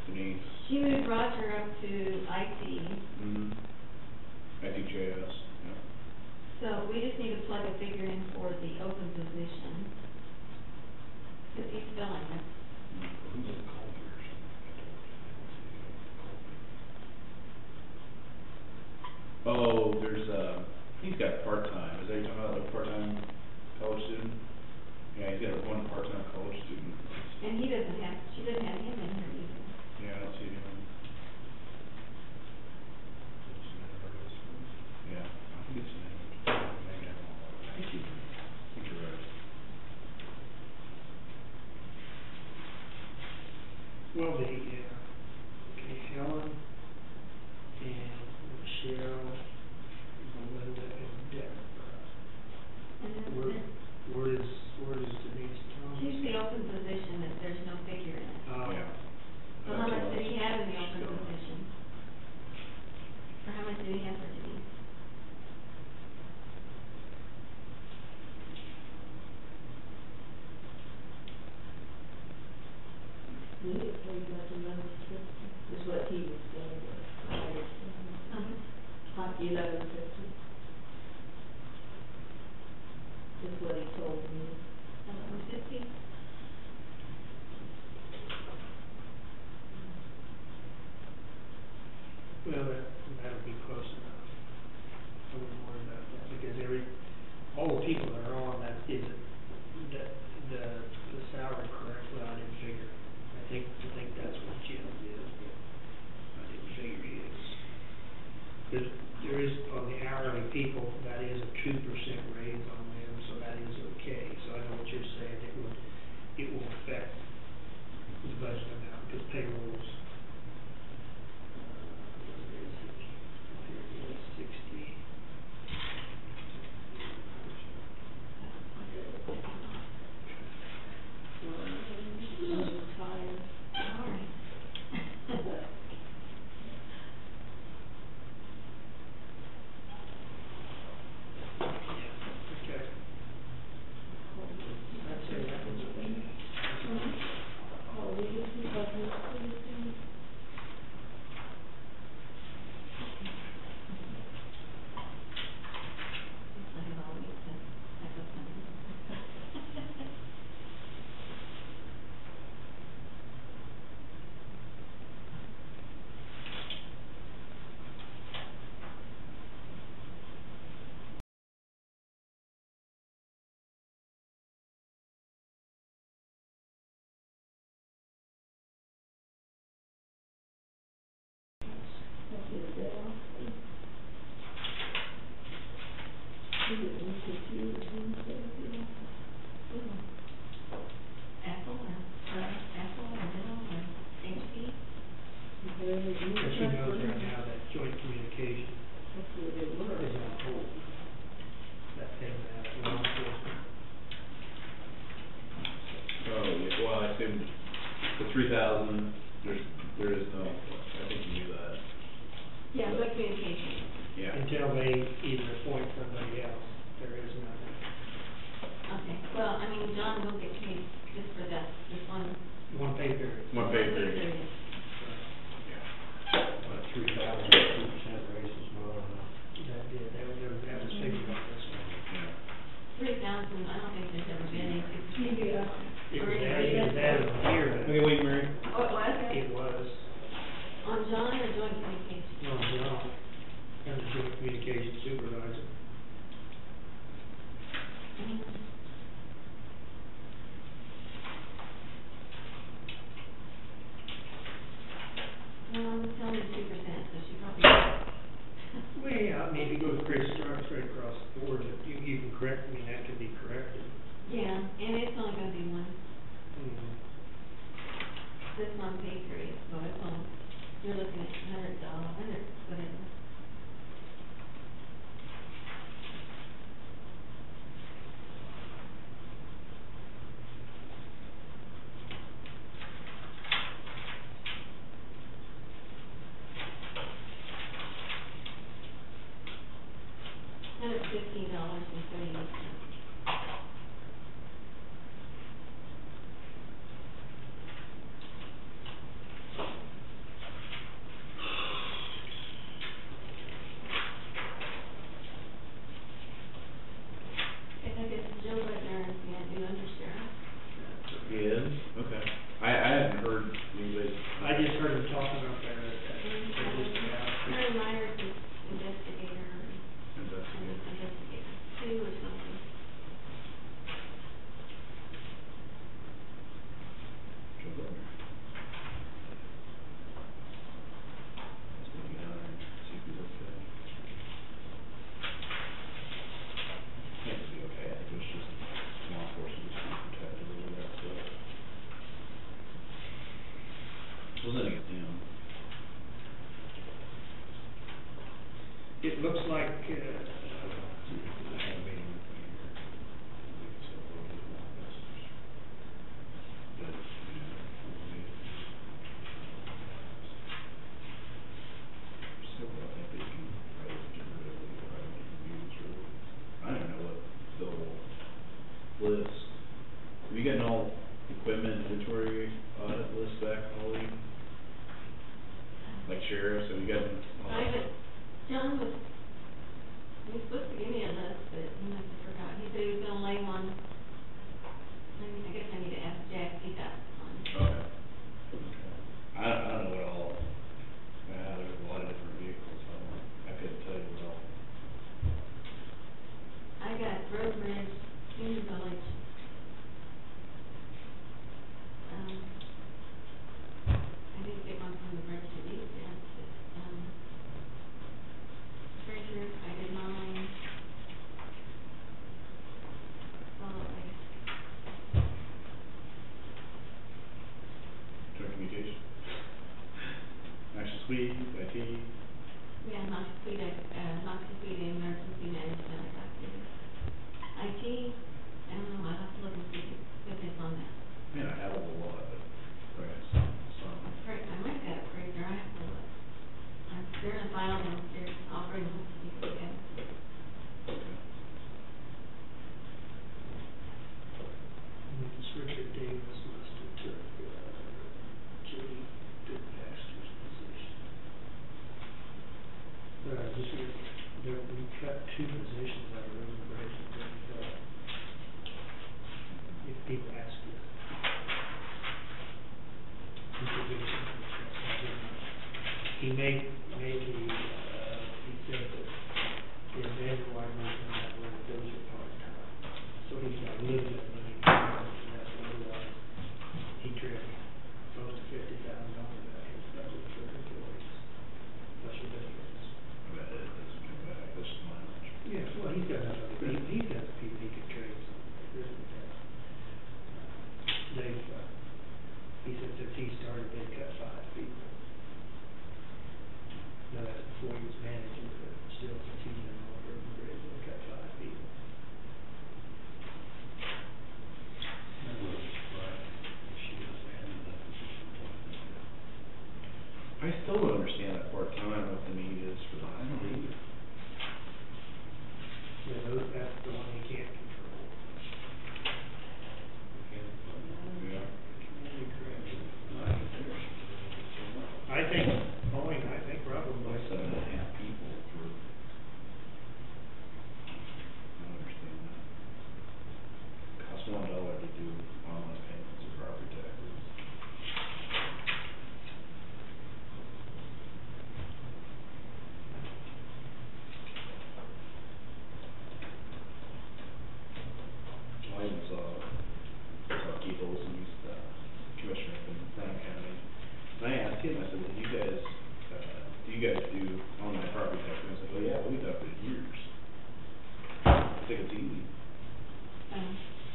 Denise. She moved Roger up to IT, Mm-hmm. ITJS, yeah. so we just need to plug a figure in for the open position. Cause he's filling it. Who's in Colliers? Oh, there's, he's got part-time, is that you talking about, like, part-time college student? Yeah, he's got one part-time college student. And she doesn't have him in here either. Yeah, I don't see him. Yeah, I think it's named. Maybe I'm wrong. I think you're right. Well, okay, Helen and Michelle, Melinda and Deborah. And then, Where does Denise Thomas? she's the open position that there's no figure in it. Yeah. So how much did he have in the open position? Or how much did he have for Denise? He gets paid like $11.50, is what he was saying. Like $11.50. Is what he told me. 1150? Well, that'll be close enough. I wouldn't worry about that, because all the people that are on that is, the salary correct, well, I didn't figure. I think that's what Jim did, but I didn't figure his. There is, on the hourly people, that is a raise on them, so that is okay. So I know what you're saying, it will affect the budget amount, because payrolls, here it is, 60. Okay. That's it, that was okay. Oh, we just see what we see. I have all these, that's a fun. That's it, that all. We didn't look at you, or something, Apple or Dell or HP? whatever you But she knows right now that joint communication That's where they were. is on hold. That payment out of law enforcement. Oh, yeah, well, I assume the 3,000, there is no, I think you knew that. Yeah, but communication. Yeah. Until they either appoint somebody else, there is nothing. Okay, well, I mean, John will get paid just for that, this one. One pay period. One pay period. About 3,000, 2% raise is not enough. That was figured out this way. Yeah. 3,000, I don't think there's ever been a Yeah. It was added here, but Okay, wait, Mary. Oh, it was? it was, On John or joint communication? no, under joint communication supervisor. Tell me 2%, so she probably. Well, yeah, I mean, if you go to Chris straight across the board, you can correct, I mean, that can be corrected. Yeah, and it's only gonna be one, Mm. this one pay period, so it's only, you're looking at $100, whatever. $115.78. I think it's Joe Whitner, yeah, new undersheriff. He is? Okay. I hadn't heard anybody. I just heard him talking up there, Mary Myers is investigator, investigator two or something. Joe Butler. Let's go get down there and see if he's okay. I think he'll be okay. I think it was just law enforcement was being protected over that stuff. Wasn't against him. It looks like, I had a meeting with him here. We can still go get more messages. But, still, I think they can probably get rid of it, probably use or, I don't know what the whole list. Have you gotten all equipment inventory audit list back, Holly? Like sheriffs, have you gotten all I that? haven't, John was, he was supposed to give me a list, but he must have forgot. He said he was gonna lay one. I guess I need to ask Jack, he got one. Okay. I don't know what all, there's a lot of different vehicles, so I couldn't tell you what all. I got Road Bridge, Union Village. I didn't get one from the bridge to these yet, but, treasure, I did mine.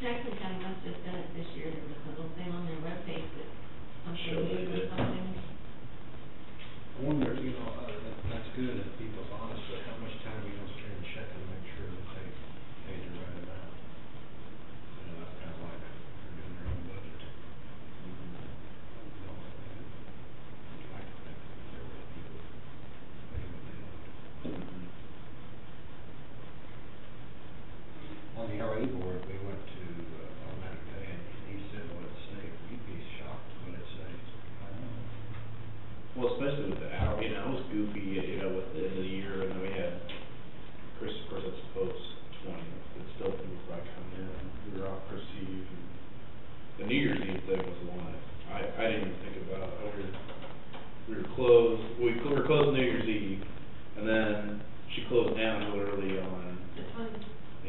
Jackson County must have done it this year, there was a little thing on their webpage that something Sure they new or did. something. I wonder, you know, that's good if people's honest, but how much time we don't spend checking to make sure that they paid the right amount? You know, that's kind of like they're doing their own budget. Like, there were people paying what they owed. On the RA board, we went to automatic pay, and he said what it saved. You'd be shocked what it saved. Well, especially with the hour, you know, it was goofy, you know, with the end of the year, and then we had, Chris, of course, that's post 20, but still people probably coming in, we were off Christmas Eve, and the New Year's Eve thing was the one that I didn't even think about. We were closed, we were closed New Year's Eve, and then she closed down a little early on, The 20.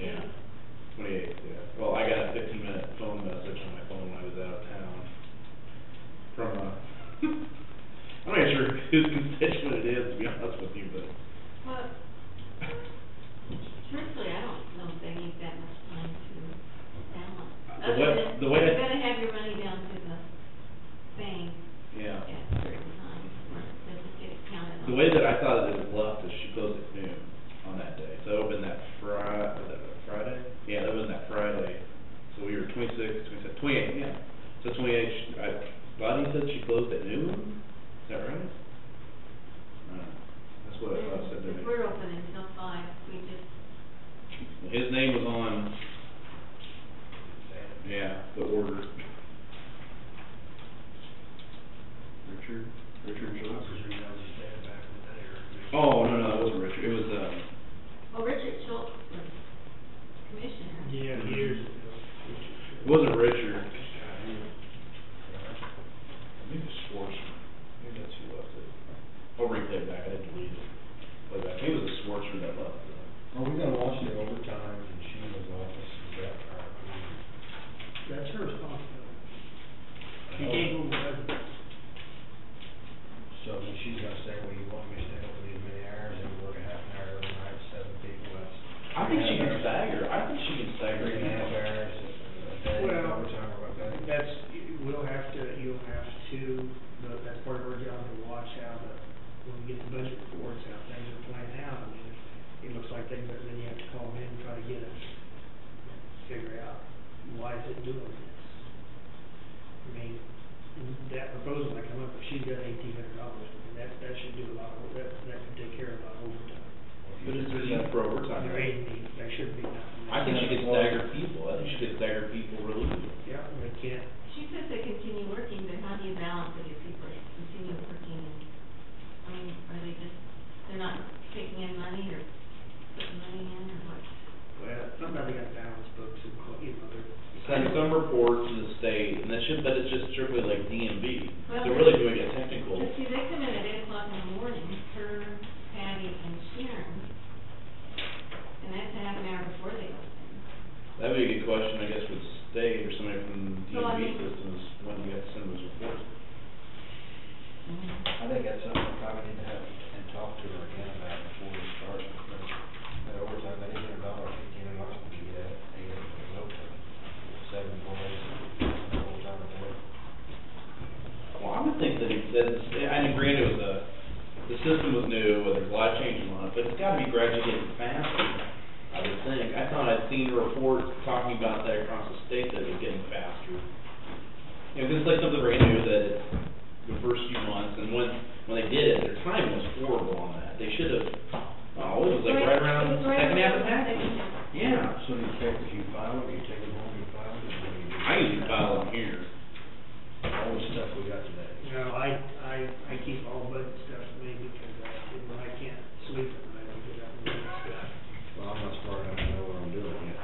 yeah, 28th, yeah. Well, I got a 15-minute phone message on my phone when I was out of town from I'm not sure whose constituent it is, to be honest with you, but. Well, truthfully, I don't think they need that much time to balance. The way You gotta have your money down to the thing Yeah. at certain times, or it doesn't get counted on. The way that I thought it was left is she closed at noon on that day, so it would have been that Friday? Yeah, that was that Friday, so we were 28, yeah. So 28, I thought he said she closed at noon? Is that right? That's what I thought it said to me. If we're open until 5, we just, His name was on, yeah, the order. Richard Schultz? Oh, no, it wasn't Richard, it was, well, Richard Schultz was commissioner. Yeah, years ago. it wasn't Richard. I think it's Schwarzer. Maybe that's who left it. I'll replay it back, I didn't delete it. Play back. I think it was a Schwarzer that left it. Are we gonna watch the overtime in Sheila's office? Is that our, That's her responsibility. She gave them the so then she's gonna say, well, you want me to stay open these many hours and work a half an hour every night, 7 people, that's. I think she can stagger, I think she can stagger. 3.5 hours a day, Well, overtime, or what that is. That's, you'll have to, that's part of our job to watch how when we get the budget reports, how things are planned out. I mean, it looks like things, then you have to call them in and try to figure out why is it doing this. I mean, that proposal I come up with, she's got $1,800, and that should do a lot of, that could take care of a lot of overtime. But it's just for overtime. There ain't any, there shouldn't be nothing. I think she could stagger people, I think she could stagger people really easily. Yeah, they can't. She says they continue working, but how do you balance it if people continue working? And, I mean, are they just, they're not taking in money or putting money in, or what? Well, somebody got balance books and, they're. Send some report to the state, and but it's just strictly like DMV. Well, They're really doing it technical. But see, they come in at 8 o'clock in the morning, her, Patty, and Sharon, and that's a half an hour before they open. That'd be a good question, I guess, with state or somebody from So, I DMV mean- systems, when you have to send those reports. I think that's something we probably need to have and talk to her again about before we start, because that overtime, $1,800, $1,500, we get at 8 hours overtime, 7 more days, overtime a day. Well, I would think that I agree it was the system was new, and there's a lot of changes on it, but it's gotta be gradually getting faster, I would think. I thought I'd seen a report talking about that across the state that it was getting faster. You know, 'cause it's like something brand new that the first few months, and when they did it, their timing was horrible on that. They should have, it was like right around the second half of tax season. Yeah. So you take, if you file it, you take it home, you file it, and what do you do? I usually file them here. All the stuff we got today. No, I keep all budget stuff with me because when I can't sleep at night, I get up and do stuff. Well, I'm not smart enough to know what I'm doing yet.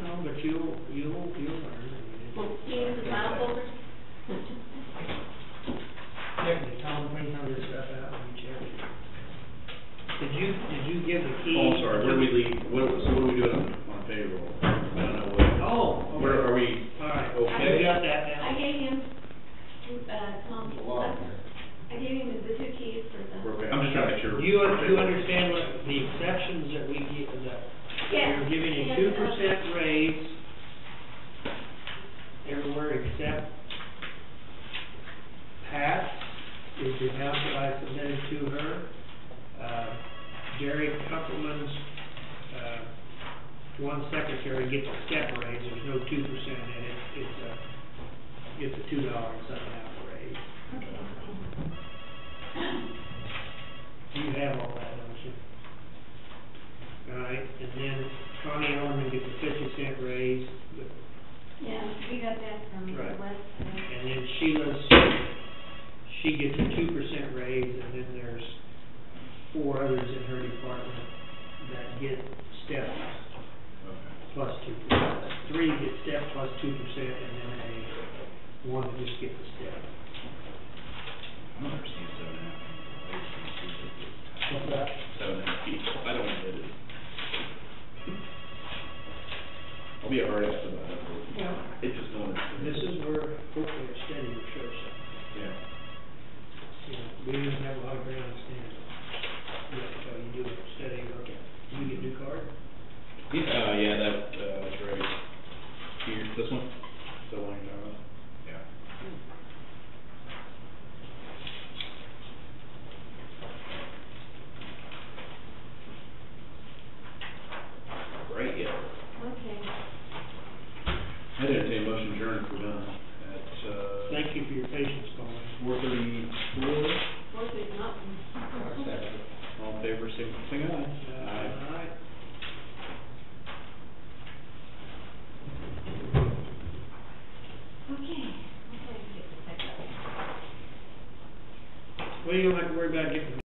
No, but you'll learn. Well, do you use the file folder? Yeah, the Tom brings all this stuff out and you check it. Did you give the key? Oh, I'm sorry, where do we leave, what are we doing on payroll? I don't know what. Oh, okay. Where are we? All right. Okay. We got that now. I gave him, Tom, I gave him the 2 keys for the. Okay, I'm just trying to make sure. You understand what the exceptions that we give, that Yeah. we're giving a Yeah, 2% raise step. Pat is the amount that I submitted to her. Jerry Kupperman's, one secretary gets a step raise, there's no 2% in it, it's a $2 and something hour raise. You have all that, don't you? All right, and then Connie Ellerman gets a 50-cent raise, Yeah, we got that from the Right. west. and then she gets a 2% raise, and then there's 4 others in her department that get steps plus 2%. 3 get step plus 2%, and then one that just gets a step. I don't understand 7.5. What's that? 7.5 people, I don't get it. I'll be a hard ass about it, Well, but it just don't understand. this is where hopefully a study will show something. Yeah. You know, we didn't have a lot of ground to stand on. So you do a study, okay, you get a new card? Yeah, that's right. Here, this one? Is that one you're talking about? Yeah. Right, yeah. Okay. I'd entertain a motion adjourned if we're done at, Thank you for your patience, Paul. 4:34. What's it not? All in favor, say aye. All right. Okay. Okay, get this back up. Well, you don't have to worry about getting